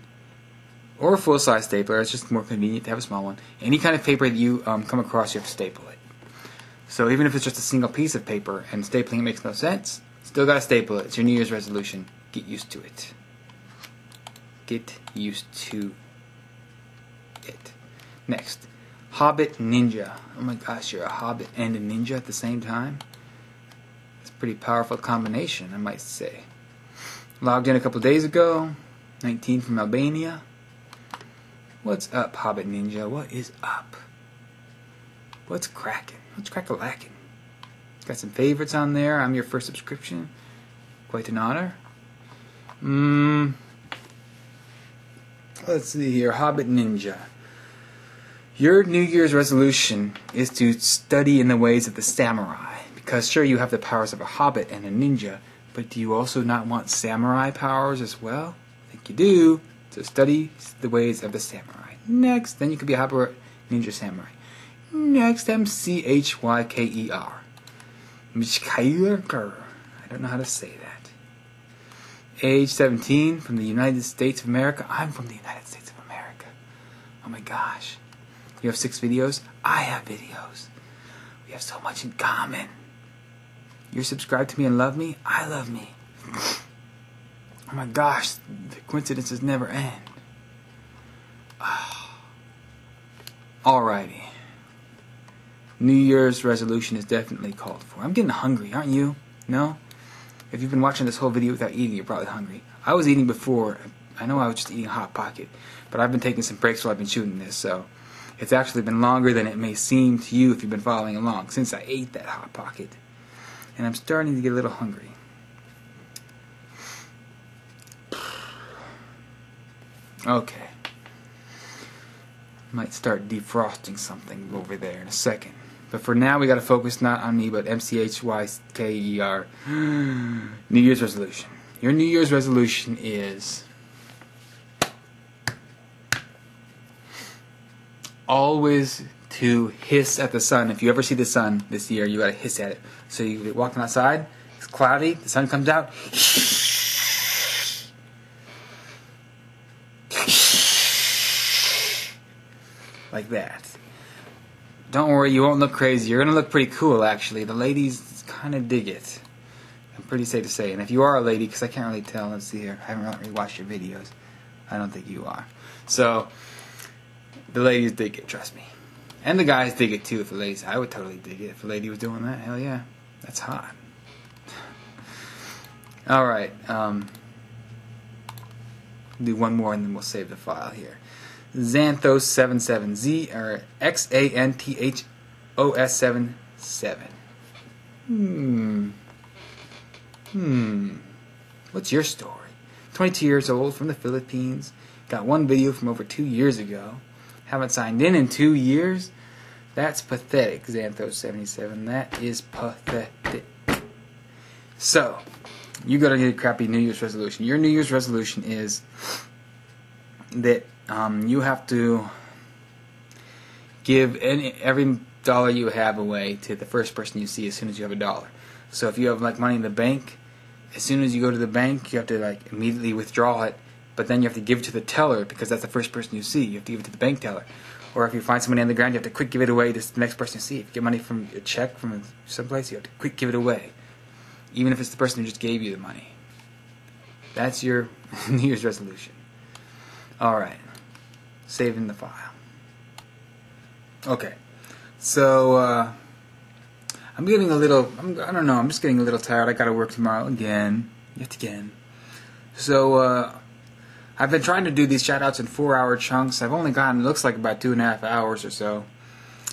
or a full-size stapler. It's just more convenient to have a small one. Any kind of paper that you come across, you have to staple it. So even if it's just a single piece of paper and stapling it makes no sense, still got to staple it. It's your New Year's resolution. Get used to it. Get used to it. Next, Hobbit Ninja. Oh my gosh, you're a Hobbit and a Ninja at the same time? It's a pretty powerful combination, I might say. Logged in a couple days ago. 19 from Albania. What's up, Hobbit Ninja? What is up? What's cracking? What's crack-a-lacking? Got some favorites on there. I'm your first subscription. Quite an honor. Let's see here. Hobbit Ninja. Your New Year's resolution is to study in the ways of the samurai. Because sure, you have the powers of a hobbit and a ninja, but do you also not want samurai powers as well? I think you do. So study the ways of the samurai. Next, then you could be a hobbit ninja samurai. Next, M-C-H-Y-K-E-R. Mchkailer. I don't know how to say that. Age 17, from the United States of America. I'm from the United States of America. Oh my gosh. You have 6 videos? I have videos. We have so much in common. You're subscribed to me and love me? I love me. Oh my gosh, the coincidences never end. Oh. Alrighty. New Year's resolution is definitely called for. I'm getting hungry, aren't you? No? If you've been watching this whole video without eating, you're probably hungry. I was eating before. I know I was just eating a Hot Pocket, but I've been taking some breaks while I've been shooting this, so it's actually been longer than it may seem to you if you've been following along since I ate that Hot Pocket. And I'm starting to get a little hungry. Okay. Might start defrosting something over there in a second. But for now, we got to focus not on me, but M-C-H-Y-K-E-R. New Year's resolution. Your New Year's resolution is always to hiss at the sun. If you ever see the sun this year, you got to hiss at it. So you're walking outside, it's cloudy, the sun comes out. Like that. Don't worry, you won't look crazy. You're going to look pretty cool, actually. The ladies kind of dig it. Pretty safe to say. And if you are a lady, because I can't really tell, let's see here, I haven't really watched your videos. I don't think you are. So, the ladies dig it, trust me. And the guys dig it too if the ladies, I would totally dig it if a lady was doing that. Hell yeah. That's hot. Alright, do one more and then we'll save the file here. Xanthos77, Z or XANTHOS77. What's your story? 22 years old, from the Philippines. Got one video from over 2 years ago. Haven't signed in 2 years? That's pathetic, Xanthos77. That is pathetic. So, you gotta get a crappy New Year's resolution. Your New Year's resolution is that you have to give every dollar you have away to the first person you see as soon as you have a dollar. So if you have like money in the bank, as soon as you go to the bank, you have to like immediately withdraw it, but then you have to give it to the teller because that's the first person you see. You have to give it to the bank teller. Or if you find somebody on the ground, you have to quick give it away to the next person you see. If you get money from a check from someplace, you have to quick give it away, even if it's the person who just gave you the money. That's your New Year's resolution. Alright. Saving the file. Okay. So, I'm getting a little, I don't know, I'm just getting a little tired. I gotta work tomorrow again. Yet again. So, I've been trying to do these shoutouts in 4-hour chunks. I've only gotten, it looks like about 2.5 hours or so.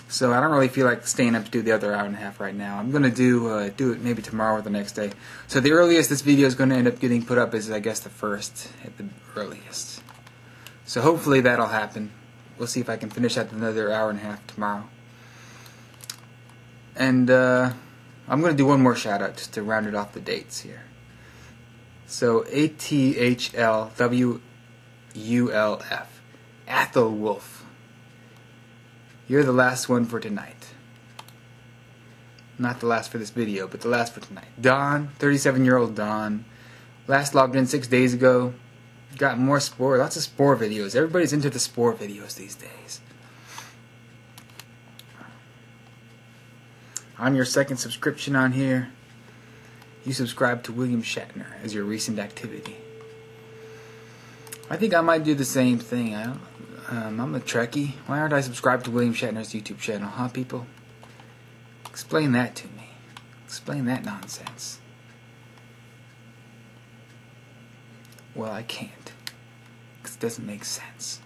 So I don't really feel like staying up to do the other hour and a half right now. I'm gonna do it maybe tomorrow or the next day. So the earliest this video is gonna end up getting put up is, I guess, the 1st at the earliest. So hopefully that'll happen. We'll see if I can finish out another hour and a half tomorrow. And I'm gonna do one more shout out just to round it off the dates here. So ATHLWULF, Athel Wolf. You're the last one for tonight. Not the last for this video, but the last for tonight. Don, 37-year-old Don. Last logged in 6 days ago. Got more spore, lots of spore videos. Everybody's into the spore videos these days. I'm your second subscription on here. You subscribe to William Shatner as your recent activity. I think I might do the same thing. I'm a Trekkie. Why aren't I subscribed to William Shatner's YouTube channel, huh, people? Explain that to me. Explain that nonsense. Well, I can't. Because it doesn't make sense.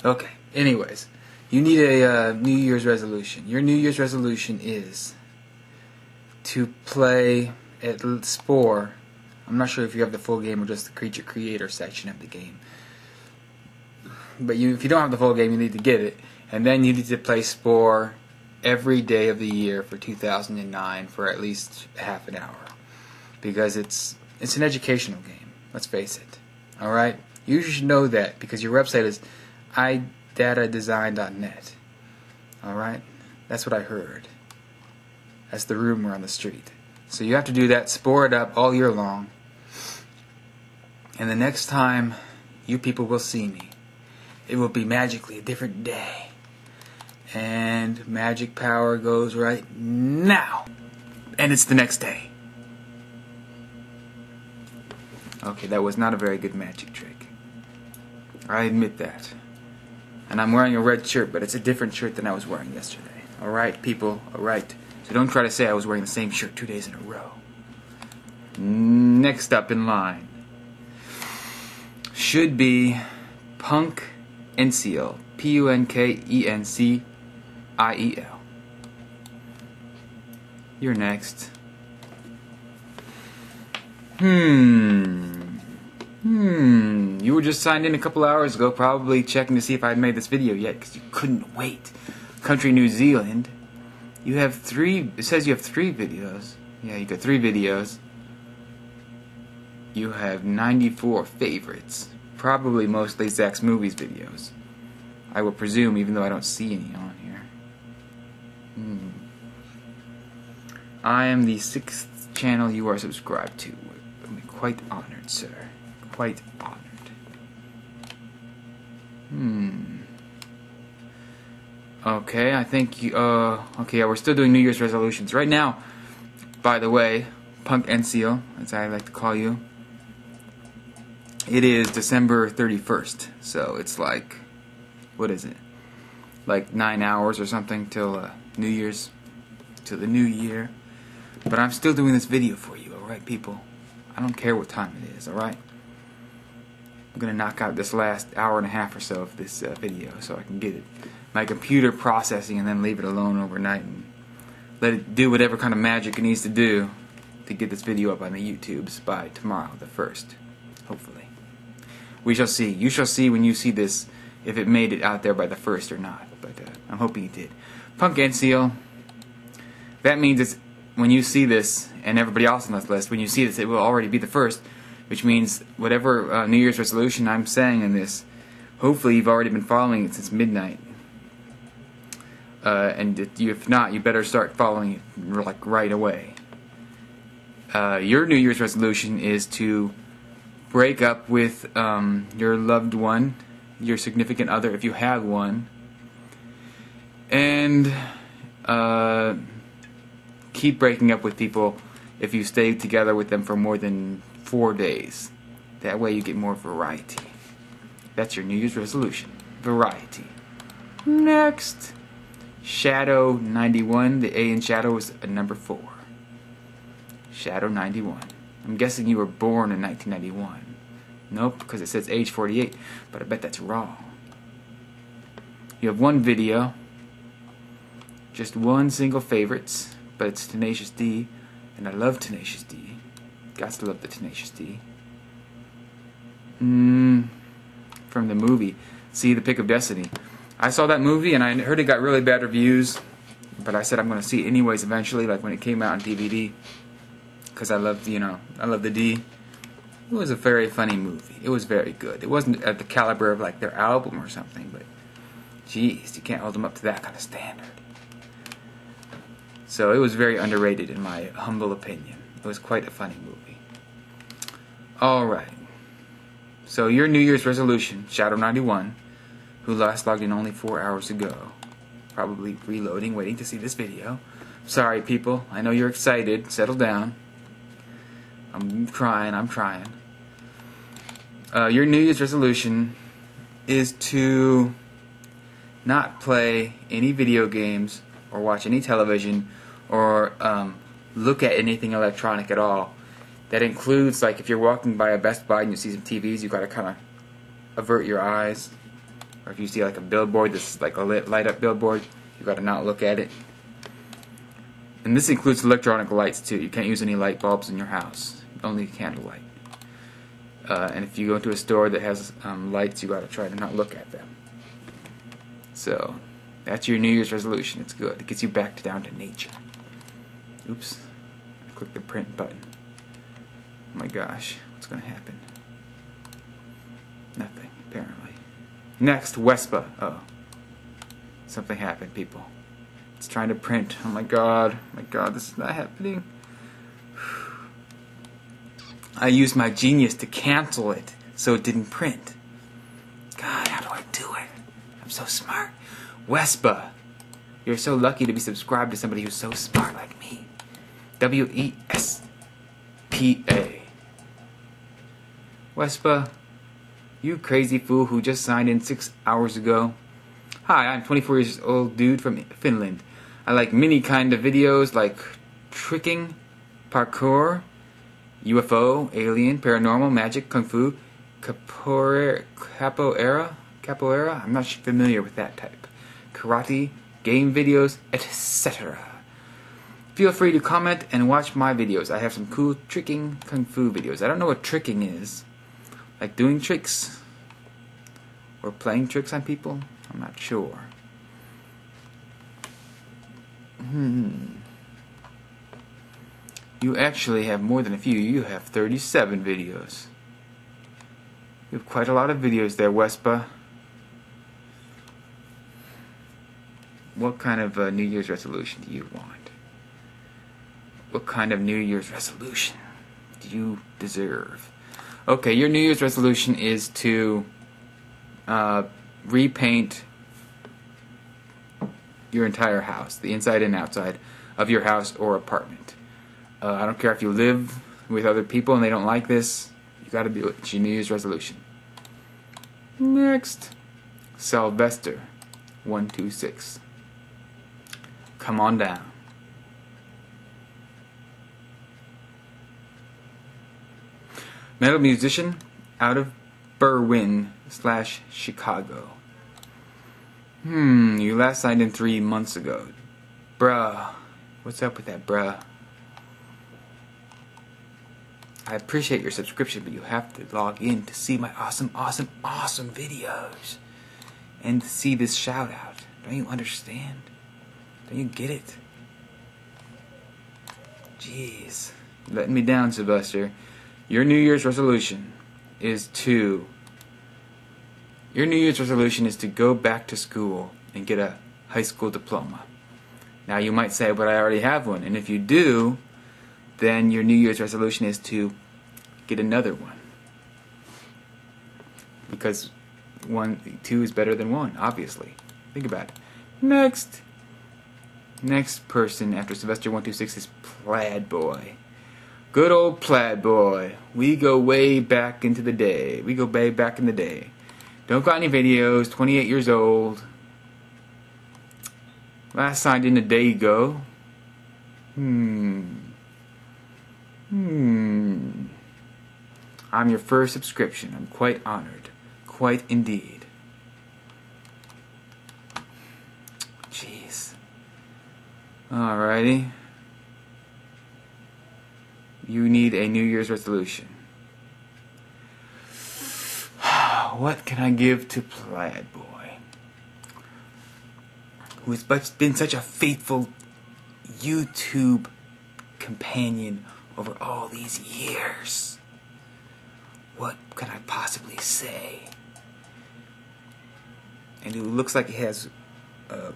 Okay, anyways. You need a New Year's resolution. Your New Year's resolution is to play at Spore. I'm not sure if you have the full game or just the Creature Creator section of the game. But if you don't have the full game, you need to get it. And then you need to play Spore every day of the year for 2009 for at least half an hour. Because it's an educational game. Let's face it. Alright? You should know that because your website is idatadesign.net. Alright? That's what I heard. That's the rumor on the street. So you have to do that, spore it up all year long. And the next time you people will see me, it will be magically a different day. And magic power goes right now. And it's the next day. Okay, that was not a very good magic trick. I admit that. And I'm wearing a red shirt, but it's a different shirt than I was wearing yesterday. Alright, people, alright. So don't try to say I was wearing the same shirt 2 days in a row. Next up in line should be Punk Enciel. Punkenciel. You're next. You were just signed in a couple hours ago, probably checking to see if I had made this video yet, because you couldn't wait. Country New Zealand. You have 3, it says you have 3 videos. Yeah, you got 3 videos. You have 94 favorites. Probably mostly Zach's Movies videos. I will presume, even though I don't see any on here. I am the 6th channel you are subscribed to. I'm quite honored, sir. Quite honored. Okay, I think you, okay, yeah, we're still doing New Year's resolutions. Right now, by the way, Punk NCO, as I like to call you. It is December 31st, so it's like, what is it? Like 9 hours or something till New Year's, till the new year. But I'm still doing this video for you, alright people? I don't care what time it is, alright? I'm gonna knock out this last hour and a half or so of this video so I can get it, my computer processing, and then leave it alone overnight and let it do whatever kind of magic it needs to do to get this video up on the YouTubes by tomorrow, the 1st, hopefully. We shall see. You shall see when you see this if it made it out there by the 1st or not, but I'm hoping it did. Punk NCO, that means it's when you see this, and everybody else on this list, when you see this, it will already be the 1st, which means whatever New Year's resolution I'm saying in this, hopefully you've already been following it since midnight. And if not, you better start following it like right away. Your New Year's resolution is to break up with your loved one, your significant other, if you have one, and keep breaking up with people if you stay together with them for more than 4 days. That way you get more variety. That's your New Year's resolution. Variety. Next. Shadow 91. The A in Shadow is a number 4. Shadow 91. I'm guessing you were born in 1991. Nope, because it says age 48, but I bet that's wrong. You have one video, just one single favorites, but it's Tenacious D, and I love Tenacious D. Got to love the Tenacious D. From the movie, See the Pick of Destiny. I saw that movie and I heard it got really bad reviews, but I said I'm going to see it anyways eventually, like when it came out on DVD, because I loved, I love the D. It was a very funny movie. It was very good. It wasn't at the caliber of like their album or something, but jeez, you can't hold them up to that kind of standard. So it was very underrated in my humble opinion. It was quite a funny movie. Alright. So your New Year's resolution, Shadow 91, who last logged in only 4 hours ago, probably reloading, waiting to see this video. Sorry people, I know you're excited. Settle down. I'm trying. Your New Year's resolution is to not play any video games or watch any television or look at anything electronic at all. That includes, like, if you're walking by a Best Buy and you see some TVs, you gotta kind of avert your eyes. Or if you see like a billboard, this is like a light up billboard, you gotta not look at it. And this includes electronic lights too. You can't use any light bulbs in your house, only candlelight. And if you go to a store that has lights, you gotta try to not look at them. So that's your New Year's resolution. It's good. It gets you back down to nature. Oops, I clicked the print button. Oh my gosh, what's gonna happen? Nothing, apparently. Next, Wespa. Oh, something happened, people. It's trying to print. Oh my god, this is not happening. I used my genius to cancel it so it didn't print. God, how do I do it? I'm so smart. Wespa. You're so lucky to be subscribed to somebody who's so smart like me. W-E-S-P-A. Wespa, you crazy fool who just signed in 6 hours ago. Hi, I'm 24 years old dude from Finland. I like many kind of videos like tricking, parkour, UFO, alien, paranormal, magic, kung fu, capoeira. I'm not familiar with that type. Karate, game videos, etc. Feel free to comment and watch my videos. I have some cool tricking kung fu videos. I don't know what tricking is. Like doing tricks or playing tricks on people? I'm not sure. You actually have more than a few. You have 37 videos. You have quite a lot of videos there, Wespa. What kind of New Year's resolution do you want? What kind of New Year's resolution do you deserve? Okay, your New Year's resolution is to repaint your entire house, the inside and outside of your house or apartment. I don't care if you live with other people and they don't like this. You gotta do it. It's your New Year's resolution. Next. Sylvester 126. Come on down. Metal musician out of Berwyn/Chicago. You last signed in 3 months ago. Bruh. What's up with that, bruh? I appreciate your subscription, but you have to log in to see my awesome videos. And to see this shout out. Don't you understand? Don't you get it? Jeez. You're letting me down, Sylvester. Your New Year's resolution is to go back to school and get a high school diploma. Now you might say, but I already have one. And if you do, then your New Year's resolution is to get another one. Because 2 is better than 1, obviously. Think about it. Next person after Sylvester 126 is Plaid Boy. Good old Plaid Boy. We go way back into the day. We go way back in the day. Don't got any videos. 28 years old. Last signed in a day ago. I'm your first subscription. I'm quite honored. Quite indeed. Jeez. Alrighty. You need a New Year's resolution. What can I give to Plaid Boy, who has been such a faithful YouTube companion over all these years? What can I possibly say? And who looks like he has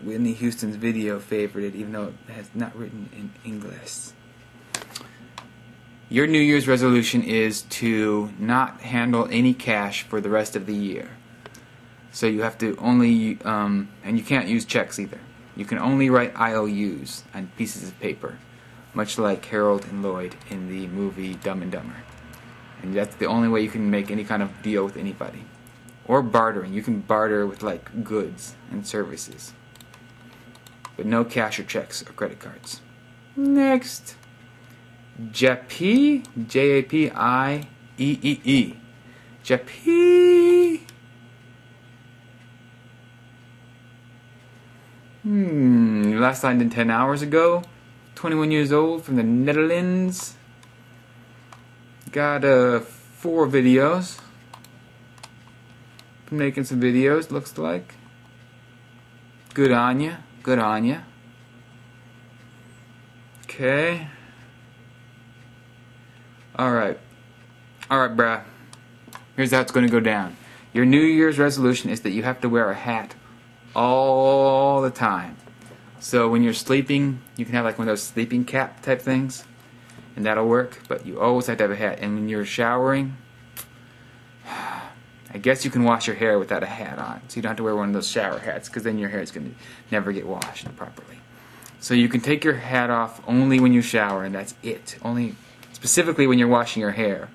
Whitney Houston's video favorited, even though it has not written in English. Your New Year's resolution is to not handle any cash for the rest of the year. So you have to only, and you can't use checks either. You can only write IOUs on pieces of paper, much like Harold and Lloyd in the movie Dumb and Dumber. And that's the only way you can make any kind of deal with anybody. Or bartering. You can barter with like goods and services. But no cash or checks or credit cards. Next. Japie, Japie. Japie. Last signed in 10 hours ago. 21 years old from the Netherlands. Got 4 videos. Been making some videos, looks like. Good on ya. Good on ya. Okay. Alright, bruh. Here's how it's going to go down. Your New Year's resolution is that you have to wear a hat all the time. So when you're sleeping, you can have like one of those sleeping cap type things, and that'll work, but you always have to have a hat. And when you're showering, I guess you can wash your hair without a hat on, so you don't have to wear one of those shower hats, because then your hair is going to never get washed properly. So you can take your hat off only when you shower, and that's it. Only specifically when you're washing your hair,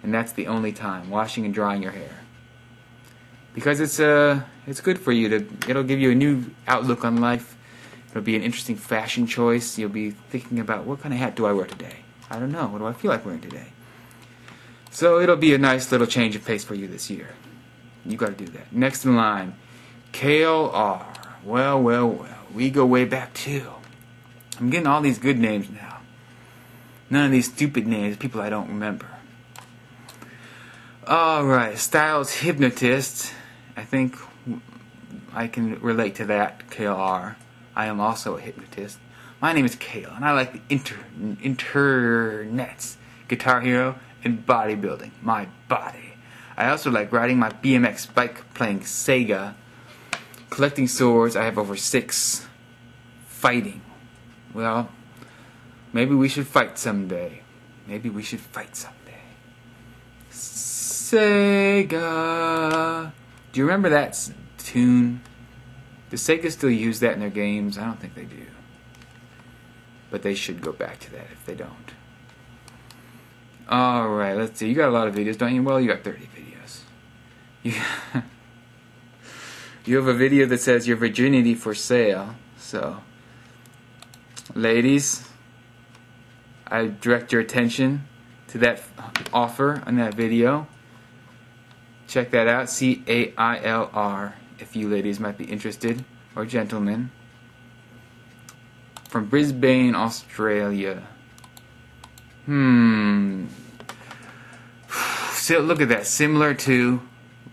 and that's the only time, washing and drying your hair, because it's good for you to. It'll give you a new outlook on life. It'll be an interesting fashion choice. You'll be thinking about, what kind of hat do I wear today? I don't know. What do I feel like wearing today? So it'll be a nice little change of pace for you this year. You got to do that. Next in line, KLR. Well. We go way back too. I'm getting all these good names now. None of these stupid names, people I don't remember. Alright, Styles Hypnotist. I think I can relate to that, KLR. I am also a hypnotist. My name is Kale, and I like the internets, Guitar Hero, and bodybuilding. My body. I also like riding my BMX bike, playing Sega, collecting swords. I have over 6. Fighting. Well, maybe we should fight someday. Maybe we should fight someday. Sega. Do you remember that tune? Does Sega still use that in their games? I don't think they do. but they should go back to that if they don't. Alright, let's see. You got a lot of videos, don't you? Well, you got 30 videos. You have a video that says your virginity for sale. So, ladies, I direct your attention to that offer on that video. Check that out, CAILR, if you ladies might be interested, or gentlemen. From Brisbane, Australia. So look at that, similar to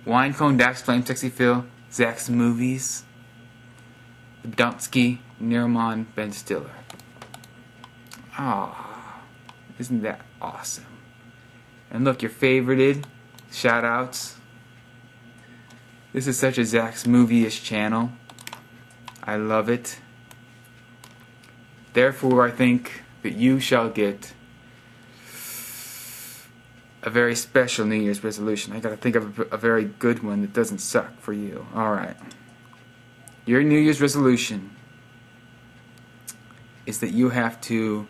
Winecone, Dax Flame, Sexy Phil, Zach's Movies, Donsky, Nearmon, Ben Stiller. Ah, isn't that awesome? And look, your favorited shoutouts. This is such a Zach's Movie-ish channel. I love it. Therefore, I think that you shall get a very special New Year's resolution. I gotta think of a very good one that doesn't suck for you. Alright. Your New Year's resolution is that you have to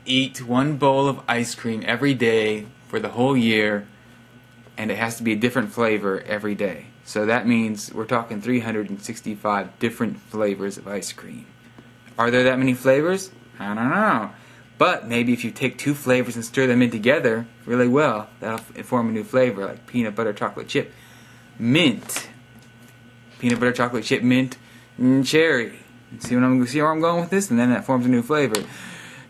eat one bowl of ice cream every day for the whole year, and it has to be a different flavor every day. So that means we're talking 365 different flavors of ice cream. Are there that many flavors? I don't know. But maybe if you take two flavors and stir them in together really well, that'll form a new flavor, like peanut butter chocolate chip mint. Peanut butter chocolate chip mint cherry. See where I'm going with this? And then that forms a new flavor.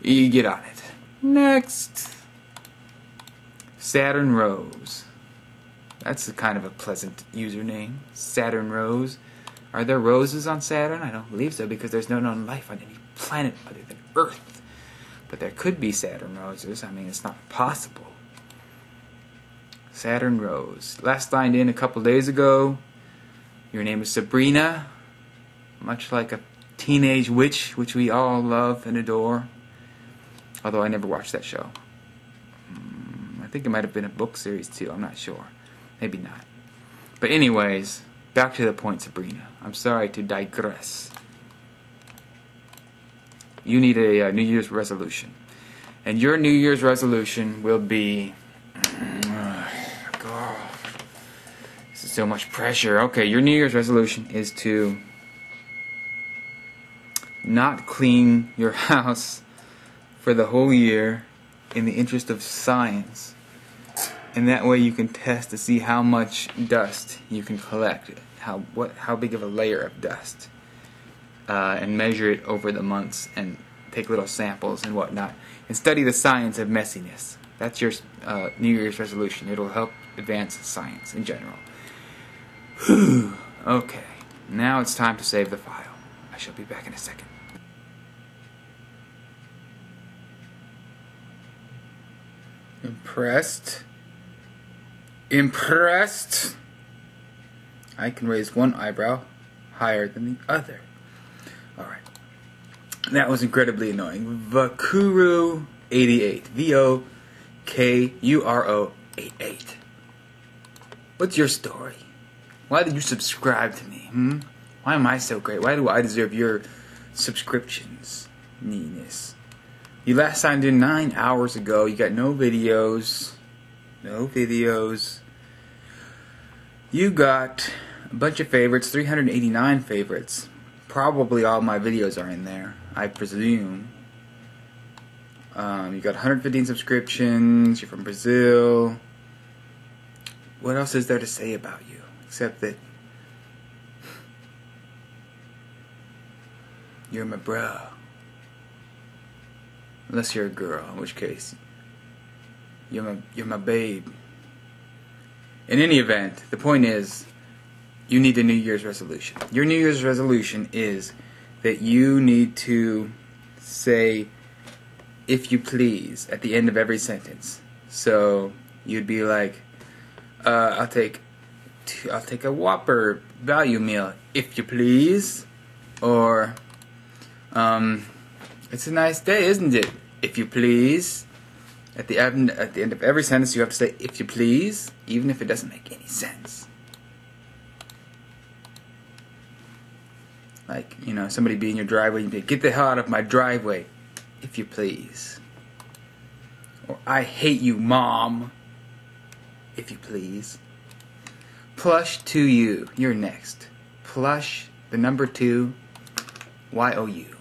You get on it. Next. Saturn Rose. That's a kind of a pleasant username. Saturn Rose. Are there roses on Saturn? I don't believe so, because there's no known life on any planet other than Earth. But there could be Saturn roses. I mean, it's not impossible. Saturn Rose. Last signed in a couple days ago. Your name is Sabrina. Much like a teenage witch, which we all love and adore. Although I never watched that show. I think it might have been a book series too. I'm not sure. Maybe not. But anyways, back to the point, Sabrina. I'm sorry to digress. You need a New Year's resolution. And your New Year's resolution will be... God, this is so much pressure. Okay, your New Year's resolution is to not clean your house for the whole year in the interest of science. And that way you can test to see how much dust you can collect. How big of a layer of dust. And measure it over the months and take little samples and whatnot and study the science of messiness. That's your New Year's resolution. It'll help advance science in general. Whew. Okay, now it's time to save the file. I shall be back in a second. Impressed? Impressed? I can raise one eyebrow higher than the other. Alright. That was incredibly annoying. Vokuro88. VOKURO88. What's your story? Why did you subscribe to me? Why am I so great? Why do I deserve your subscriptions? Neatness. You last signed in 9 hours ago. You got no videos. No videos. You got a bunch of favorites. 389 favorites. Probably all my videos are in there, I presume. You got 115 subscriptions. You're from Brazil. What else is there to say about you? Except that you're my bro. Unless you're a girl, in which case you're my babe. In any event, the point is, you need a New Year's resolution. Your New Year's resolution is that you need to say, if you please, at the end of every sentence. So you'd be like, I'll take a Whopper value meal, if you please. Or, it's a nice day, isn't it? If you please. At the end of every sentence, you have to say, if you please, even if it doesn't make any sense. Like, somebody be in your driveway, you'd be, get the hell out of my driveway, if you please. Or I hate you, Mom, if you please. Plush to you. You're next. Plush, the number 2, YOU.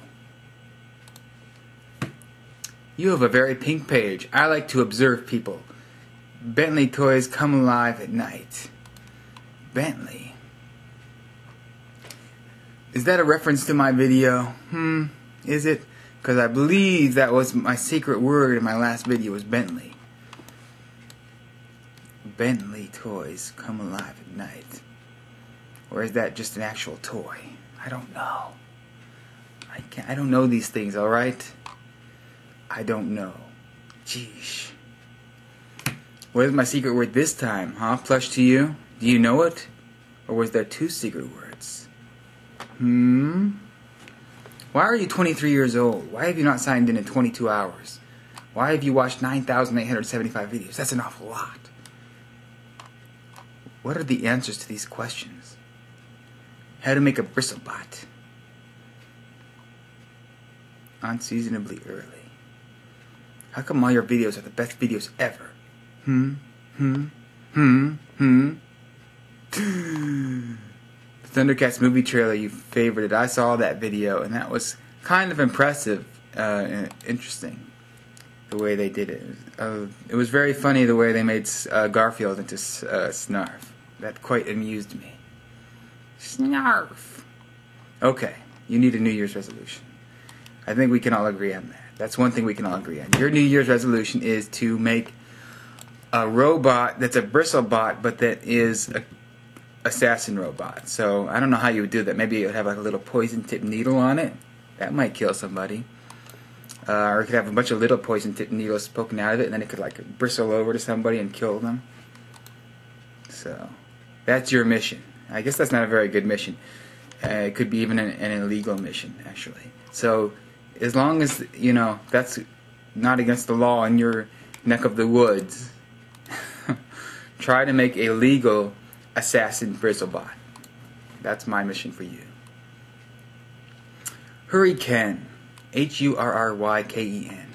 You have a very pink page. I like to observe people. Bentley toys come alive at night. Bentley. Is that a reference to my video? Is it? Because I believe that was my secret word in my last video was Bentley. Bentley toys come alive at night. Or is that just an actual toy? I don't know. I don't know these things, alright? I don't know. Jeesh. What is my secret word this time, huh? Plush to you? Do you know it? Or was there 2 secret words? Why are you 23 years old? Why have you not signed in 22 hours? Why have you watched 9,875 videos? That's an awful lot. What are the answers to these questions? How to make a bristlebot. Unseasonably early. How come all your videos are the best videos ever? The Thundercats movie trailer you favorited. I saw that video and that was kind of impressive and interesting. The way they did it. It was very funny the way they made Garfield into Snarf. That quite amused me. Snarf. Okay, you need a New Year's resolution. I think we can all agree on that. That's one thing we can all agree on. Your New Year's resolution is to make a robot that's a bristlebot, but that is a assassin robot. So I don't know how you would do that. Maybe it would have like a little poison-tipped needle on it. That might kill somebody. Or it could have a bunch of little poison-tipped needles poking out of it, and then it could like bristle over to somebody and kill them. So that's your mission. I guess that's not a very good mission. It could be even an illegal mission, actually. So as long as, you know, that's not against the law in your neck of the woods, try to make a legal assassin bristlebot. That's my mission for you. Hurricane. Hurryken.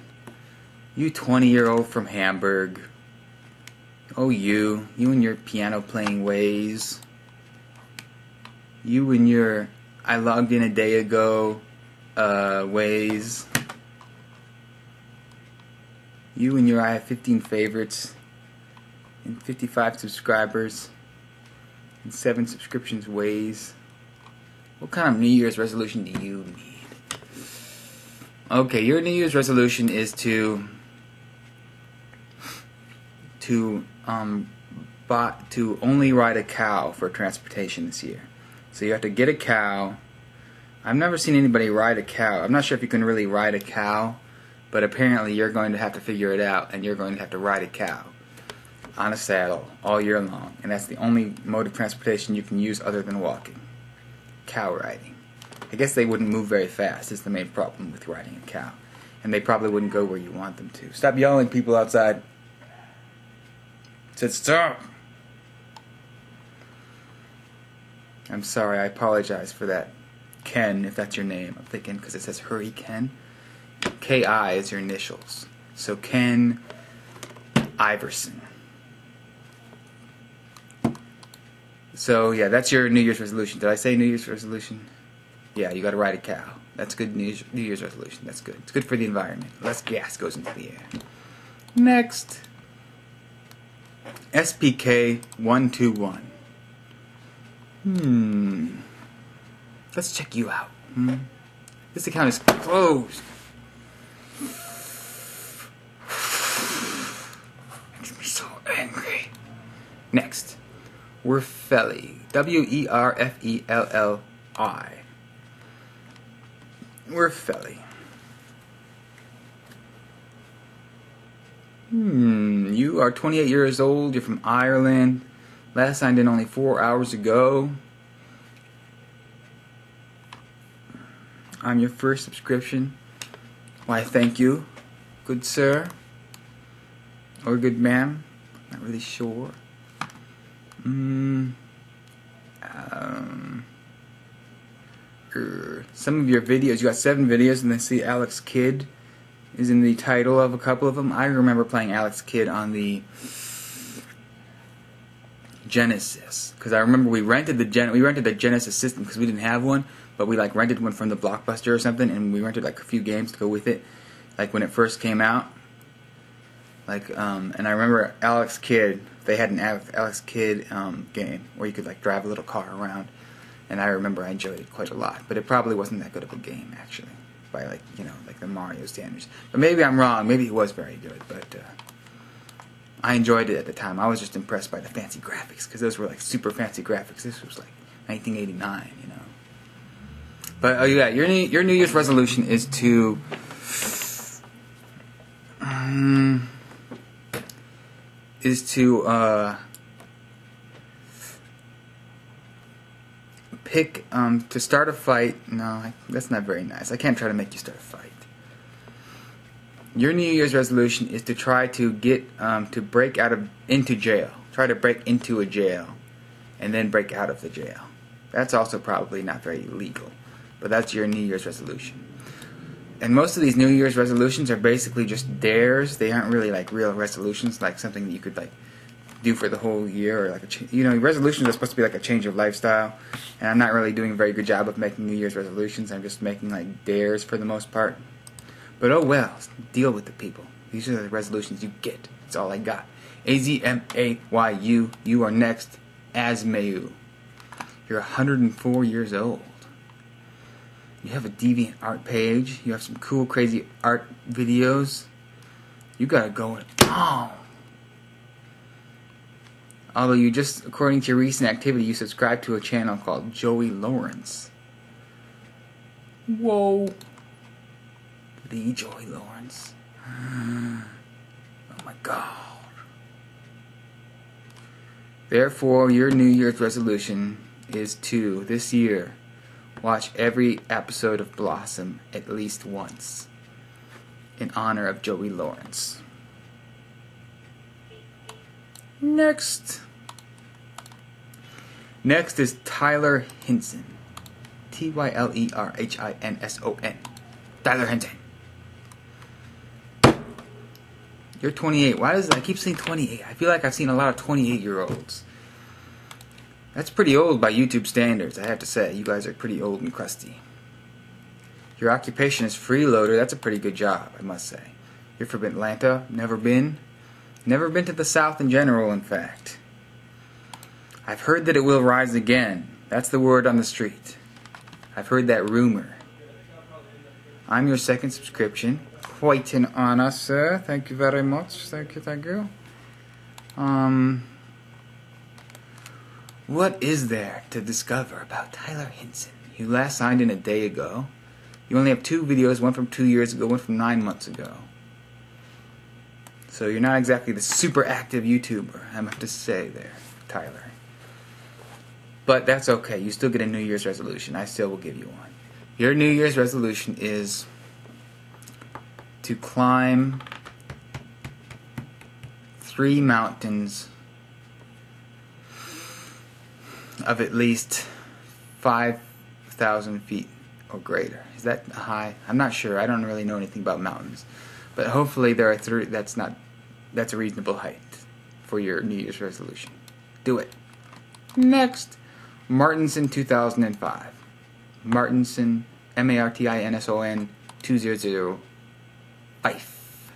You 20-year-old from Hamburg. Oh, you and your piano playing ways. You and your I logged in a day ago ways. You and your I have 15 favorites and 55 subscribers and 7 subscriptions ways. What kind of New Year's resolution do you need? Okay, your New Year's resolution is to only ride a cow for transportation this year. So you have to get a cow. I've never seen anybody ride a cow. I'm not sure if you can really ride a cow, but apparently you're going to have to figure it out, and you're going to have to ride a cow on a saddle all year long. And that's the only mode of transportation you can use other than walking. Cow riding. I guess they wouldn't move very fast is the main problem with riding a cow. And they probably wouldn't go where you want them to. Stop yelling, people outside. I said stop. I'm sorry, I apologize for that. Ken, if that's your name. I'm thinking because it says Hurricane. K-I is your initials. So Ken Iverson. So yeah, that's your New Year's resolution. Did I say New Year's resolution? Yeah, you gotta ride a cow. That's a good New Year's resolution. That's good. It's good for the environment. Less gas goes into the air. Next. SPK121. Let's check you out. This account is closed. Makes me so angry. Next. Werfelli. Werfelli. Werfelli. You are 28 years old. You're from Ireland. Last signed in only 4 hours ago. I'm your first subscription. Why, thank you, good sir. Or good ma'am. Not really sure. Some of your videos, you got 7 videos, and then see Alex Kidd is in the title of a couple of them. I remember playing Alex Kidd on the Genesis, because I remember we rented the Genesis system because we didn't have one, but we like rented one from the Blockbuster or something, and we rented like a few games to go with it, like when it first came out. Like and I remember Alex Kidd. They had an Alex Kidd game where you could like drive a little car around, and I remember I enjoyed it quite a lot. But it probably wasn't that good of a game actually, by like like the Mario standards. But maybe I'm wrong. Maybe it was very good, but I enjoyed it at the time. I was just impressed by the fancy graphics, because those were like super fancy graphics. This was like 1989, But oh yeah, your New Year's resolution is to pick to start a fight. No, that's not very nice. I can't try to make you start a fight. Your New Year's resolution is to try to get to break into jail. Try to break into a jail, and then break out of the jail. That's also probably not very legal, but that's your New Year's resolution. And most of these New Year's resolutions are basically just dares. They aren't really like real resolutions, like something that you could like do for the whole year, or like resolutions are supposed to be like a change of lifestyle. And I'm not really doing a very good job of making New Year's resolutions. I'm just making like dares for the most part. But oh well, deal with the people. These are the resolutions you get. That's all I got. AZMAYU. You are next. Asmayu. You're 104 years old. You have a deviant art page. You have some cool, crazy art videos. You got it going on. Although you just, according to your recent activity, you subscribed to a channel called Joey Lawrence. Whoa. The Joey Lawrence. Oh my God. Therefore, your New Year's resolution is to, this year, watch every episode of Blossom at least once, in honor of Joey Lawrence. Next is Tyler Hinson. Tylerhinson. Tyler Hinson. You're 28. Why does I keep saying 28? I feel like I've seen a lot of 28-year-olds. That's pretty old by YouTube standards, I have to say. You guys are pretty old and crusty. Your occupation is freeloader. That's a pretty good job, I must say. You're from Atlanta. Never been? Never been to the South in general, in fact. I've heard that it will rise again. That's the word on the street. I've heard that rumor. I'm your second subscription. Quite an honor, sir. Thank you very much. Thank you. What is there to discover about Tyler Hinson? You last signed in a day ago. You only have 2 videos, one from 2 years ago, one from 9 months ago. So you're not exactly the super active YouTuber, I have to say there, Tyler. But that's okay. You still get a New Year's resolution. I still will give you one. Your New Year's resolution is to climb 3 mountains of at least 5,000 feet or greater. Is that high? I'm not sure. I don't really know anything about mountains. But hopefully there are 3. That's a reasonable height for your New Year's resolution. Do it. Next, Martinson 2005. Martinson, Martinson 2005.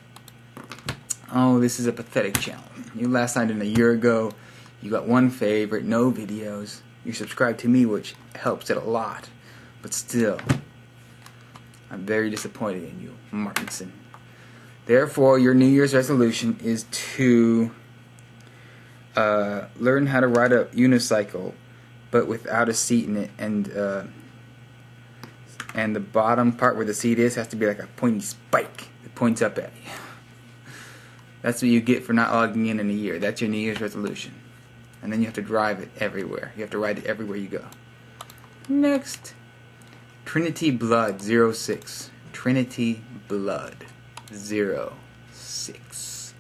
Oh, this is a pathetic channel. You last signed in a year ago. You got 1 favorite, no videos. You subscribed to me, which helps it a lot. But still, I'm very disappointed in you, Martinson. Therefore, your New Year's resolution is to learn how to ride a unicycle, but without a seat in it, and the bottom part where the seat is has to be like a pointy spike that points up at you. That's what you get for not logging in a year. That's your New Year's resolution. And then you have to drive it everywhere. You have to ride it everywhere you go. Next, Trinity Blood 06. Trinity Blood 06.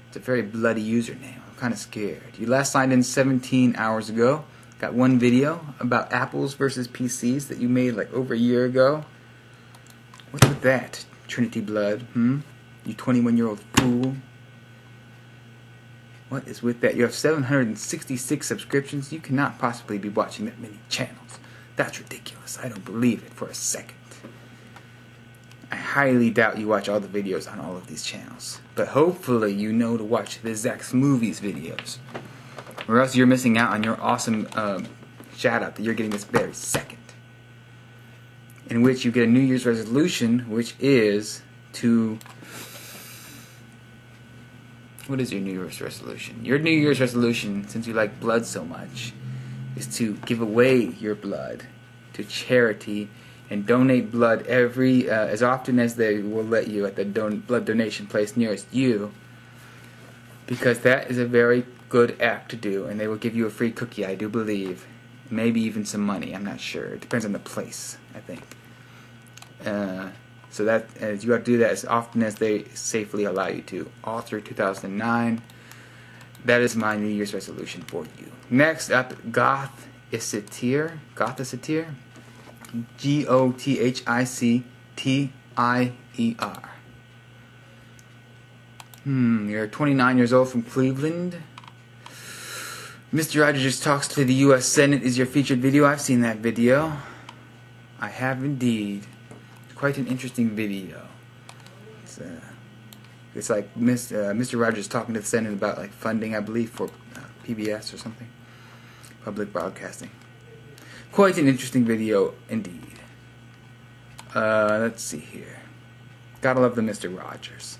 It's a very bloody username. I'm kind of scared. You last signed in 17 hours ago. Got 1 video about apples versus PCs that you made like over a year ago. What's with that? Trinity Blood, You 21-year-old fool. What is with that? You have 766 subscriptions. You cannot possibly be watching that many channels. That's ridiculous. I don't believe it for a second. I highly doubt you watch all the videos on all of these channels. But hopefully you know to watch the Zach's Movies videos. Or else you're missing out on your awesome shout out that you're getting this very second. In which you get a New Year's resolution, which is to... What is your New Year's resolution? Your New Year's resolution, since you like blood so much, is to give away your blood to charity and donate blood every as often as they will let you at the blood donation place nearest you, because that is a very good act to do, and they will give you a free cookie, I do believe, maybe even some money. I'm not sure. It depends on the place, I think. So that you have to do that as often as they safely allow you to, all through 2009. That is my New Year's resolution for you. Next up, Gothiceteer. Gothiceteer. You're 29 years old from Cleveland. Mr. Rogers Talks to the U.S. Senate is your featured video. I've seen that video. I have indeed. Quite an interesting video. It's like Mr. Rogers talking to the Senate about like funding, I believe, for PBS or something, public broadcasting. Quite an interesting video indeed. Let's see here. Gotta love the Mr. Rogers.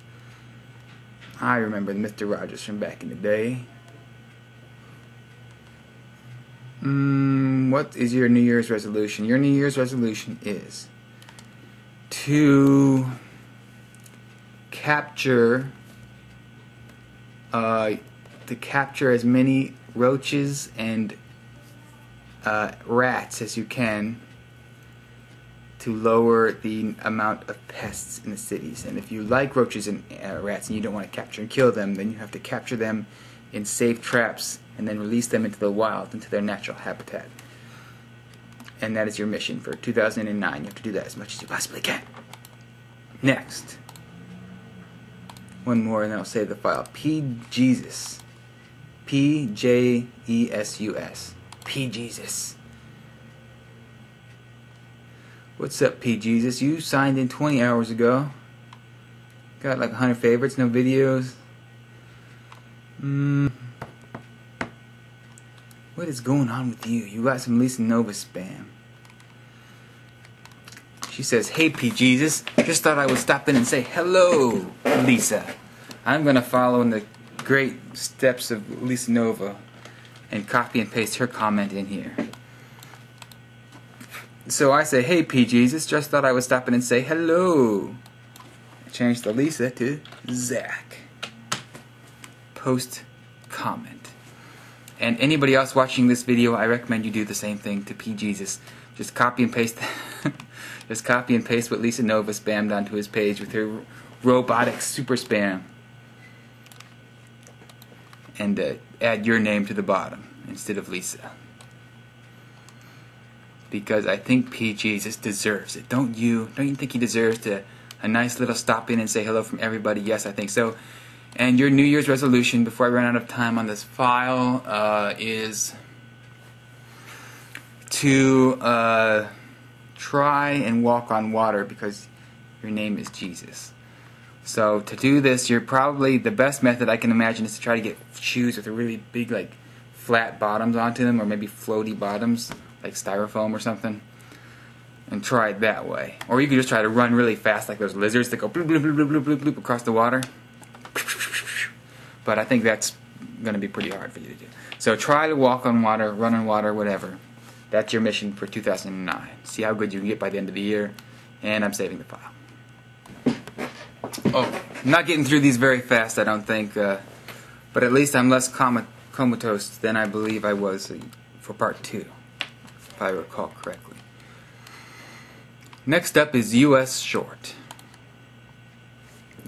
I remember the Mr. Rogers from back in the day. What is your New Year's resolution? Your New Year's resolution is to capture as many roaches and rats as you can to lower the amount of pests in the cities. And if you like roaches and rats and you don't want to capture and kill them, then you have to capture them in safe traps and then release them into the wild, into their natural habitat. And that is your mission for 2009. You have to do that as much as you possibly can. Next. One more and then I'll save the file. P-Jesus. P-J-E-S-U-S. P-Jesus. What's up, P-Jesus? You signed in 20 hours ago. Got like 100 favorites, no videos. What is going on with you? You got some Lisa Nova spam. She says, "Hey P-Jesus, just thought I would stop in and say hello, Lisa. I'm going to follow in the great steps of Lisa Nova and copy and paste her comment in here." So I say, "Hey P-Jesus, just thought I would stop in and say hello." I changed the Lisa to Zach. Post comment. And anybody else watching this video, I recommend you do the same thing to P-Jesus. Just copy and paste just copy and paste what Lisa Nova spammed onto his page with her robotic super spam. And add your name to the bottom instead of Lisa. Because I think P-Jesus deserves it. Don't you? Don't you think he deserves a nice little stop in and say hello from everybody? Yes, I think so. And your New Year's resolution, before I run out of time on this file, is to try and walk on water because your name is Jesus. So to do this, you're probably, the best method I can imagine is to try to get shoes with a really big, like, flat bottoms onto them, or maybe floaty bottoms, like styrofoam or something, and try it that way. Or you can just try to run really fast like those lizards that go bloop, bloop, bloop, bloop, bloop, bloop across the water. But I think that's going to be pretty hard for you to do. So try to walk on water, run on water, whatever. That's your mission for 2009. See how good you can get by the end of the year. And I'm saving the file. Oh, I'm not getting through these very fast, I don't think. But at least I'm less comatose than I believe I was for part 2, if I recall correctly. Next up is U.S. Short.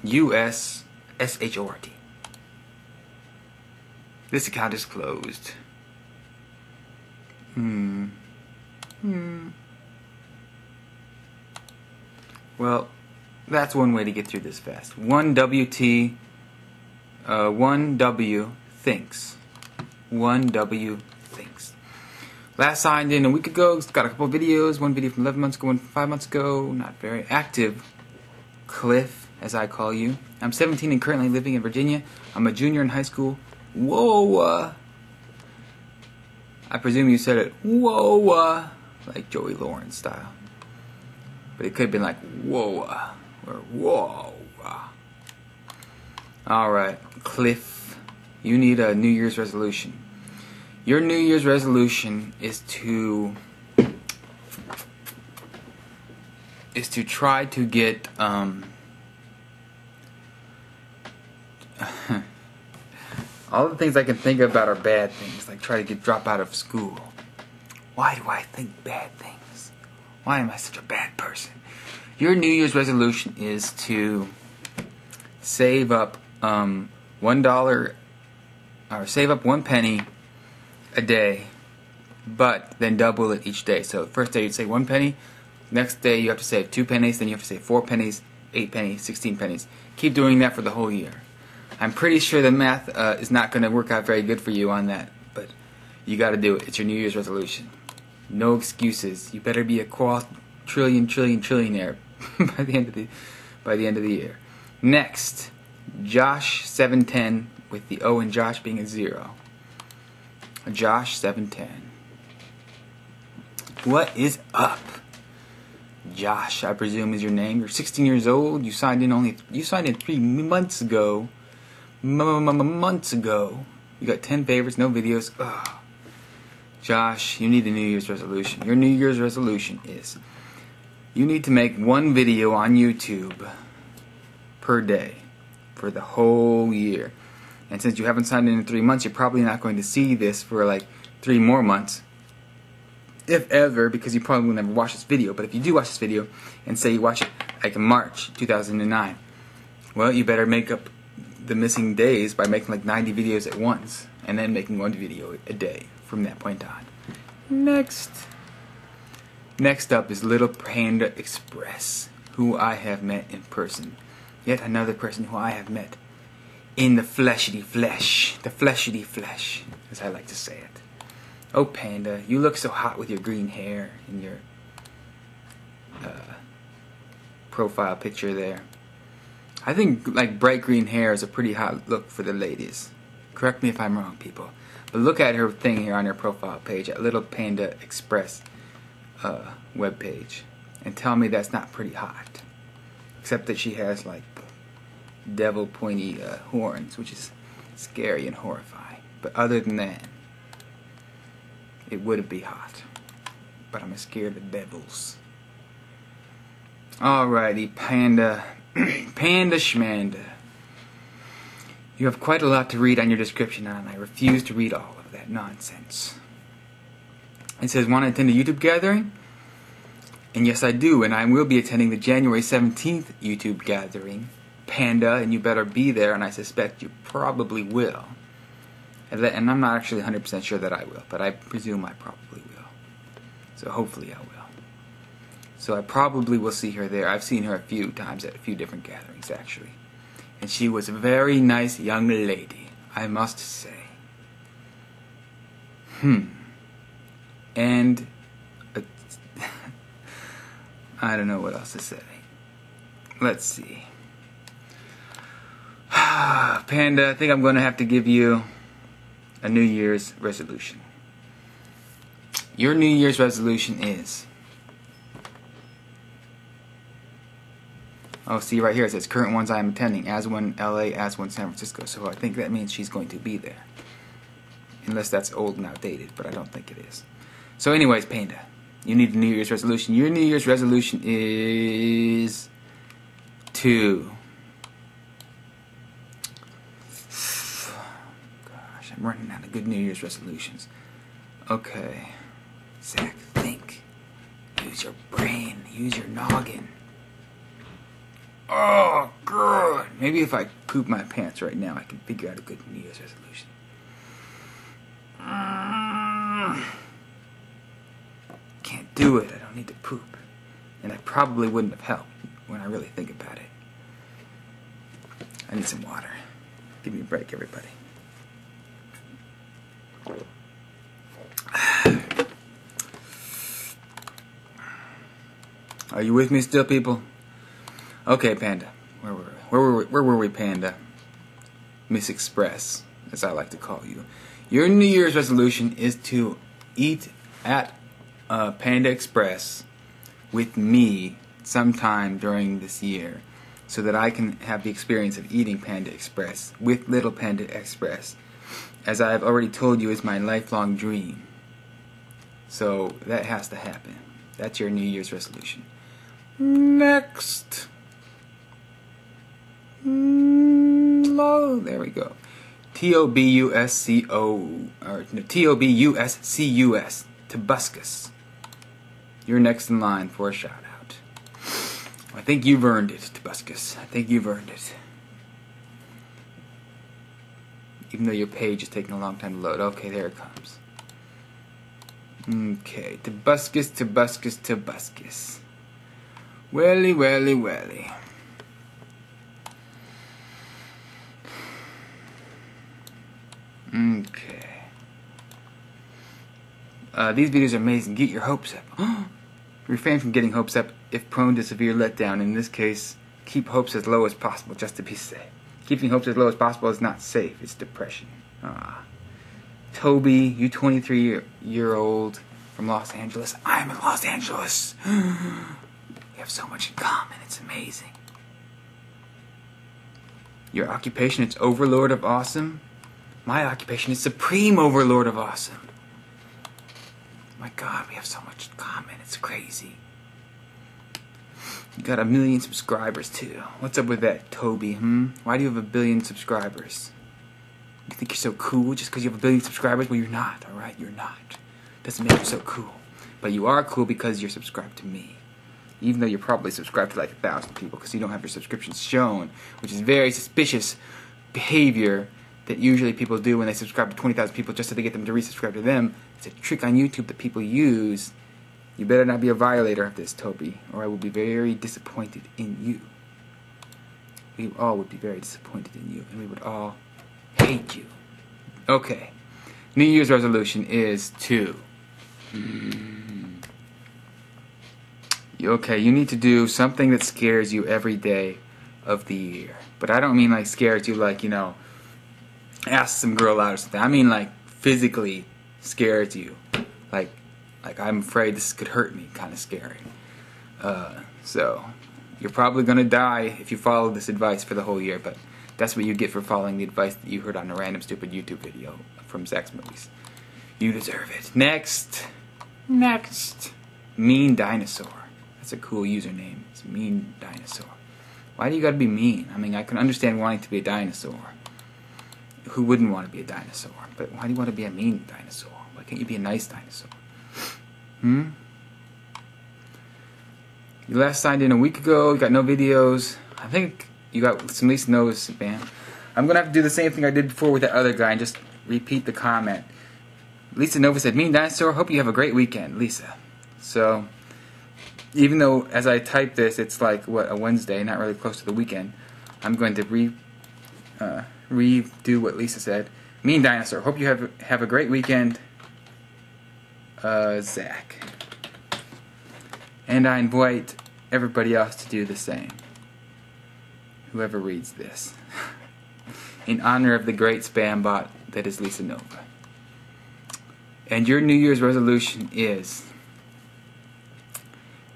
U.S. S-H-O-R-T. This account is closed. Well, That's one way to get through this fast. 1WT, 1W thinks. 1W thinks. Last signed in a week ago. Got a couple videos. One video from 11 months ago, one from 5 months ago. Not very active. Cliff, as I call you. I'm 17 and currently living in Virginia. I'm a junior in high school. Whoa! I presume you said it, whoa! Like Joey Lawrence style. But it could have been like, whoa! Or whoa! Alright, Cliff. You need a New Year's resolution. Your New Year's resolution is to try to get all the things I can think about are bad things, like try to drop out of school. Why do I think bad things? Why am I such a bad person? Your New Year's resolution is to save up $1 or save up 1 penny a day, but then double it each day. So first day you'd say 1 penny, next day you have to save 2 pennies, then you have to save 4 pennies, 8 pennies, 16 pennies. Keep doing that for the whole year. I'm pretty sure the math is not going to work out very good for you on that, but you got to do it. It's your New Year's resolution. No excuses. You better be a trillionaire by the end of the year. Next, Josh 710 with the O in Josh being a 0. Josh 710. What is up? Josh, I presume is your name. You're 16 years old. You signed in 3 months ago. Months ago. You got 10 favorites, no videos. Ugh. Josh, you need a New Year's resolution. Your New Year's resolution is you need to make 1 video on YouTube per day for the whole year. And since you haven't signed in 3 months, you're probably not going to see this for like 3 more months. If ever, because you probably will never watch this video. But if you do watch this video, and say you watch it like in March 2009, well, you better make up the missing days by making like 90 videos at once, and then making 1 video a day from that point on. Next up is Little Panda Express, who I have met in person. Yet another person who I have met in the fleshity flesh, as I like to say it. Oh, Panda, you look so hot with your green hair and your profile picture there. I think like bright green hair is a pretty hot look for the ladies. Correct me if I'm wrong, people. But look at her thing here on her profile page at Little Panda Express webpage, and tell me that's not pretty hot. Except that she has like devil pointy horns, which is scary and horrifying. But other than that, it wouldn't be hot. But I'm scared of devils. Alrighty, Panda. Panda Schmanda. You have quite a lot to read on your description, and I refuse to read all of that nonsense. It says, want to attend a YouTube gathering? And yes, I do, and I will be attending the January 17th YouTube gathering. Panda, and you better be there, and I suspect you probably will. And I'm not actually 100% sure that I will, but I presume I probably will. So hopefully I will. So I probably will see her there. I've seen her a few times at a few different gatherings, actually. And she was a very nice young lady, I must say. And I don't know what else to say. Let's see. Panda, I think I'm going to have to give you a New Year's resolution. Your New Year's resolution is... Oh, see right here it says current ones I am attending. As one LA, as one San Francisco. So I think that means she's going to be there. Unless that's old and outdated, but I don't think it is. So anyways, Panda, you need a New Year's resolution. Your New Year's resolution is to... Gosh, I'm running out of good New Year's resolutions. Okay. Zach, think. Use your brain. Use your noggin. Oh, good. Maybe if I poop my pants right now, I can figure out a good New Year's resolution. Can't do it. I don't need to poop. And I probably wouldn't have helped. when I really think about it. I need some water. Give me a break, everybody. Are you with me still, people? Okay, Panda. Where were we, Panda? Miss Express, as I like to call you. Your New Year's resolution is to eat at Panda Express with me sometime during this year, so that I can have the experience of eating Panda Express with Little Panda Express, as I have already told you is my lifelong dream. So that has to happen. That's your New Year's resolution. Next. There we go. Tobusco, or no, Tobuscus, Tobuscus. You're next in line for a shout out. I think you've earned it, Tobuscus. I think you've earned it. Even though your page is taking a long time to load. Okay, there it comes. Okay, Tobuscus, Tobuscus, Tobuscus. Welly, welly, welly. Okay. These videos are amazing. Get your hopes up. Refrain from getting hopes up if prone to severe letdown. In this case, keep hopes as low as possible just to be safe. Keeping hopes as low as possible is not safe. It's depression. Toby, you 23-year-old from Los Angeles. I'm in Los Angeles. We have so much in common. It's amazing. Your occupation is Overlord of Awesome. My occupation is Supreme Overlord of Awesome. My God, we have so much in common. It's crazy. You got 1 million subscribers too. What's up with that, Toby? Why do you have 1 billion subscribers? You think you're so cool just because you have 1 billion subscribers? Well, you're not, alright? You're not. Doesn't make you so cool. But you are cool because you're subscribed to me. Even though you're probably subscribed to like 1,000 people because you don't have your subscriptions shown, which is very suspicious behavior that usually people do when they subscribe to 20,000 people just so they get them to resubscribe to them. It's a trick on YouTube that people use. You better not be a violator of this, Toby, or I will be very disappointed in you. We all would be very disappointed in you, and we would all hate you. Okay. New Year's resolution is to... Okay, you need to do something that scares you every day of the year. But I don't mean like scares you like, you know, ask some girl out or something. I mean like physically scares you. Like I'm afraid this could hurt me, kind of scary. So you're probably going to die if you follow this advice for the whole year, but that's what you get for following the advice that you heard on a random stupid YouTube video from Zach's Movies. You deserve it. Next. Mean Dinosaur. That's a cool username. It's Mean Dinosaur. Why do you gotta be mean? I mean, I can understand wanting to be a dinosaur. Who wouldn't want to be a dinosaur? But why do you want to be a mean dinosaur? Why can't you be a nice dinosaur? You last signed in a week ago. You got no videos. I think you got some Lisa Nova's spam. I'm gonna have to do the same thing I did before with that other guy and just repeat the comment. Lisa Nova said, "Mean Dinosaur, hope you have a great weekend, Lisa." So, even though as I type this, it's like, what, a Wednesday, not really close to the weekend, I'm going to redo what Lisa said. Mean Dinosaur, hope you have a great weekend, Zach. And I invite everybody else to do the same. Whoever reads this. In honor of the great spam bot that is Lisa Nova. And your New Year's resolution is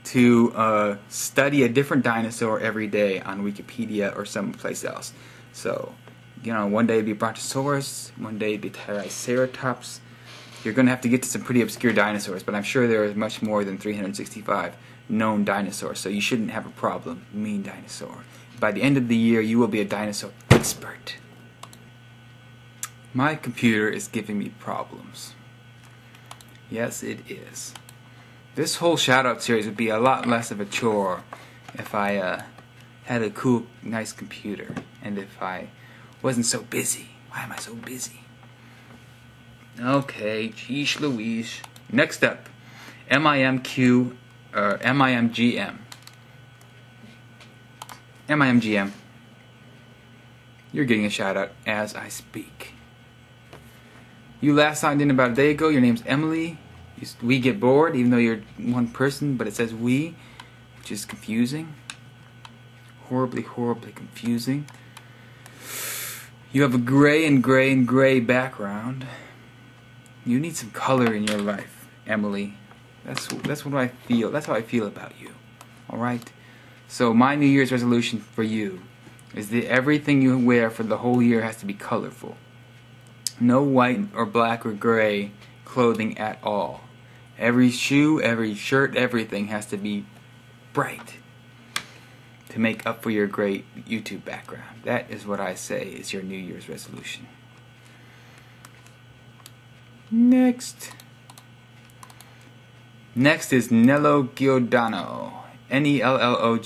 to study a different dinosaur every day on Wikipedia or someplace else. So, you know, one day it'd be Brontosaurus, one day it'd be Triceratops. You're going to have to get to some pretty obscure dinosaurs, but I'm sure there is much more than 365 known dinosaurs, so you shouldn't have a problem. Mean Dinosaur. By the end of the year, you will be a dinosaur expert. My computer is giving me problems. Yes, it is. This whole shoutout series would be a lot less of a chore if I had a cool, nice computer, and if I wasn't so busy. Why am I so busy? Okay, geesh Louise. Next up, MIMGM. MIMGM. You're getting a shout out as I speak. You last signed in about a day ago. Your name's Emily. We get bored, even though you're one person, but it says we, which is confusing. Horribly, horribly confusing. You have a gray and gray and gray background. You need some color in your life, Emily. That's what I feel. That's how I feel about you. Alright? So my New Year's resolution for you is that everything you wear for the whole year has to be colorful. No white or black or gray clothing at all. Every shoe, every shirt, everything has to be bright to make up for your great YouTube background. That is what I say is your New Year's resolution. Next is Nello Giordano. Nello.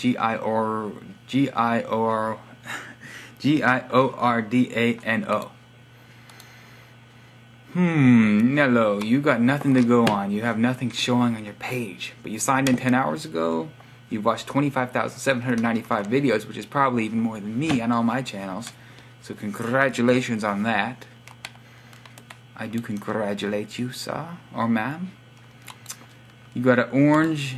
Nello, you got nothing to go on. You have nothing showing on your page. But you signed in 10 hours ago. You've watched 25,795 videos, which is probably even more than me on all my channels. So congratulations on that. I do congratulate you, sir or ma'am. You got an orange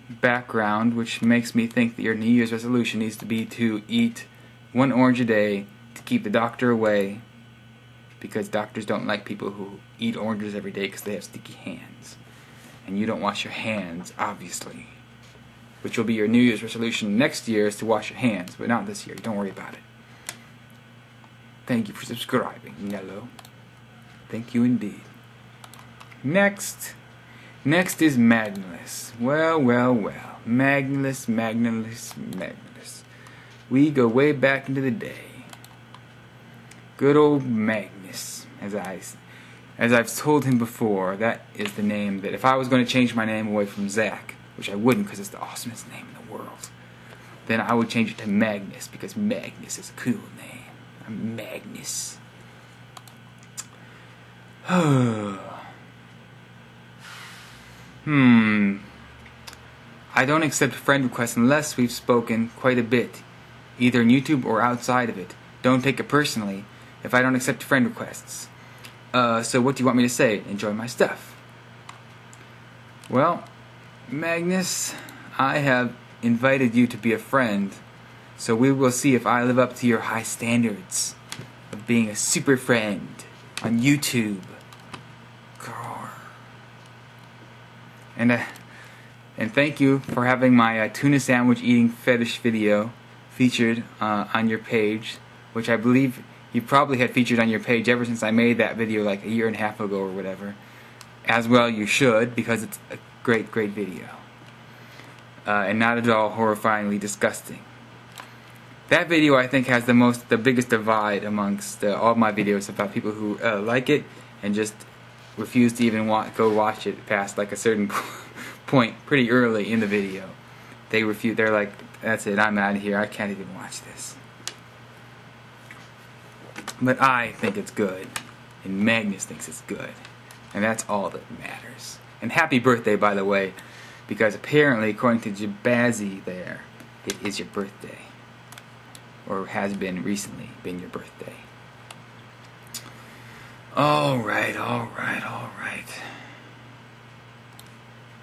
background, which makes me think that your New Year's resolution needs to be to eat 1 orange a day to keep the doctor away, because doctors don't like people who eat oranges every day because they have sticky hands. And you don't wash your hands, obviously. Which will be your New Year's resolution next year, is to wash your hands, but not this year. Don't worry about it. Thank you for subscribing, Nello. Thank you indeed. Next is Magnus. Well. Magnus. We go way back into the day. Good old Magnus. As I've told him before, that is the name that if I was going to change my name away from Zach, which I wouldn't because it's the awesomest name in the world, then I would change it to Magnus, because Magnus is a cool name. I'm Magnus. I don't accept friend requests unless we've spoken quite a bit, either on YouTube or outside of it. Don't take it personally if I don't accept friend requests. So what do you want me to say? Enjoy my stuff. Well, Magnus, I have invited you to be a friend, so we will see if I live up to your high standards of being a super friend on YouTube. And thank you for having my tuna sandwich eating fetish video featured on your page, which I believe you probably had featured on your page ever since I made that video like a year and a half ago or whatever. As well you should, because it's a great video. And not at all horrifyingly disgusting. That video I think has the biggest divide amongst all my videos about people who like it and just refuse to even go watch it past like a certain point pretty early in the video. They refuse. They're like, that's it, I'm out of here, I can't even watch this. But I think it's good, and Magnus thinks it's good, and that's all that matters. And happy birthday, by the way, because apparently, according to Jabazzy there, it is your birthday, or has been recently been your birthday. Alright.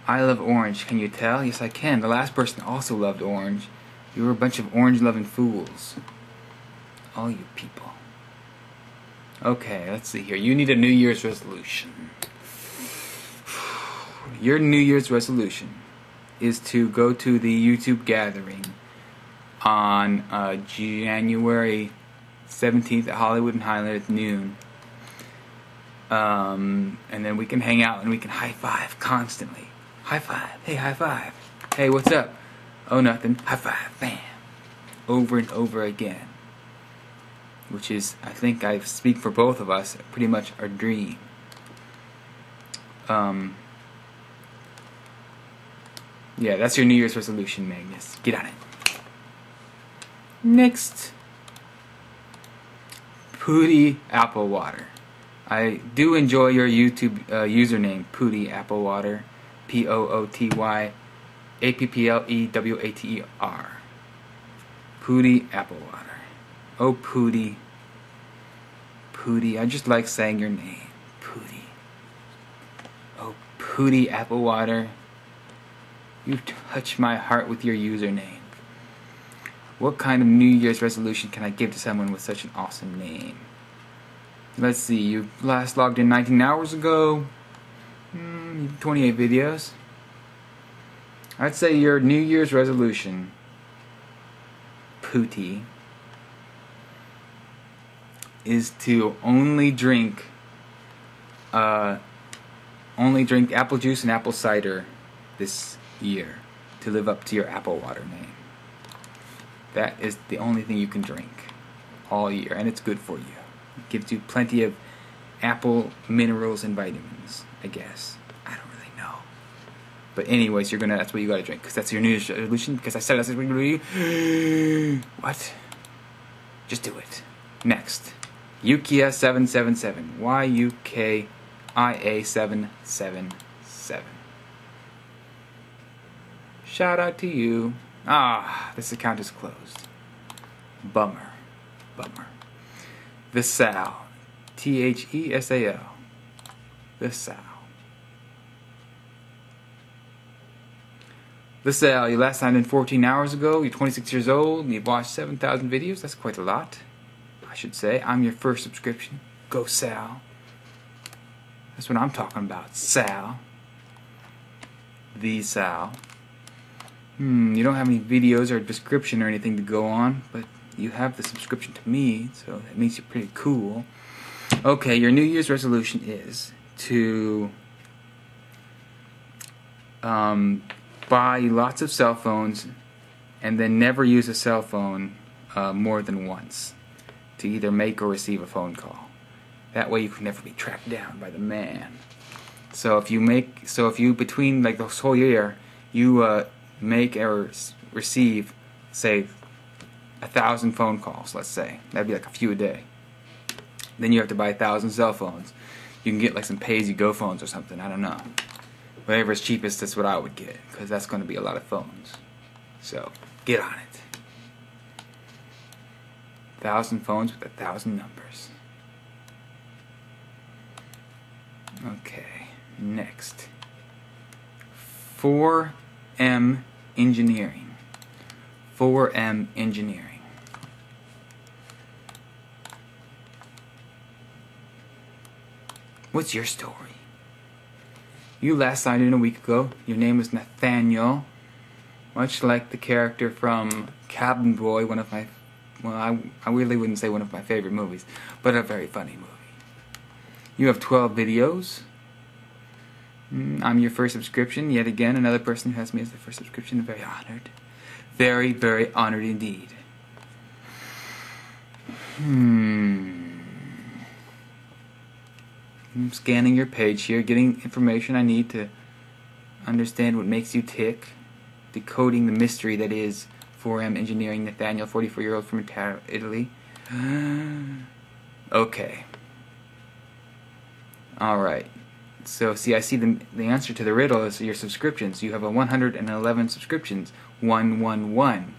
I love orange, can you tell? Yes, I can. The last person also loved orange. You were a bunch of orange-loving fools. All you people. Okay, let's see here. You need a New Year's resolution. Your New Year's resolution is to go to the YouTube gathering on January 17th at Hollywood and Highland at noon. And then we can hang out and we can high-five constantly. High-five. Hey, high-five. Hey, what's up? Oh, nothing. High-five. Bam. Over and over again. Which is, I think I speak for both of us, pretty much our dream. Yeah, that's your New Year's resolution, Magnus. Get on it. Next. Pooty Apple Water. I do enjoy your YouTube username, Pooty Apple Water. Pooty Applewater. Pooty Apple Water. Oh, Pooty. Pooty. I just like saying your name. Pooty. Oh, Pooty Apple Water. You touch my heart with your username. What kind of New Year's resolution can I give to someone with such an awesome name? Let's see, you last logged in 19 hours ago. 28 videos. I'd say your New Year's resolution, Pooty, is to only drink apple juice and apple cider this year to live up to your apple water name. That is the only thing you can drink all year, and it's good for you. It gives you plenty of apple minerals and vitamins, I guess. I don't really know. But anyways, that's what you gotta drink, because that's your New Year's resolution, because I said that's what you're gonna do. What? Just do it. Next. Yukia777. YUKIA777. Shout out to you. This account is closed. Bummer. Visal. THESAL. Visal, you last signed in 14 hours ago. You're 26 years old and you've watched 7,000 videos. That's quite a lot, I should say. I'm your first subscription. Go Sal. That's what I'm talking about. Sal. The Sal. You don't have any videos or description or anything to go on, but you have the subscription to me, so that makes you pretty cool. Okay, your New Year's resolution is to buy lots of cell phones and then never use a cell phone more than once to either make or receive a phone call. That way you can never be tracked down by the man. So if you between like this whole year you make or receive, say, 1,000 phone calls, let's say. That'd be like a few a day. Then you have to buy 1,000 cell phones. You can get like some pay-as-you-go phones or something, I don't know. Whatever is cheapest, that's what I would get, because that's going to be a lot of phones. So, get on it. 1,000 phones with 1,000 numbers. Okay, next. 4M Engineering. 4M Engineering. What's your story? You last signed in a week ago. Your name was Nathaniel. Much like the character from Cabin Boy, one of my, well, I really wouldn't say one of my favorite movies, but a very funny movie. You have 12 videos. I'm your first subscription. Yet again, another person who has me as the first subscription. I'm very honored. Very, very honored indeed. I'm scanning your page here, getting information I need to understand what makes you tick, decoding the mystery that is 4M Engineering Nathaniel, 44-year-old from Italy. Okay. Alright. So, see, I see the answer to the riddle is your subscriptions. You have 111 subscriptions. 111.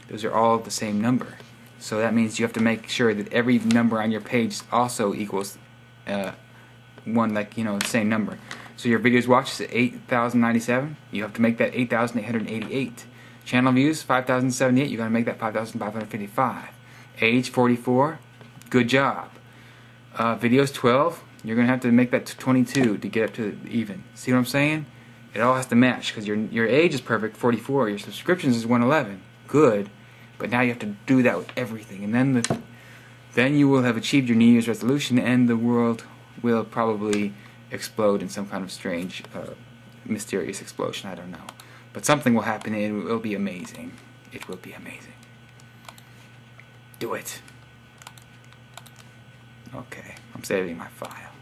Those are all the same number. So that means you have to make sure that every number on your page also equals one, like, the same number. So your videos watched is 8,097. You have to make that 8,888. Channel views 5,078. You got to make that 5,555. Age 44. Good job. Videos 12. You're gonna have to make that to 22 to get up to even. See what I'm saying? It all has to match because your age is perfect, 44. Your subscriptions is 111. Good, but now you have to do that with everything, and then you will have achieved your New Year's resolution, and the world will probably explode in some kind of strange, mysterious explosion. I don't know, but something will happen, and it will be amazing. It will be amazing. Do it. Okay, I'm saving my file.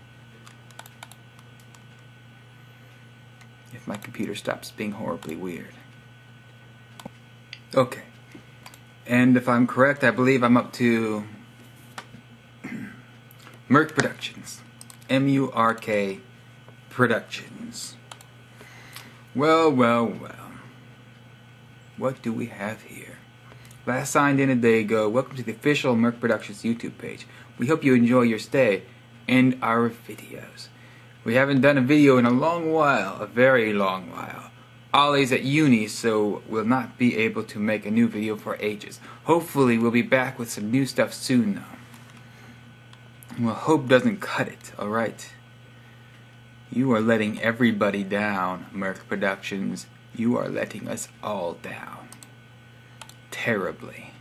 If my computer stops being horribly weird. Okay. And if I'm correct, I believe I'm up to Merc Productions. M-U-R-K Productions. Well. What do we have here? last signed in a day ago. Welcome to the official Merc Productions YouTube page. We hope you enjoy your stay and our videos. We haven't done a video in a long while, a very long while. Ollie's at uni, so we'll not be able to make a new video for ages. Hopefully we'll be back with some new stuff soon though. Well, hope doesn't cut it, alright? You are letting everybody down, Merc Productions. You are letting us all down. Terribly.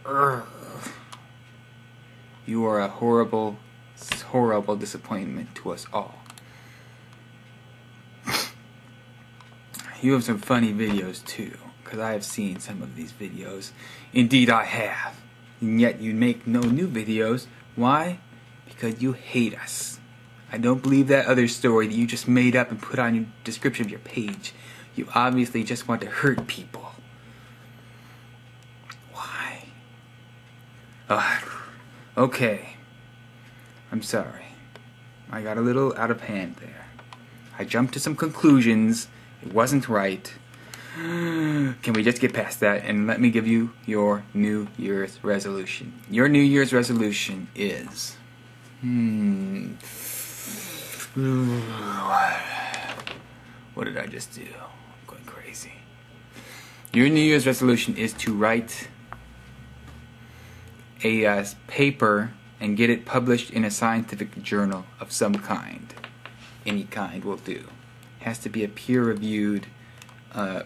Urgh. You are a horrible, horrible disappointment to us all. You have some funny videos too, because I have seen some of these videos. Indeed I have. And yet you make no new videos. Why? Because you hate us. I don't believe that other story that you just made up and put on your description of your page. You obviously just want to hurt people. Why? Okay. I'm sorry. I got a little out of hand there. I jumped to some conclusions. It wasn't right. Can we just get past that and let me give you your New Year's resolution? Your New Year's resolution is... What did I just do? I'm going crazy. Your New Year's resolution is to write a paper and get it published in a scientific journal of some kind. Any kind will do. It has to be a peer-reviewed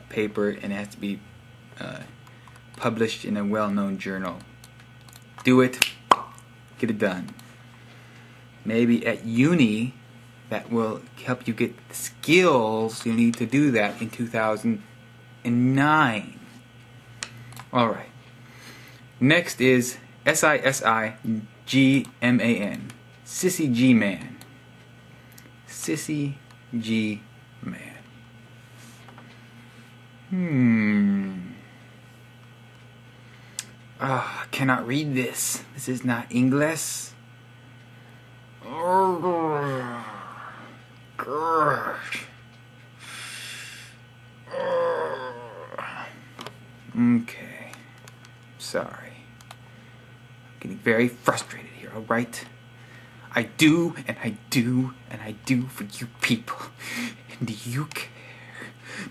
paper, and it has to be published in a well-known journal. Do it. Get it done. Maybe at uni, that will help you get the skills you need to do that in 2009. Alright. Next is SISIGMAN. Sissy G-Man. Sissy G-Man. I cannot read this. This is not English. Okay. Sorry. I'm getting very frustrated here, alright? I do, and I do, and I do for you people. And do you care?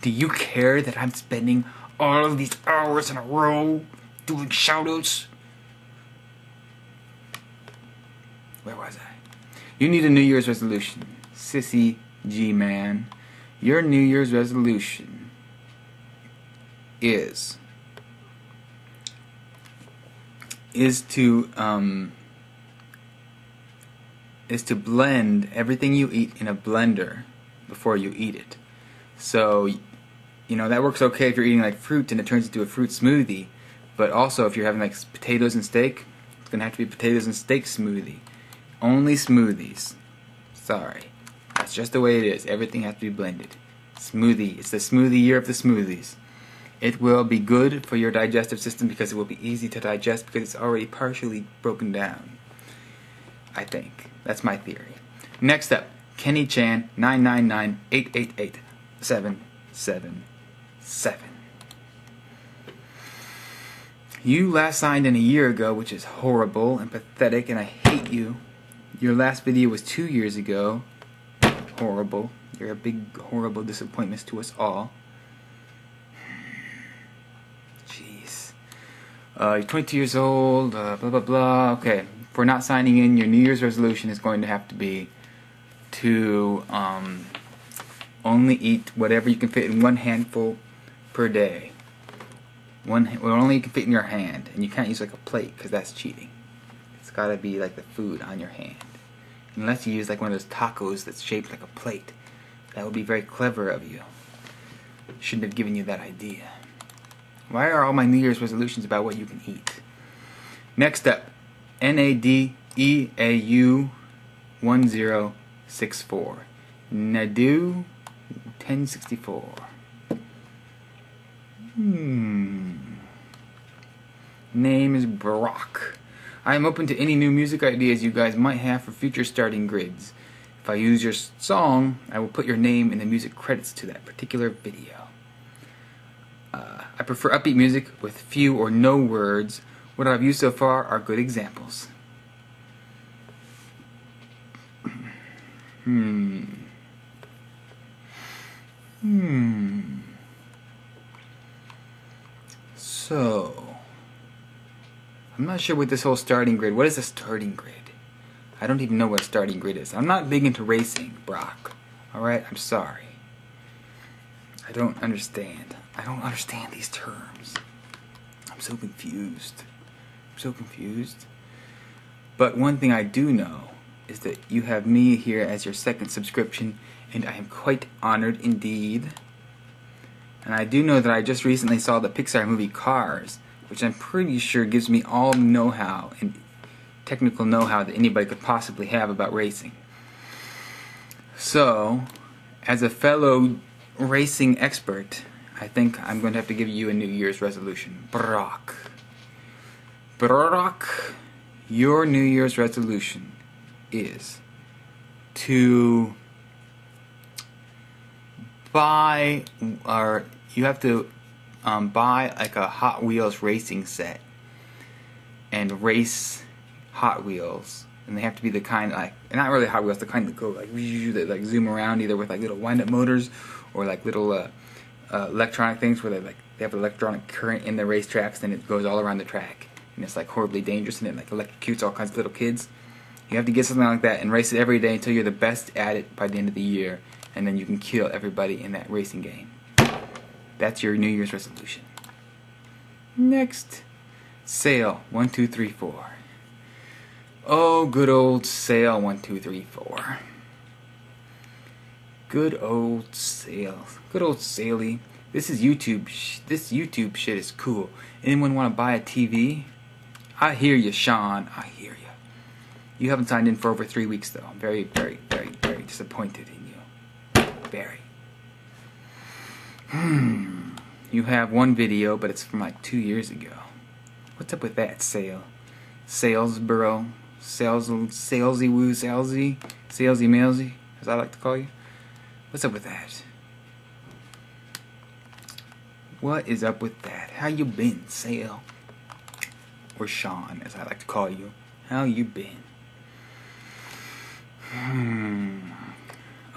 Do you care that I'm spending all of these hours in a row doing shoutouts? Where was I? You need a New Year's resolution. Sissy G-Man. Your New Year's resolution is to blend everything you eat in a blender before you eat it. So, you know, that works okay if you're eating like fruit and it turns into a fruit smoothie, but also if you're having like potatoes and steak, it's gonna have to be potatoes and steak smoothie. Only smoothies. Sorry. That's just the way it is. Everything has to be blended. Smoothie. It's the smoothie year of the smoothies. It will be good for your digestive system because it will be easy to digest because it's already partially broken down. I think. That's my theory. Next up, Kenny Chan 999-888-777. You last signed in a year ago, which is horrible and pathetic, and I hate you. Your last video was 2 years ago. Horrible. You're a big, horrible disappointment to us all. Jeez. You're 22 years old, blah, blah, blah. Okay. For not signing in, your New Year's resolution is going to have to be to only eat whatever you can fit in one handful per day. Only you can fit in your hand, and you can't use like a plate because that's cheating. It's got to be like the food on your hand. Unless you use like one of those tacos that's shaped like a plate. That would be very clever of you. Shouldn't have given you that idea. Why are all my New Year's resolutions about what you can eat? Next up, NADEAU 1064. Nadu 1064. Name is Brock. I am open to any new music ideas you guys might have for future starting grids. If I use your song, I will put your name in the music credits to that particular video. I prefer upbeat music with few or no words. What I've used so far are good examples. So, I'm not sure what this whole starting grid. What is a starting grid? I don't even know what a starting grid is. I'm not big into racing, Brock. Alright, I'm sorry. I don't understand. I don't understand these terms. I'm so confused. But one thing I do know is that you have me here as your second subscription, and I am quite honored indeed. And I do know that I just recently saw the Pixar movie Cars, which I'm pretty sure gives me all know-how and technical know-how that anybody could possibly have about racing. So, as a fellow racing expert, I think I'm going to have to give you a New Year's resolution. Brock, your New Year's resolution is to buy, or you have to buy like a Hot Wheels racing set and race Hot Wheels, and they have to be the kind like, not really Hot Wheels, the kind that go like that like zoom around either with like little wind-up motors or like little electronic things where they have electronic current in the racetracks, and it goes all around the track, and it's like horribly dangerous, and it like electrocutes all kinds of little kids. You have to get something like that and race it every day until you're the best at it by the end of the year, and then you can kill everybody in that racing game. That's your New Year's resolution. Next, sail 1, 2, 3, 4. Oh, good old sail 1, 2, 3, 4. Good old sail. Good old saily. This is YouTube. This YouTube shit is cool. Anyone want to buy a TV? I hear you, Sean. I hear you. You haven't signed in for over 3 weeks, though. I'm very, very, very, very disappointed in you. Very. You have one video, but it's from like 2 years ago. What's up with that, sale? Salesboro? Salesy woo, salesy mailsy, as I like to call you. What's up with that? What is up with that? How you been, Sale? Or Sean, as I like to call you. How you been?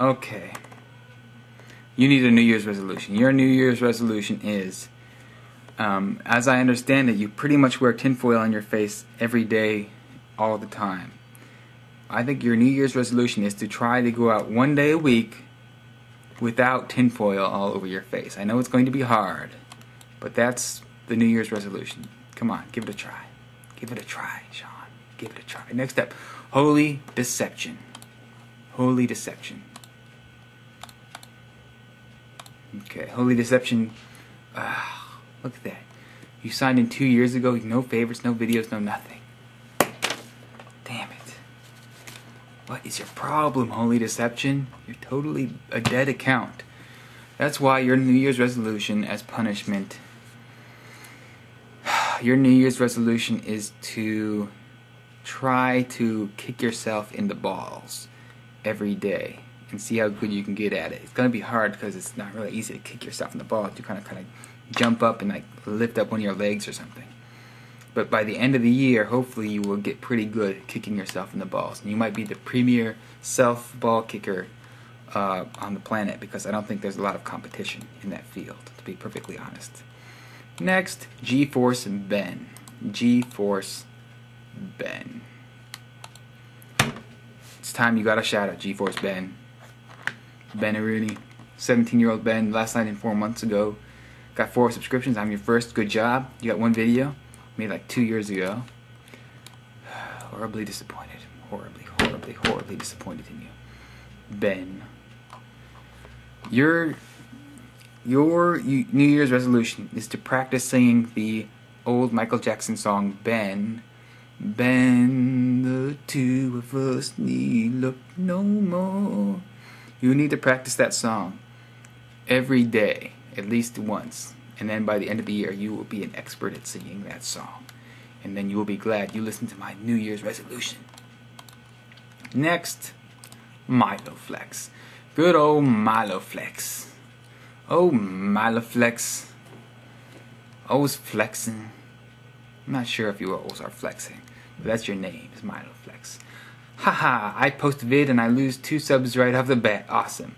Okay. You need a New Year's resolution. Your New Year's resolution is, as I understand it, you pretty much wear tinfoil on your face every day, all the time. I think your New Year's resolution is to try to go out 1 day a week without tinfoil all over your face. I know it's going to be hard, but that's the New Year's resolution. Come on, give it a try. Give it a try, Sean. Give it a try. Next up, holy deception. Holy deception. Okay, holy deception. Look at that. You signed in 2 years ago. No favorites, no videos, no nothing. Damn it. What is your problem, holy deception? You're totally a dead account. That's why your New Year's resolution, as punishment, your New Year's resolution is to try to kick yourself in the balls every day and see how good you can get at it. It's going to be hard because it's not really easy to kick yourself in the balls. You kind of jump up and like lift up one of your legs or something. But by the end of the year, hopefully you will get pretty good at kicking yourself in the balls. And you might be the premier self-ball kicker on the planet, because I don't think there's a lot of competition in that field, to be perfectly honest. Next, G-Force Ben. G-Force Ben. It's time you got a shout out, G-Force Ben. Ben Aruni, 17-year-old Ben, last night in 4 months ago. Got 4 subscriptions. I'm your first. Good job. You got 1 video. Made like 2 years ago. Horribly disappointed. Horribly disappointed in you. Ben. Your New Year's resolution is to practice singing the old Michael Jackson song, Ben. Ben, the two of us need look no more. You need to practice that song every day, at least once. And then by the end of the year, you will be an expert at singing that song. And then you will be glad you listened to my New Year's resolution. Next, Milo Flex. Good old Milo Flex. Oh, Milo Flex. Always flexing. I'm not sure if you always are flexing, but that's your name, is Milo Flex. Haha, I post a vid and I lose 2 subs right off the bat. Awesome.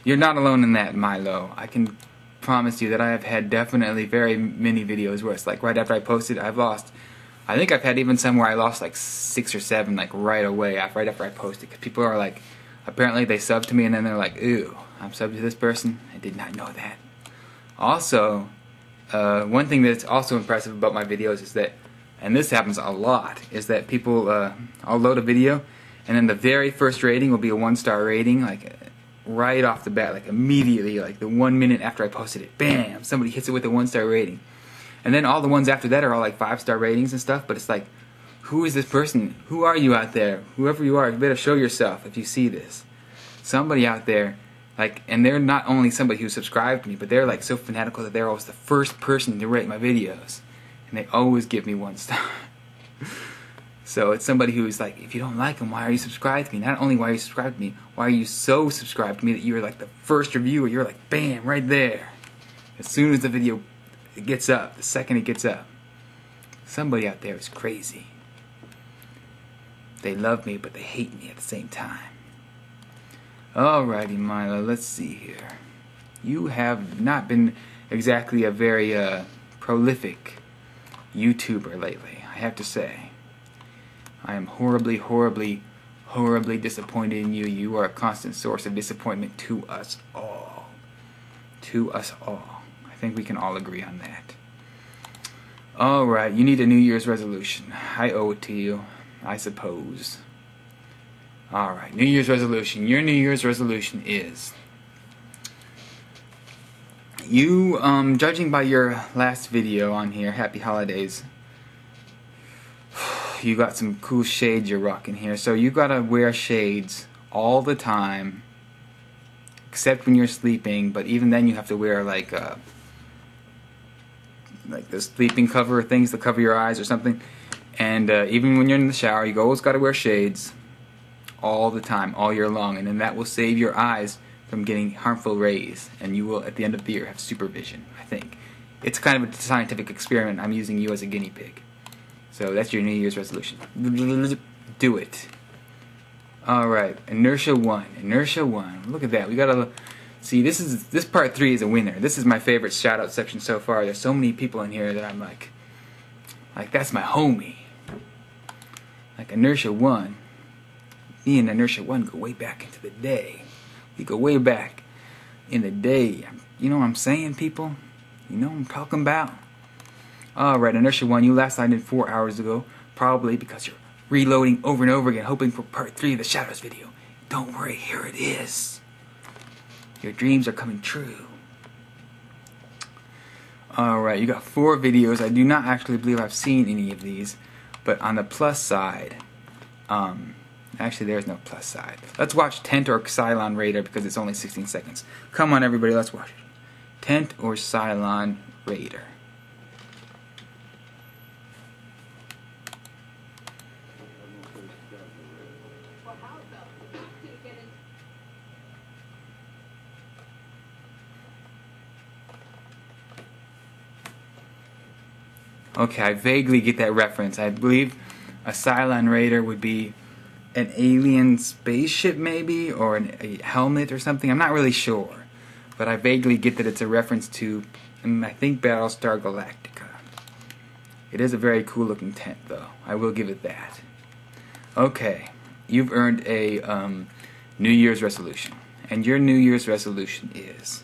You're not alone in that, Milo. I can promise you that I have had definitely very many videos where it's like right after I posted, I've lost. I think I've had even some where I lost like 6 or 7 like right away, right after I posted. Because people are like, apparently they sub to me and then they're like, ooh, I'm subbed to this person. I did not know that. Also, one thing that's also impressive about my videos is that, and this happens a lot, is that people, I'll load a video and then the very first rating will be a 1-star rating, like right off the bat, like immediately, like the 1 minute after I posted it, bam, somebody hits it with a 1-star rating. And then all the ones after that are all like 5-star ratings and stuff, but it's like, who is this person? Who are you out there? Whoever you are, you better show yourself if you see this. Somebody out there, like, and they're not only somebody who subscribed to me, but they're like so fanatical that they're always the first person to rate my videos. And they always give me 1 star. So it's somebody who's like, if you don't like them, why are you subscribed to me? Not only why are you subscribed to me, why are you so subscribed to me that you're like the first reviewer? You're like, bam, right there. As soon as the video gets up, the second it gets up. Somebody out there is crazy. They love me, but they hate me at the same time. Alrighty, Milo, let's see here. You have not been exactly a very prolific YouTuber lately, I have to say. I am horribly, horribly, horribly disappointed in you. You are a constant source of disappointment to us all. To us all. I think we can all agree on that. Alright, you need a New Year's resolution. I owe it to you, I suppose. Alright, New Year's resolution. Your New Year's resolution is... You, judging by your last video on here, Happy Holidays, you got some cool shades you're rocking here. So you gotta wear shades all the time, except when you're sleeping, but even then you have to wear like the sleeping cover things to cover your eyes or something. And even when you're in the shower, you always gotta wear shades all the time, all year long, and then that will save your eyes from getting harmful rays, and you will at the end of the year have supervision, I think. It's kind of a scientific experiment. I'm using you as a guinea pig. So that's your New Year's resolution. Do it. Alright, Inertia 1. Inertia 1. Look at that. We gotta see, this part 3 is a winner. This is my favorite shout out section so far. There's so many people in here that I'm like that's my homie. Like Inertia 1. Me and Inertia 1 go way back into the day. We go way back in the day. You know what I'm saying, people? You know what I'm talking about? Alright, Inertia 1, you last signed in 4 hours ago. Probably because you're reloading over and over again, hoping for part 3 of the Shoutouts video. Don't worry, here it is. Your dreams are coming true. Alright, you got 4 videos. I do not actually believe I've seen any of these. But on the plus side, actually there's no plus side. Let's watch Tent or Cylon Raider because it's only 16 seconds. Come on everybody, let's watch it. Tent or Cylon Raider. Okay, I vaguely get that reference. I believe a Cylon Raider would be an alien spaceship maybe, or a helmet or something. I'm not really sure, but I vaguely get that it's a reference to, I think, Battlestar Galactica. It is a very cool looking tent though, I will give it that. Okay, you've earned a New Year's resolution, and your New Year's resolution is...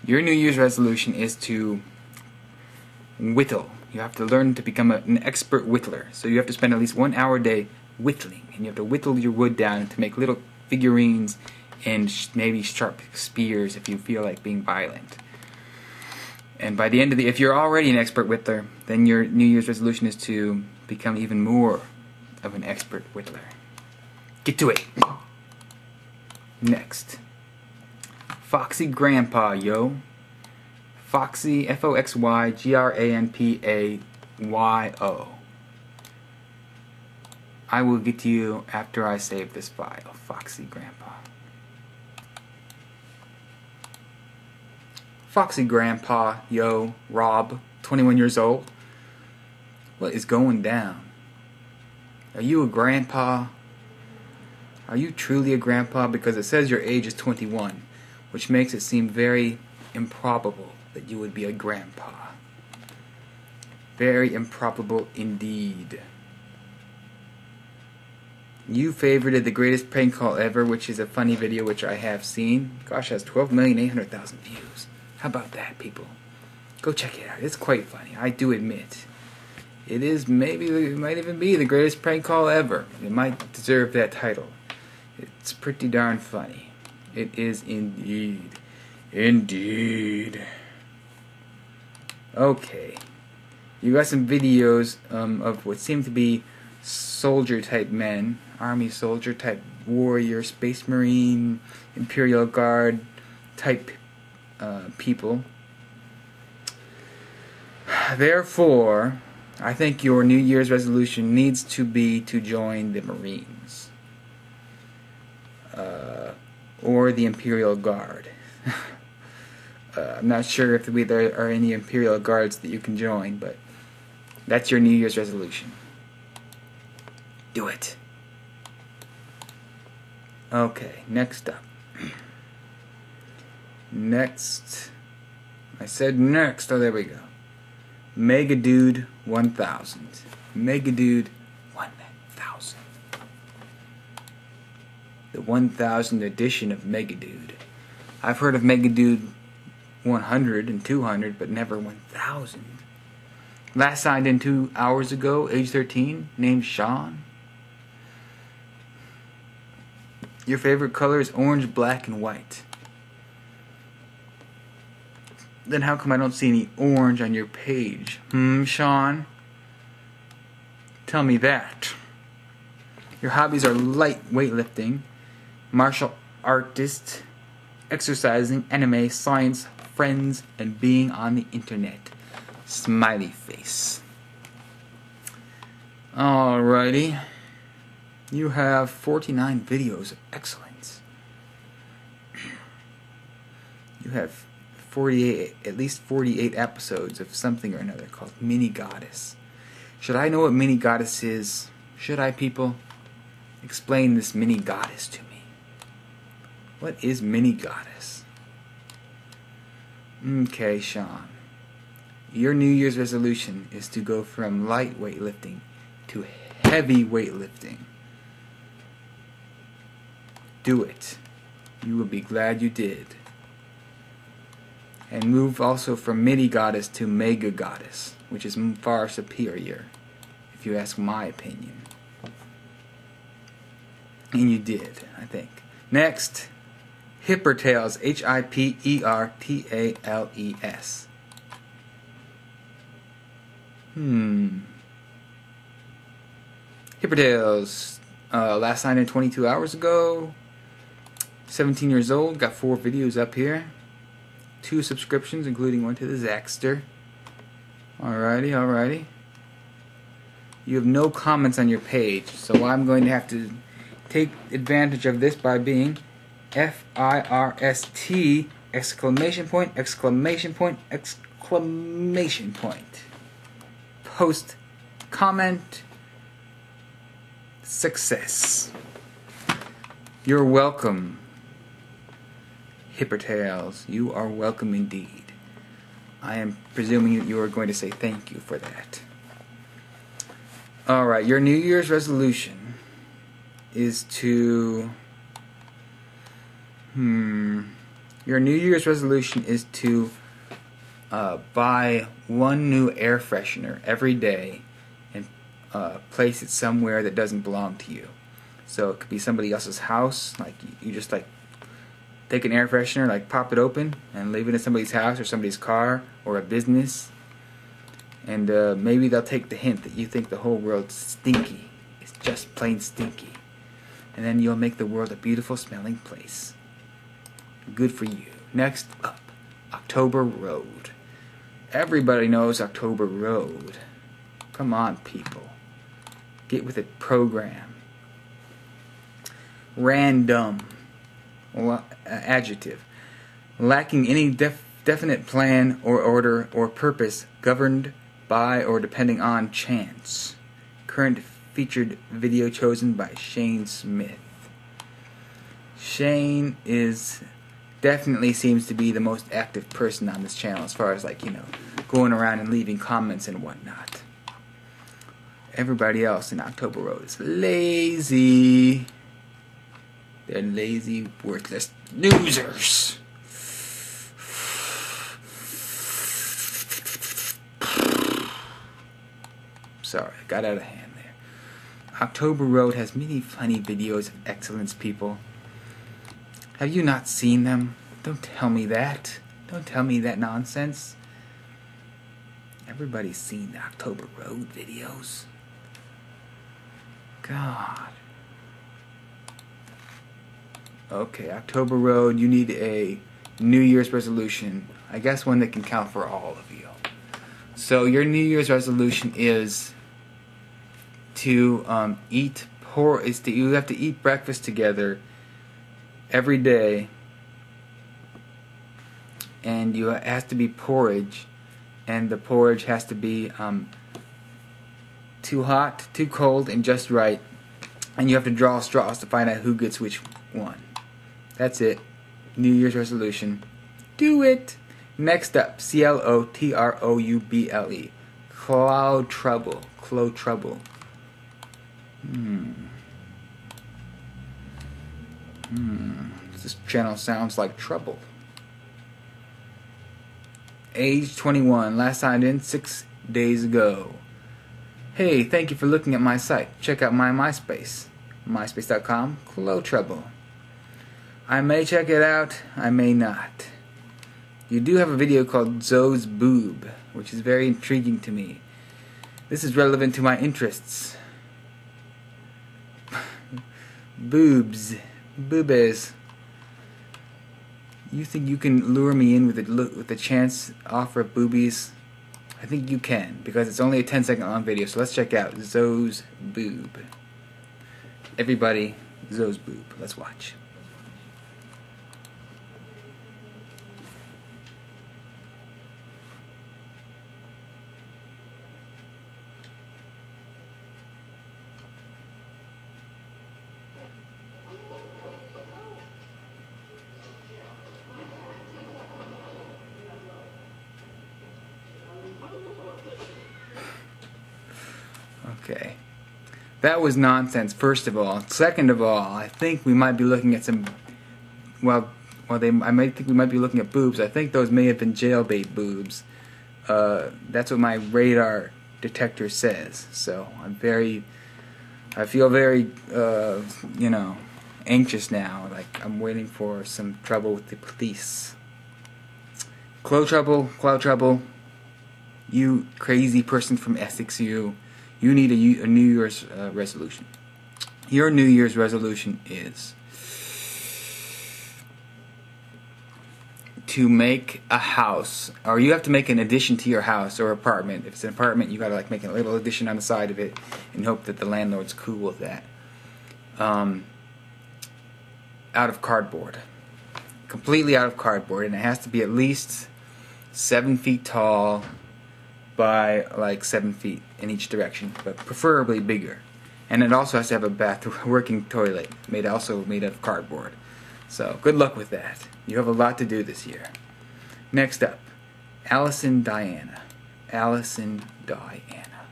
Your New Year's resolution is to whittle. You have to learn to become an expert whittler. So you have to spend at least 1 hour a day whittling. And you have to whittle your wood down to make little figurines and maybe sharp spears if you feel like being violent. And by the end of if you're already an expert whittler, then your New Year's resolution is to become even more of an expert whittler. Get to it! Next. Foxy Grandpa, yo. Foxy, Foxy Granpao. I will get to you after I save this file, Foxy Grandpa. Foxy Grandpa, yo, Rob, 21 years old. What is going down? Are you a grandpa? Are you truly a grandpa? Because it says your age is 21, which makes it seem very improbable that you would be a grandpa. Very improbable indeed. You favorited The Greatest Prank Call Ever, which is a funny video which I have seen. Gosh, it has 12,800,000 views. How about that, people? Go check it out. It's quite funny, I do admit. It might even be the greatest prank call ever. It might deserve that title. It's pretty darn funny. It is indeed. Indeed. Okay. You got some videos of what seem to be soldier type men, army soldier type warrior, space marine, imperial guard type people. Therefore, I think your New Year's resolution needs to be to join the Marines or the Imperial Guard. I'm not sure if there are any Imperial Guards that you can join, but that's your New Year's resolution. Do it. Okay, next up. Next. I said next. Oh, there we go. Megadude 1000. Megadude 1000. The 1000 edition of Megadude. I've heard of Megadude 100 and 200, but never 1000. Last signed in 2 hours ago, age 13, named Sean. Your favorite color is orange, black, and white. Then how come I don't see any orange on your page? Sean? Tell me that. Your hobbies are light weightlifting, martial artist, exercising, anime, science, friends, and being on the internet. Smiley face. Alrighty. You have 49 videos of excellence. You have at least 48 episodes of something or another called Mini Goddess. Should I know what Mini Goddess is? Should I, people? Explain this Mini Goddess to me. What is Mini Goddess? Okay, Sean. Your New Year's resolution is to go from light weightlifting to heavy weightlifting. Do it. You will be glad you did. And move also from Mini Goddess to Mega Goddess, which is far superior, if you ask my opinion. And you did, I think. Next, Hippertails, Hipertales. Hippertails, last signed in 22 hours ago. 17 years old, got 4 videos up here. 2 subscriptions, including one to the Zaxter. Alrighty. You have no comments on your page, so I'm going to have to take advantage of this by being FIRST exclamation point. Post comment success. You're welcome. Hippertails, you are welcome indeed. I am presuming that you are going to say thank you for that. Alright, your New Year's resolution is to... Your New Year's resolution is to buy one new air freshener every day and place it somewhere that doesn't belong to you. So it could be somebody else's house, like you just like take an air freshener, like pop it open and leave it in somebody's house or somebody's car or a business, and maybe they'll take the hint that you think the whole world's stinky. It's just plain stinky, and then you'll make the world a beautiful smelling place. Good for you. Next up, October Road. Everybody knows October Road. Come on, people. Get with it program. Random. Adjective. Lacking any definite plan or order or purpose, governed by or depending on chance. Current featured video chosen by Shane Smith. Shane definitely seems to be the most active person on this channel as far as going around and leaving comments and whatnot. Everybody else in October Road is lazy. They're lazy, worthless losers. Sorry, I got out of hand there. October Road has many funny videos of excellence, people. Have you not seen them? Don't tell me that. Don't tell me that nonsense. Everybody's seen the October Road videos. God. Okay, October Road, you need a New Year's resolution. I guess one that can count for all of you. So your New Year's resolution is to you have to eat breakfast together every day, and it has to be porridge, and the porridge has to be too hot, too cold, and just right, and you have to draw straws to find out who gets which one. That's it. New Year's resolution. Do it. Next up, CLOTROUBLE. Cloud trouble. Cloud trouble. This channel sounds like trouble. Age 21. Last signed in 6 days ago. Hey, thank you for looking at my site. Check out my MySpace. MySpace.com. Cloud trouble. I may check it out, I may not. You do have a video called Zoe's Boob, which is very intriguing to me. This is relevant to my interests. Boobs. Boobies. You think you can lure me in with a chance offer of boobies? I think you can, because it's only a 10-second long video. So let's check out Zoe's Boob. Everybody, Zoe's Boob. Let's watch. Okay, that was nonsense, first of all. Second of all, I think we might be looking at some, I might think we might be looking at boobs. I think those may have been jailbait boobs. That's what my radar detector says. So I feel very, anxious now. Like I'm waiting for some trouble with the police. Cloud trouble. You crazy person from Essex, you need a New Year's resolution. Your New Year's resolution is to make a house, or you have to make an addition to your house or apartment. If it's an apartment, you gotta make a little addition on the side of it and hope that the landlord's cool with that. Out of cardboard. Completely out of cardboard, and it has to be at least 7 feet tall by 7 feet in each direction, but preferably bigger. And it also has to have a working toilet, also made out of cardboard. So good luck with that. You have a lot to do this year. Next up, Allison Diana. Allison Diana.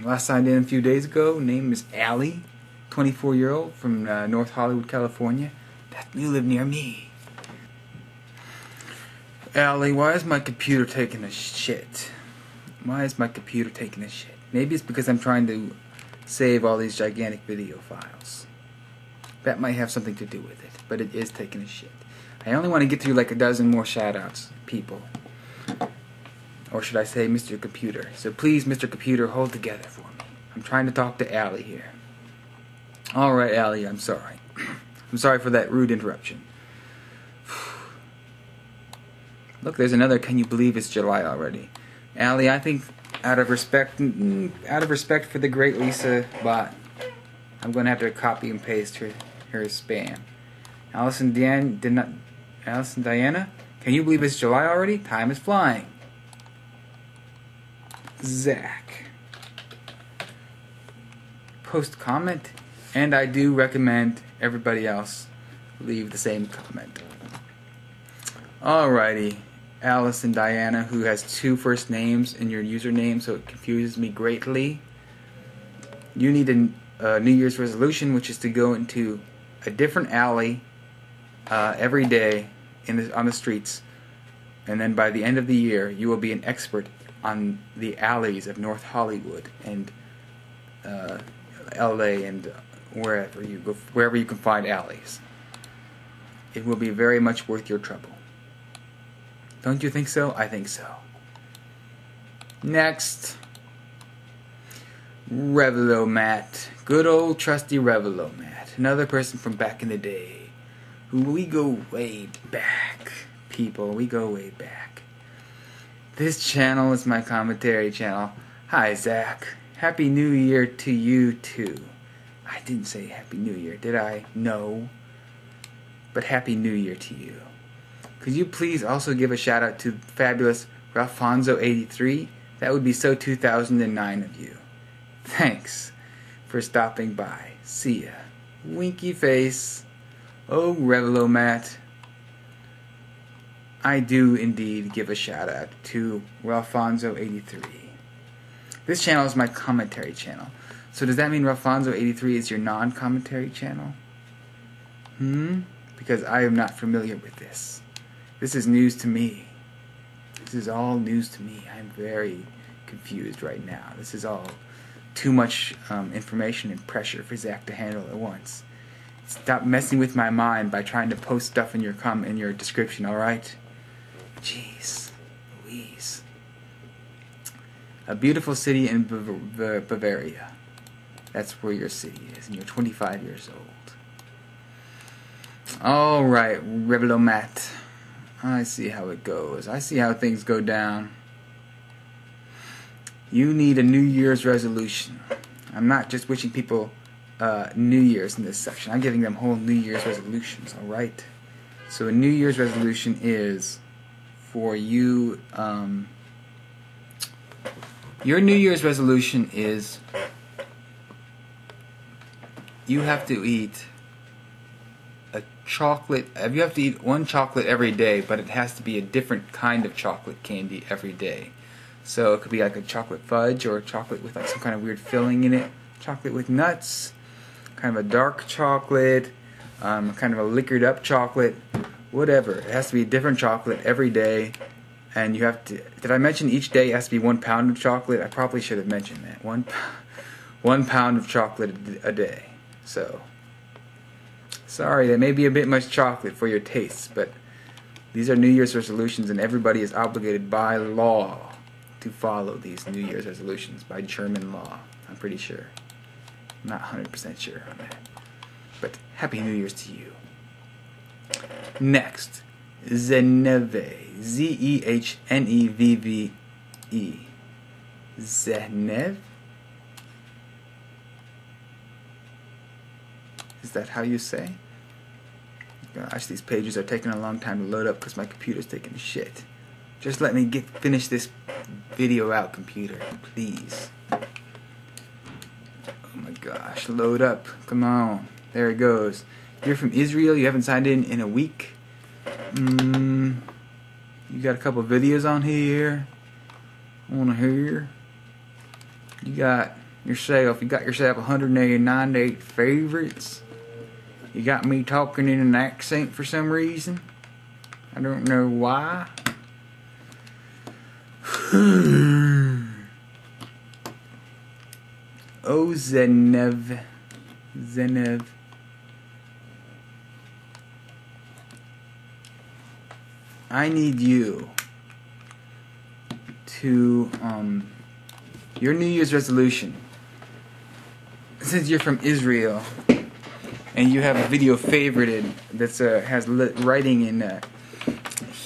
Last signed in a few days ago. Name is Allie, 24-year-old from North Hollywood, California. You live near me. Allie, why is my computer taking a shit? Why is my computer taking a shit? Maybe it's because I'm trying to save all these gigantic video files. That might have something to do with it, but it is taking a shit. I only want to get through a dozen more shoutouts, people. Or should I say Mr. Computer. So please, Mr. Computer, hold together for me. I'm trying to talk to Allie here. Alright, Allie, I'm sorry. I'm sorry for that rude interruption. Look, there's another. Can you believe it's July already? Allie, I think out of respect for the great Lisa Bot, I'm going to have to copy and paste her spam. Allison Diana, can you believe it's July already? Time is flying. Zach. Post comment, and I do recommend everybody else leave the same comment. Alrighty. Alice and Diana, who has 2 first names in your username, so it confuses me greatly. You need a New Year's resolution, which is to go into a different alley every day on the streets, and then by the end of the year, you will be an expert on the alleys of North Hollywood and LA and wherever you can find alleys. It will be very much worth your trouble. Don't you think so? I think so. Next. Revelo Matt. Good old trusty Revelo Matt. Another person from back in the day. We go way back, people. We go way back. This channel is my commentary channel. Hi, Zach. Happy New Year to you, too. I didn't say Happy New Year, did I? No. But Happy New Year to you. Could you please also give a shout out to fabulous Ralfonso83? That would be so 2009 of you. Thanks for stopping by. See ya. Winky face. Oh, Revelo Matt. I do indeed give a shout out to Ralfonso83. This channel is my commentary channel. So does that mean Ralfonso83 is your non-commentary channel? Because I am not familiar with this. This is news to me. This is all news to me. I'm very confused right now. This is all too much information and pressure for Zach to handle at once. Stop messing with my mind by trying to post stuff in your description, alright? Jeez Louise. A beautiful city in Bavaria. That's where your city is, and you're 25 years old. Alright, Revelo Matt. I see how it goes. I see how things go down. You need a New Year's resolution. I'm not just wishing people New Year's in this section. I'm giving them whole New Year's resolutions, alright? So a New Year's resolution is for you, your New Year's resolution is you have to eat a chocolate, you have to eat 1 chocolate every day, but it has to be a different kind of chocolate candy every day. So it could be like a chocolate fudge or a chocolate with like some kind of weird filling in it, chocolate with nuts, kind of a dark chocolate, kind of a liquored up chocolate, whatever. It has to be a different chocolate every day, and you have to, did I mention each day it has to be 1 pound of chocolate? I probably should have mentioned that. 1 pound of chocolate a day. So sorry, that may be a bit much chocolate for your tastes, but these are New Year's resolutions, and everybody is obligated by law to follow these New Year's resolutions, by German law, I'm pretty sure. I'm not 100% sure on that. But Happy New Year's to you. Next, Zeneve. Z-E-H-N-E-V-V-E. Zenev? Is that how you say? Gosh, these pages are taking a long time to load up because my computer's taking shit. Just let me finish this video out, computer, please. Oh my gosh, load up. Come on. There it goes. You're from Israel, you haven't signed in a week. You got a couple videos on here. On here. You got yourself 198 favorites. You got me talking in an accent for some reason. I don't know why. Oh, Zenev. I need you to, your New Year's resolution. Since you're from Israel, and you have a video favorited that's has writing in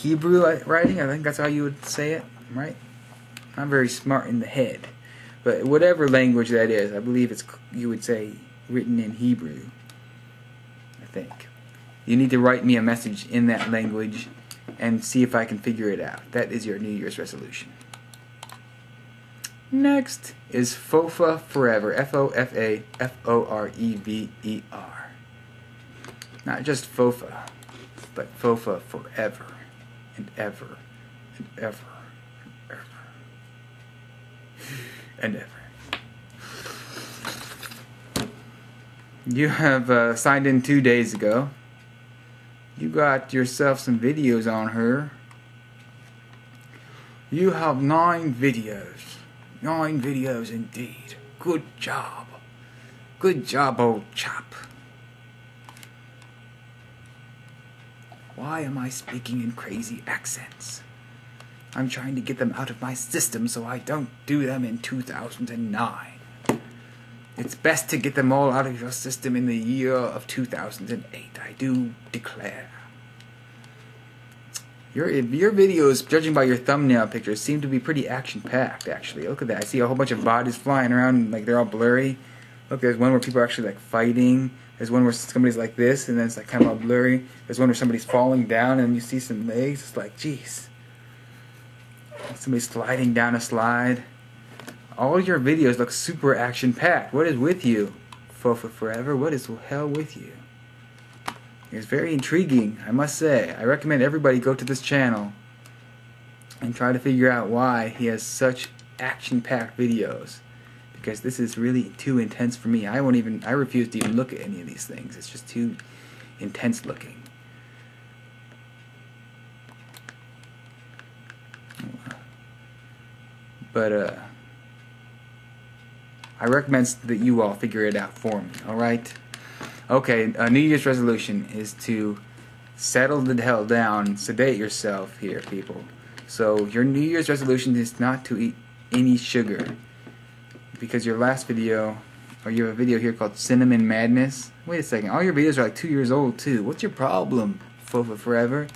Hebrew writing. I think that's how you would say it, right? I'm very smart in the head. But whatever language that is, I believe you would say written in Hebrew. I think. You need to write me a message in that language and see if I can figure it out. That is your New Year's resolution. Next is FOFA Forever. FOFAFOREVER. Not just FOFA, but FOFA forever and ever and ever and ever and ever. You have signed in 2 days ago. You got yourself some videos on her. You have 9 videos. 9 videos indeed. Good job. Good job, old chap. Why am I speaking in crazy accents? I'm trying to get them out of my system so I don't do them in 2009. It's best to get them all out of your system in the year of 2008. I do declare. Your videos, judging by your thumbnail pictures, seem to be pretty action-packed, actually. Look at that. I see a whole bunch of bodies flying around, like they're all blurry. Look, there's one where people are actually like fighting. There's one where somebody's like this, and then it's like kind of all blurry. There's one where somebody's falling down, and you see some legs. It's like, jeez. Somebody's sliding down a slide. All your videos look super action-packed. What is with you, FOFA Forever? What is the hell with you? It's very intriguing, I must say. I recommend everybody go to this channel and try to figure out why he has such action-packed videos. Because this is really too intense for me. I refuse to even look at any of these things. It's just too intense looking. But I recommend that you all figure it out for me, alright? Okay, a New Year's resolution is to settle the hell down, sedate yourself here, people. So your New Year's resolution is not to eat any sugar. Because your last video, or you have a video here called Cinnamon Madness. Wait a second, all your videos are like 2 years old too. What's your problem, FOFA Forever?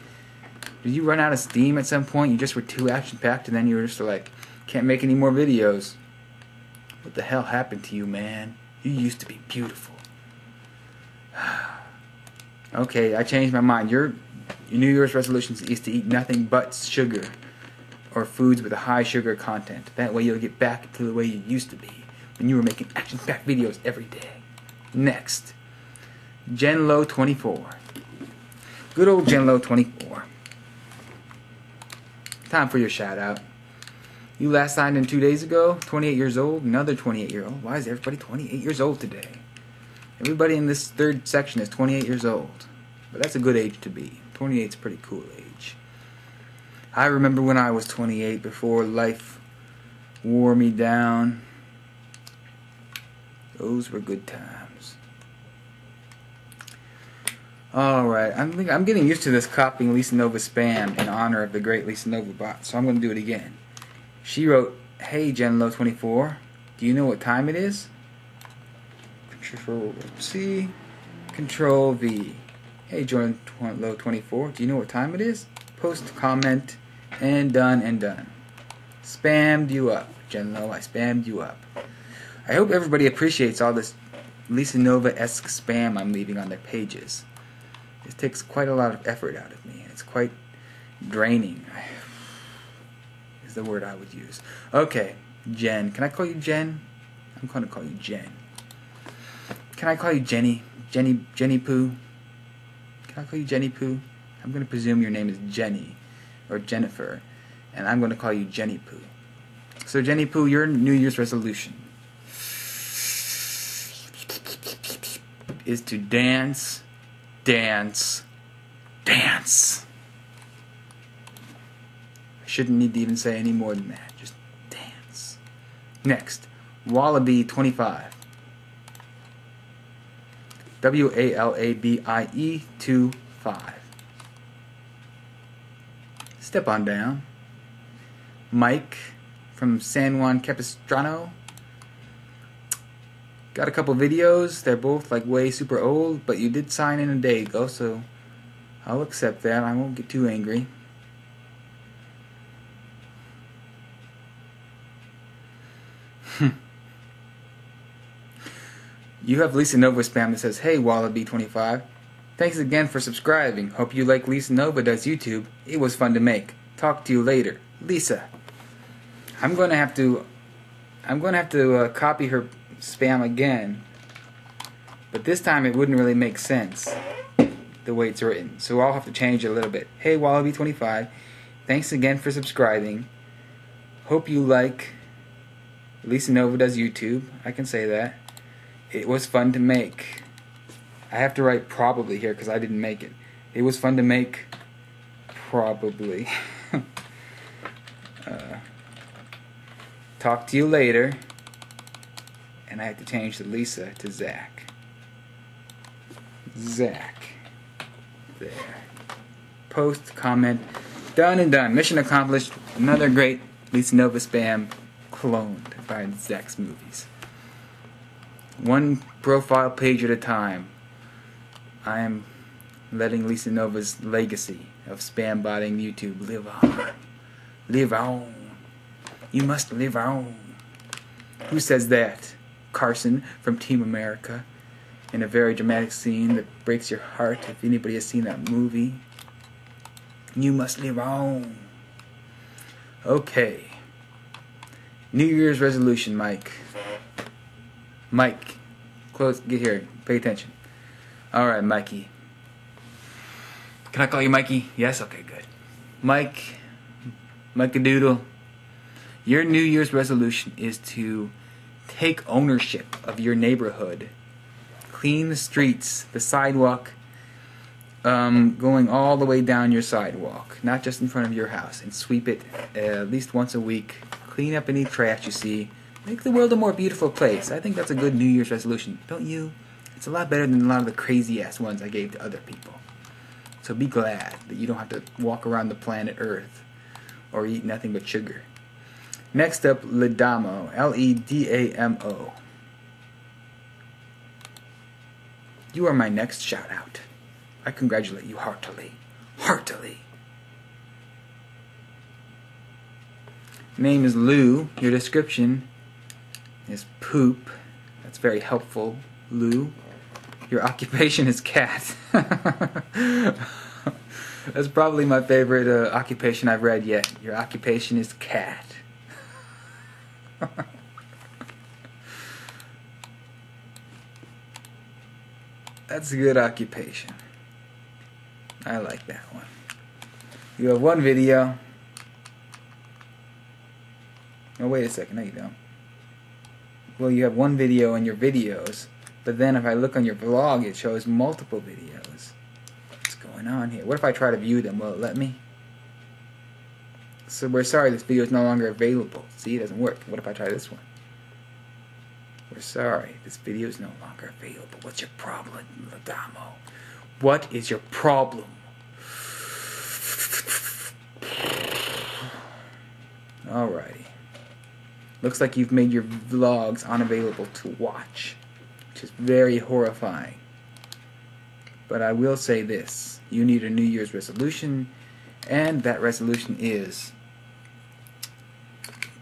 Did you run out of steam at some point? You just were too action-packed and then you were just like, can't make any more videos. What the hell happened to you, man? You used to be beautiful. Okay, I changed my mind. Your New Year's resolution is to eat nothing but sugar or foods with a high sugar content. That way you'll get back to the way you used to be when you were making action-packed videos every day. Next, Genlo24. Good old Genlo24. Time for your shout out. You last signed in 2 days ago, 28 years old, another 28-year-old. Why is everybody 28 years old today? Everybody in this third section is 28 years old. But that's a good age to be. 28 is a pretty cool age. I remember when I was 28, before life wore me down. Those were good times. Alright, I'm getting used to this copying Lisa Nova spam in honor of the great Lisa Nova bot, so I'm going to do it again. She wrote, "Hey Genlo24, do you know what time it is?" Control C, Control V. Hey Genlo24, do you know what time it is? Post, comment, and done and done. Spammed you up, Genlo. I spammed you up. I hope everybody appreciates all this Lisa Nova-esque spam I'm leaving on their pages. It takes quite a lot of effort out of me. It's quite draining. Is the word I would use. Okay, Jen. Can I call you Jen? I'm going to call you Jen. Can I call you Jenny? Jenny Poo? Can I call you Jenny Poo? I'm going to presume your name is Jenny or Jennifer, and I'm going to call you Jenny Poo. So Jenny Poo, your New Year's resolution is to dance, dance, dance. Shouldn't need to even say any more than that. Just dance. Next, Wallaby25. WALABIE 25. Step on down. Mike from San Juan Capistrano. Got a couple videos. They're both like way super old, but you did sign in a day ago, so I'll accept that. I won't get too angry. You have Lisa Nova spam that says, "Hey Wallaby25, thanks again for subscribing. Hope you like Lisa Nova does YouTube. It was fun to make. Talk to you later, Lisa." I'm gonna have to copy her spam again, but this time it wouldn't really make sense the way it's written, so I'll have to change it a little bit. "Hey Wallaby25, thanks again for subscribing. Hope you like Lisa Nova does YouTube." I can say that. "It was fun to make." I have to write probably here because I didn't make it. "It was fun to make, probably." Talk to you later. And I have to change the Lisa to Zach. Zach. There. Post, comment. Done and done. Mission accomplished. Another great Lisa Nova spam cloned by Zach's movies. One profile page at a time. I am letting Lisa Nova's legacy of spam botting YouTube live on. Live on. You must live on. Who says that? Carson from Team America, in a very dramatic scene that breaks your heart if anybody has seen that movie. You must live on. Okay. New Year's resolution, Mike. Mike. Close. Get here. Pay attention. Alright, Mikey. Can I call you Mikey? Yes? Okay, good. Mike. Mike-a-doodle. Your New Year's resolution is to take ownership of your neighborhood. Clean the streets, the sidewalk, going all the way down your sidewalk, not just in front of your house, and sweep it at least once a week. Clean up any trash you see. Make the world a more beautiful place. I think that's a good New Year's resolution, don't you? It's a lot better than a lot of the crazy-ass ones I gave to other people. So be glad that you don't have to walk around the planet Earth or eat nothing but sugar. Next up, Ledamo. L-E-D-A-M-O. You are my next shout-out. I congratulate you heartily. Heartily. Name is Lou. Your description is poop. That's very helpful, Lou. Your occupation is cat. That's probably my favorite occupation I've read yet. Your occupation is cat. That's a good occupation. I like that one. You have one video. Oh, wait a second. No, you don't. Well, you have one video in your videos, but then if I look on your vlog, it shows multiple videos. What's going on here? What if I try to view them? Will it let me? So we're sorry, this video is no longer available. See, it doesn't work. What if I try this one? We're sorry, this video is no longer available. What's your problem, Ladamo? What is your problem? Alrighty. Looks like you've made your vlogs unavailable to watch, which is very horrifying. But I will say this. You need a New Year's resolution, and that resolution is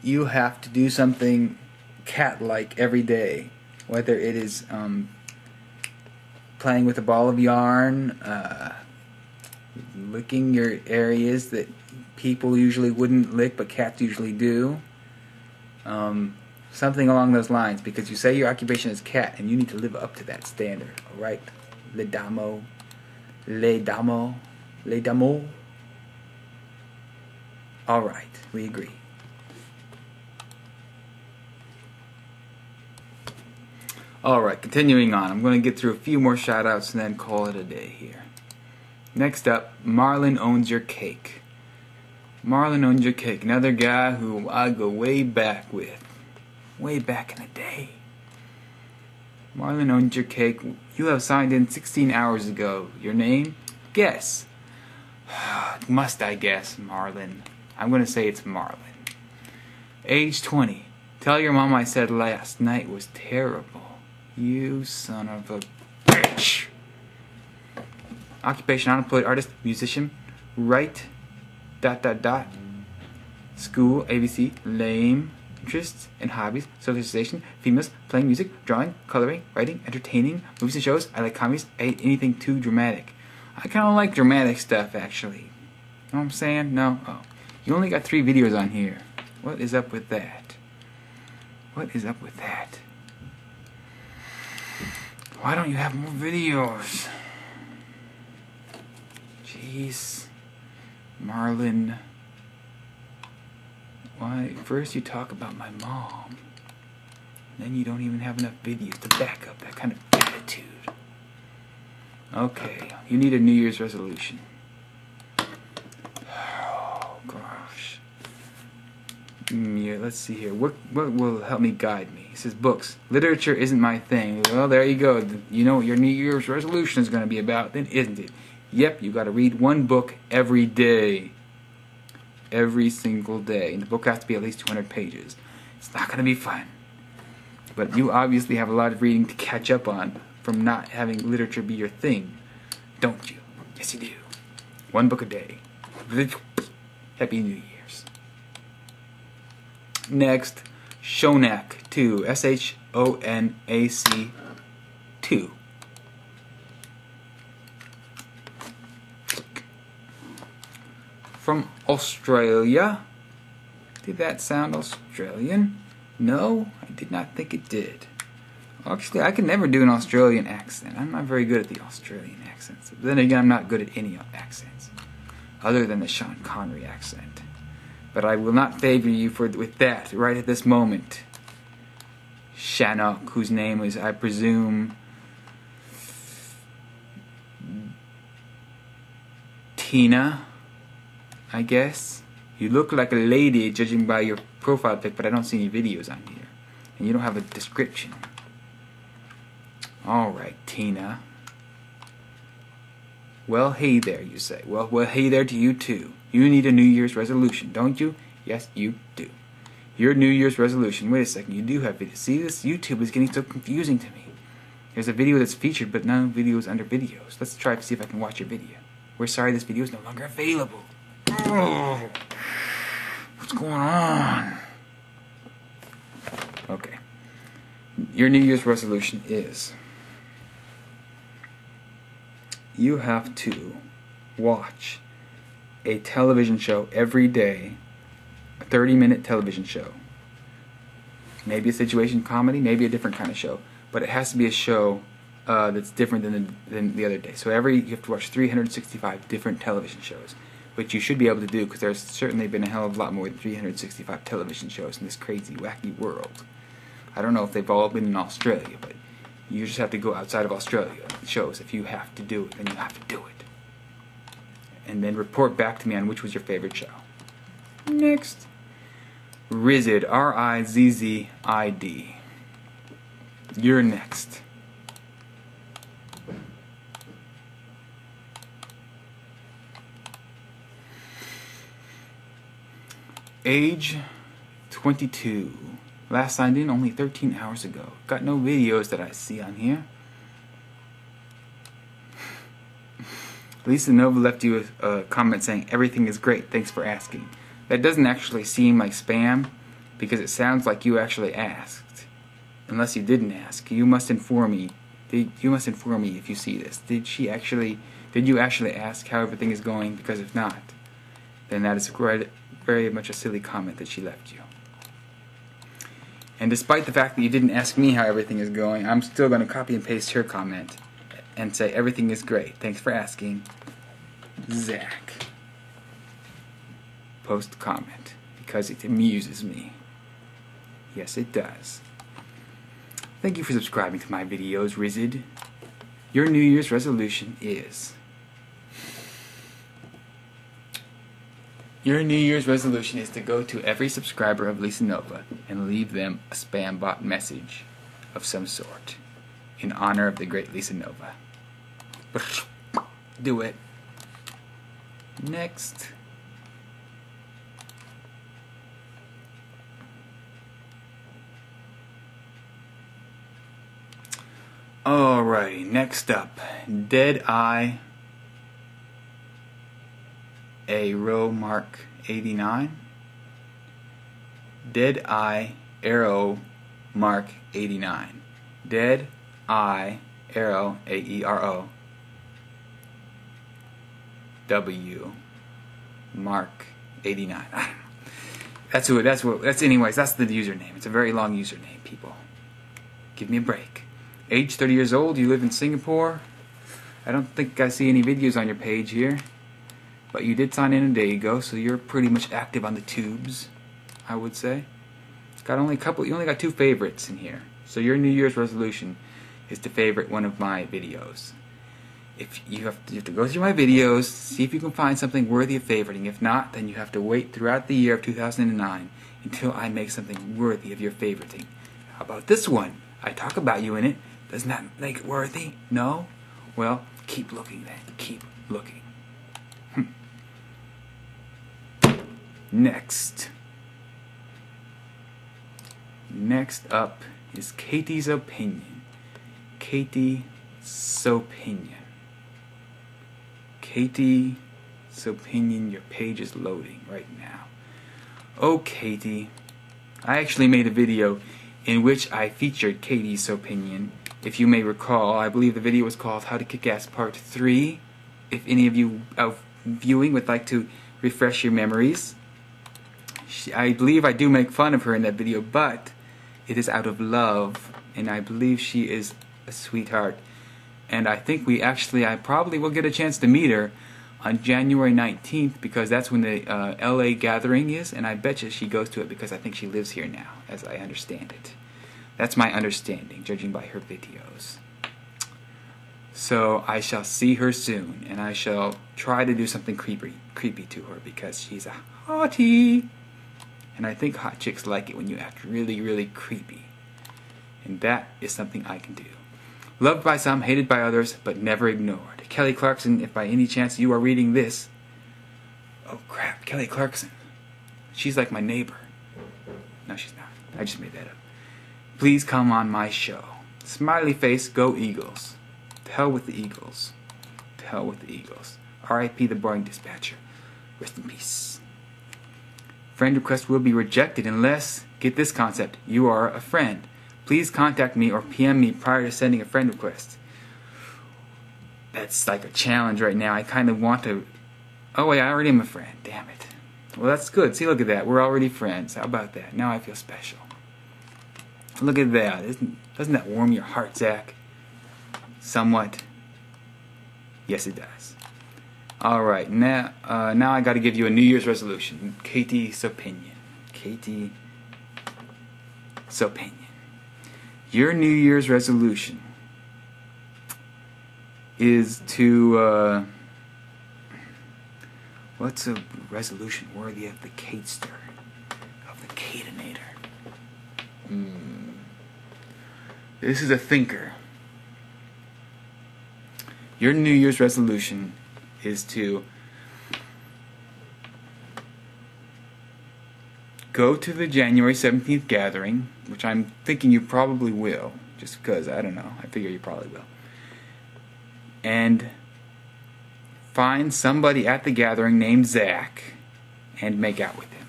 you have to do something cat-like every day, whether it is playing with a ball of yarn, licking your areas that people usually wouldn't lick but cats usually do, something along those lines, because you say your occupation is cat and you need to live up to that standard. Alright? Le damo. Le damo. Le damo. Alright, we agree. Alright, continuing on. I'm going to get through a few more shoutouts and then call it a day here. Next up, Marlon Owns Your Cake. Marlon Owns Your Cake. Another guy who I go way back with. Way back in the day. Marlon Owns Your Cake. You have signed in 16 hours ago. Your name? Guess. Must I guess, Marlon? I'm going to say it's Marlon. Age 20. Tell your mom I said last night was terrible. You son of a bitch. Occupation, unemployed artist, musician, right, ... School, ABC, lame, interests and hobbies, socialization, females, playing music, drawing, coloring, writing, entertaining, movies and shows. I like comedies. I hate anything too dramatic. I kind of like dramatic stuff, actually. You know what I'm saying? No? Oh. You only got 3 videos on here. What is up with that? What is up with that? Why don't you have more videos? Jeez. Marlon. Why? First you talk about my mom. Then you don't even have enough videos to back up that kind of attitude. Okay. You need a New Year's resolution. Oh, gosh. Yeah, let's see here. What will help me guide me? It says books. Literature isn't my thing. Well, there you go. You know what your New Year's resolution is going to be about, then, isn't it? Yep, you got to read 1 book every day. Every single day. And the book has to be at least 200 pages. It's not going to be fun. But you obviously have a lot of reading to catch up on from not having literature be your thing. Don't you? Yes, you do. 1 book a day. Happy New Year's. Next, Shonac 2. SHONAC 2. From Australia. Did that sound Australian? No, I did not think it did. Actually, I can never do an Australian accent. I'm not very good at the Australian accents. But then again, I'm not good at any accents, other than the Sean Connery accent. But I will not favor you with that right at this moment. Shannock, whose name is, I presume, Tina, I guess. You look like a lady, judging by your profile pic, but I don't see any videos on here. And you don't have a description. Alright, Tina. Well, hey there, you say. Well, hey there to you, too. You need a New Year's resolution, don't you? Yes, you do. Your New Year's resolution. Wait a second, you do have videos. See, this YouTube is getting so confusing to me. There's a video that's featured, but no videos under videos. Let's try to see if I can watch your video. We're sorry this video is no longer available. Oh, what's going on? Okay. Your New Year's resolution is you have to watch a television show every day, a 30-minute television show. Maybe a situation comedy, maybe a different kind of show, but it has to be a show that's different than the other day. So you have to watch 365 different television shows, which you should be able to do because there's certainly been a hell of a lot more than 365 television shows in this crazy, wacky world. I don't know if they've all been in Australia, but you just have to go outside of Australia. It shows if you have to do it, then you have to do it. And then report back to me on which was your favorite show. Next. Rizzid, R-I-Z-Z-I-D. You're next. Age 22. Last signed in only 13 hours ago. Got no videos that I see on here. Lisa Nova left you a comment saying everything is great, thanks for asking. That doesn't actually seem like spam because it sounds like you actually asked. Unless you didn't ask. You must inform me. You must inform me if you see this. Did you actually ask how everything is going? Because if not, then that is very much a silly comment that she left you. And despite the fact that you didn't ask me how everything is going, I'm still going to copy and paste her comment and say everything is great. Thanks for asking. Zach. Post comment because it amuses me. Yes, it does. Thank you for subscribing to my videos, Rizzid. Your New Year's resolution is... Your New Year's resolution is to go to every subscriber of Lisa Nova and leave them a spam bot message of some sort in honor of the great Lisa Nova. Do it. Next. Alrighty, next up. Dead Eye A row mark 89. Dead Eye Arrow Mark 89. Dead Eye Arrow AERO W Mark 89. That's anyways, that's the username. It's a very long username, people. Give me a break. Age 30 years old, you live in Singapore. I don't think I see any videos on your page here. But you did sign in a day ago, so you're pretty much active on the tubes, I would say. You only got 2 favorites in here. So your New Year's resolution is to favorite one of my videos. If you have to go through my videos, see if you can find something worthy of favoriting. If not, then you have to wait throughout the year of 2009 until I make something worthy of your favoriting. How about this one? I talk about you in it. Doesn't that make it worthy? No? Well, keep looking then. Keep looking. Next up is Katie's Opinion. Katie's Opinion. Katie's Opinion, your page is loading right now. Oh, Katie. I actually made a video in which I featured Katie's Opinion. If you may recall, I believe the video was called How to Kick Ass Part 3. If any of you viewing would like to refresh your memories. I believe I do make fun of her in that video, but it is out of love, and I believe she is a sweetheart. And I think I probably will get a chance to meet her on January 19th, because that's when the LA gathering is, and I bet you she goes to it because I think she lives here now, as I understand it. That's my understanding, judging by her videos. So I shall see her soon, and I shall try to do something creepy to her, because she's a hottie. And I think hot chicks like it when you act really, really creepy. And that is something I can do. Loved by some, hated by others, but never ignored. Kelly Clarkson, if by any chance you are reading this... Oh crap, Kelly Clarkson. She's like my neighbor. No, she's not. I just made that up. Please come on my show. Smiley face, go Eagles. To hell with the Eagles. To hell with the Eagles. R.I.P. the boring dispatcher. Rest in peace. Friend request will be rejected unless, get this concept, you are a friend. Please contact me or PM me prior to sending a friend request. That's like a challenge right now. I kind of want to... Oh wait, I already am a friend. Damn it. Well, that's good. See, look at that. We're already friends. How about that? Now I feel special. Look at that. Doesn't that warm your heart, Zach? Somewhat. Yes, it does. Alright, now I got to give you a New Year's resolution. Katie's Opinion. Katie's Opinion. Your New Year's resolution is to, what's a resolution worthy of the Katester? Of the Katinator? This is a thinker. Your New Year's resolution is to go to the January 17th gathering, which I'm thinking you probably will, just because, I don't know, I figure you probably will, and find somebody at the gathering named Zach and make out with him.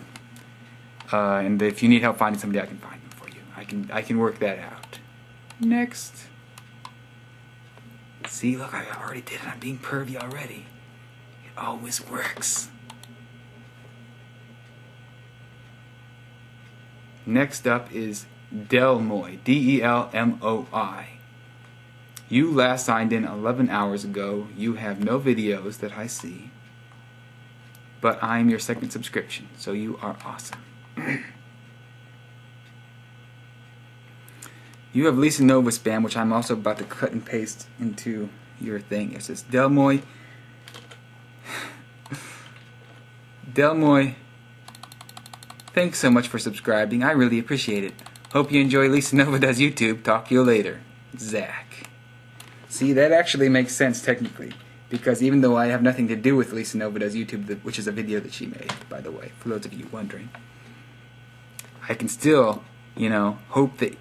And if you need help finding somebody, I can find them for you. I can work that out. Next. See, look, I already did it. I'm being pervy already. It always works. Next up is Delmoy, D-E-L-M-O-I. You last signed in 11 hours ago. You have no videos that I see. But I'm your second subscription, so you are awesome. You have Lisa Nova spam, which I'm also about to cut and paste into your thing. It says, Delmoy, thanks so much for subscribing. I really appreciate it. Hope you enjoy Lisa Nova Does YouTube. Talk to you later. Zach. See, that actually makes sense technically. Because even though I have nothing to do with Lisa Nova Does YouTube, which is a video that she made, by the way, for those of you wondering, I can still, hope that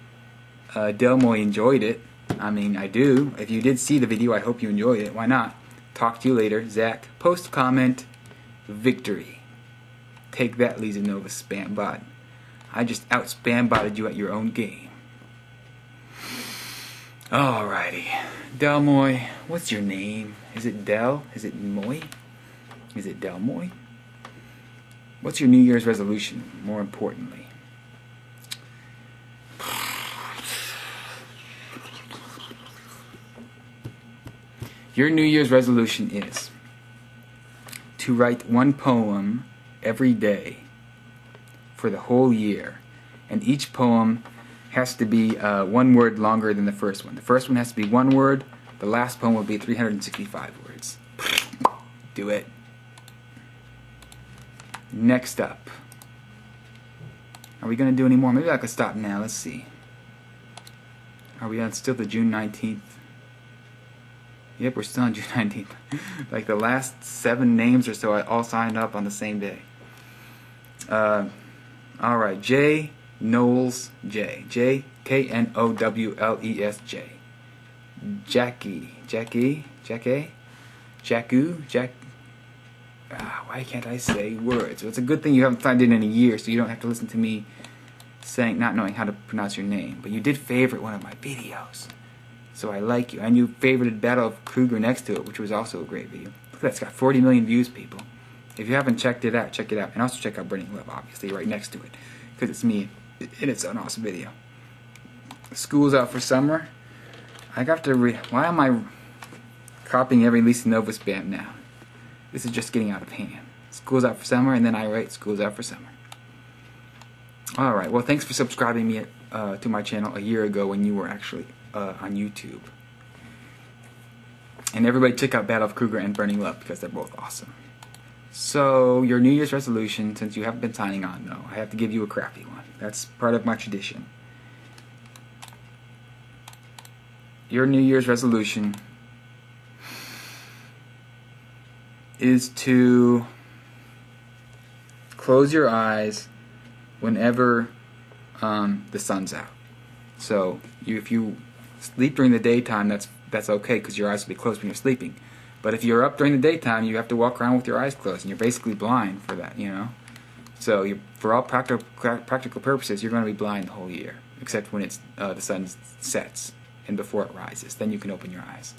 Delmoy enjoyed it. I mean, I do. If you did see the video, I hope you enjoyed it. Why not? Talk to you later. Zach, post comment, victory. Take that, Lisa Nova spam bot. I just out-spam-botted you at your own game. Alrighty. Del Moy, what's your name? Is it Del? Is it Moy? Is it Del Moy? What's your New Year's resolution, more importantly? Your New Year's resolution is to write one poem every day for the whole year. And each poem has to be 1 word longer than the first one. The first one has to be 1 word. The last poem will be 365 words. Do it. Next up. Are we going to do any more? Maybe I could stop now. Let's see. Are we on still the June 19th? Yep, we're still on June 19th. Like the last 7 names or so, I all signed up on the same day. Alright, J. Knowles J. J. Knowles J. Jackie. Jackie? Jackie? Jacku? Jack. Why can't I say words? Well, it's a good thing you haven't signed in a year, so you don't have to listen to me not knowing how to pronounce your name. But you did favorite one of my videos, so I like you. And you favorited Battle of Kruger next to it, which was also a great video. Look at that, it's got 40 million views, people. If you haven't checked it out, check it out. And also check out Burning Love, obviously, right next to it, because it's me, and it's an awesome video. School's out for summer. I got to why am I copying every Lisa Nova spam now? This is just getting out of hand. School's out for summer, and then I write School's out for summer. Alright, well, thanks for subscribing me to my channel a year ago when you were actually on YouTube. And everybody check out Battle of Kruger and Burning Love because they're both awesome. So, your New Year's resolution, since you haven't been signing on, though, I have to give you a crappy one. That's part of my tradition. Your New Year's resolution is to close your eyes whenever the sun's out. So if you sleep during the daytime, that's okay because your eyes will be closed when you're sleeping. But if you're up during the daytime, you have to walk around with your eyes closed, and you're basically blind for that, you know. So for all practical purposes, you're going to be blind the whole year, except when the sun sets and before it rises. Then you can open your eyes.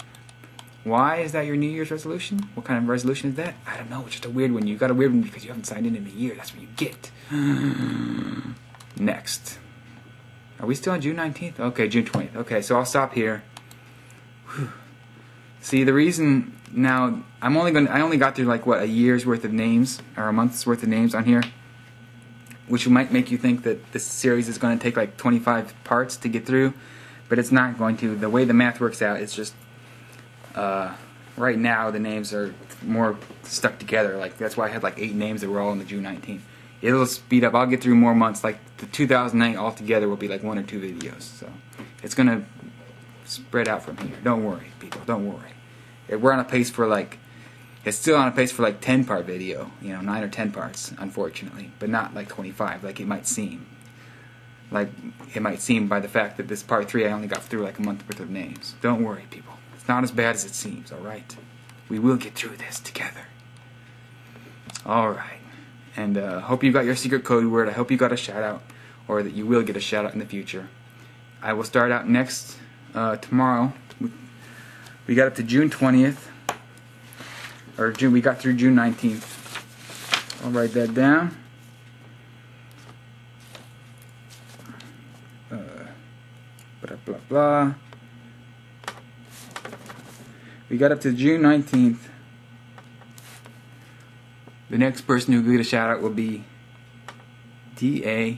Why is that your New Year's resolution? What kind of resolution is that? I don't know. It's just a weird one. You got a weird one because you haven't signed in a year. That's what you get. Next. Are we still on June 19th? Okay, June 20th. Okay, so I'll stop here. Whew. See, the reason now I only got through like what, a year's worth of names or a month's worth of names on here, which might make you think that this series is going to take like 25 parts to get through, but it's not going to. The way the math works out, it's just right now the names are more stuck together. Like that's why I had like 8 names that were all on the June 19th. It'll speed up. I'll get through more months. Like the 2009 altogether will be like 1 or 2 videos. So it's gonna spread out from here. Don't worry, people. Don't worry. We're on a pace for like, it's still on a pace for like 10-part video. You know, 9 or 10 parts, unfortunately, but not like 25, like it might seem. Like it might seem by the fact that this part 3 I only got through like a month worth of names. Don't worry, people. It's not as bad as it seems. All right, we will get through this together. All right. And hope you got your secret code word. I hope you got a shout out, or that you will get a shout out in the future. I will start out next tomorrow. We got up to June 20th, or we got through June 19th. I'll write that down. Blah blah blah. We got up to June 19th. The next person who will get a shout out will be DAEMONZEUS,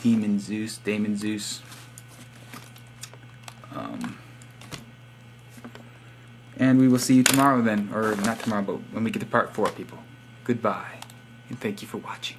Damon Zeus. And we will see you tomorrow then, or not tomorrow, but when we get to part 4, people. Goodbye, and thank you for watching.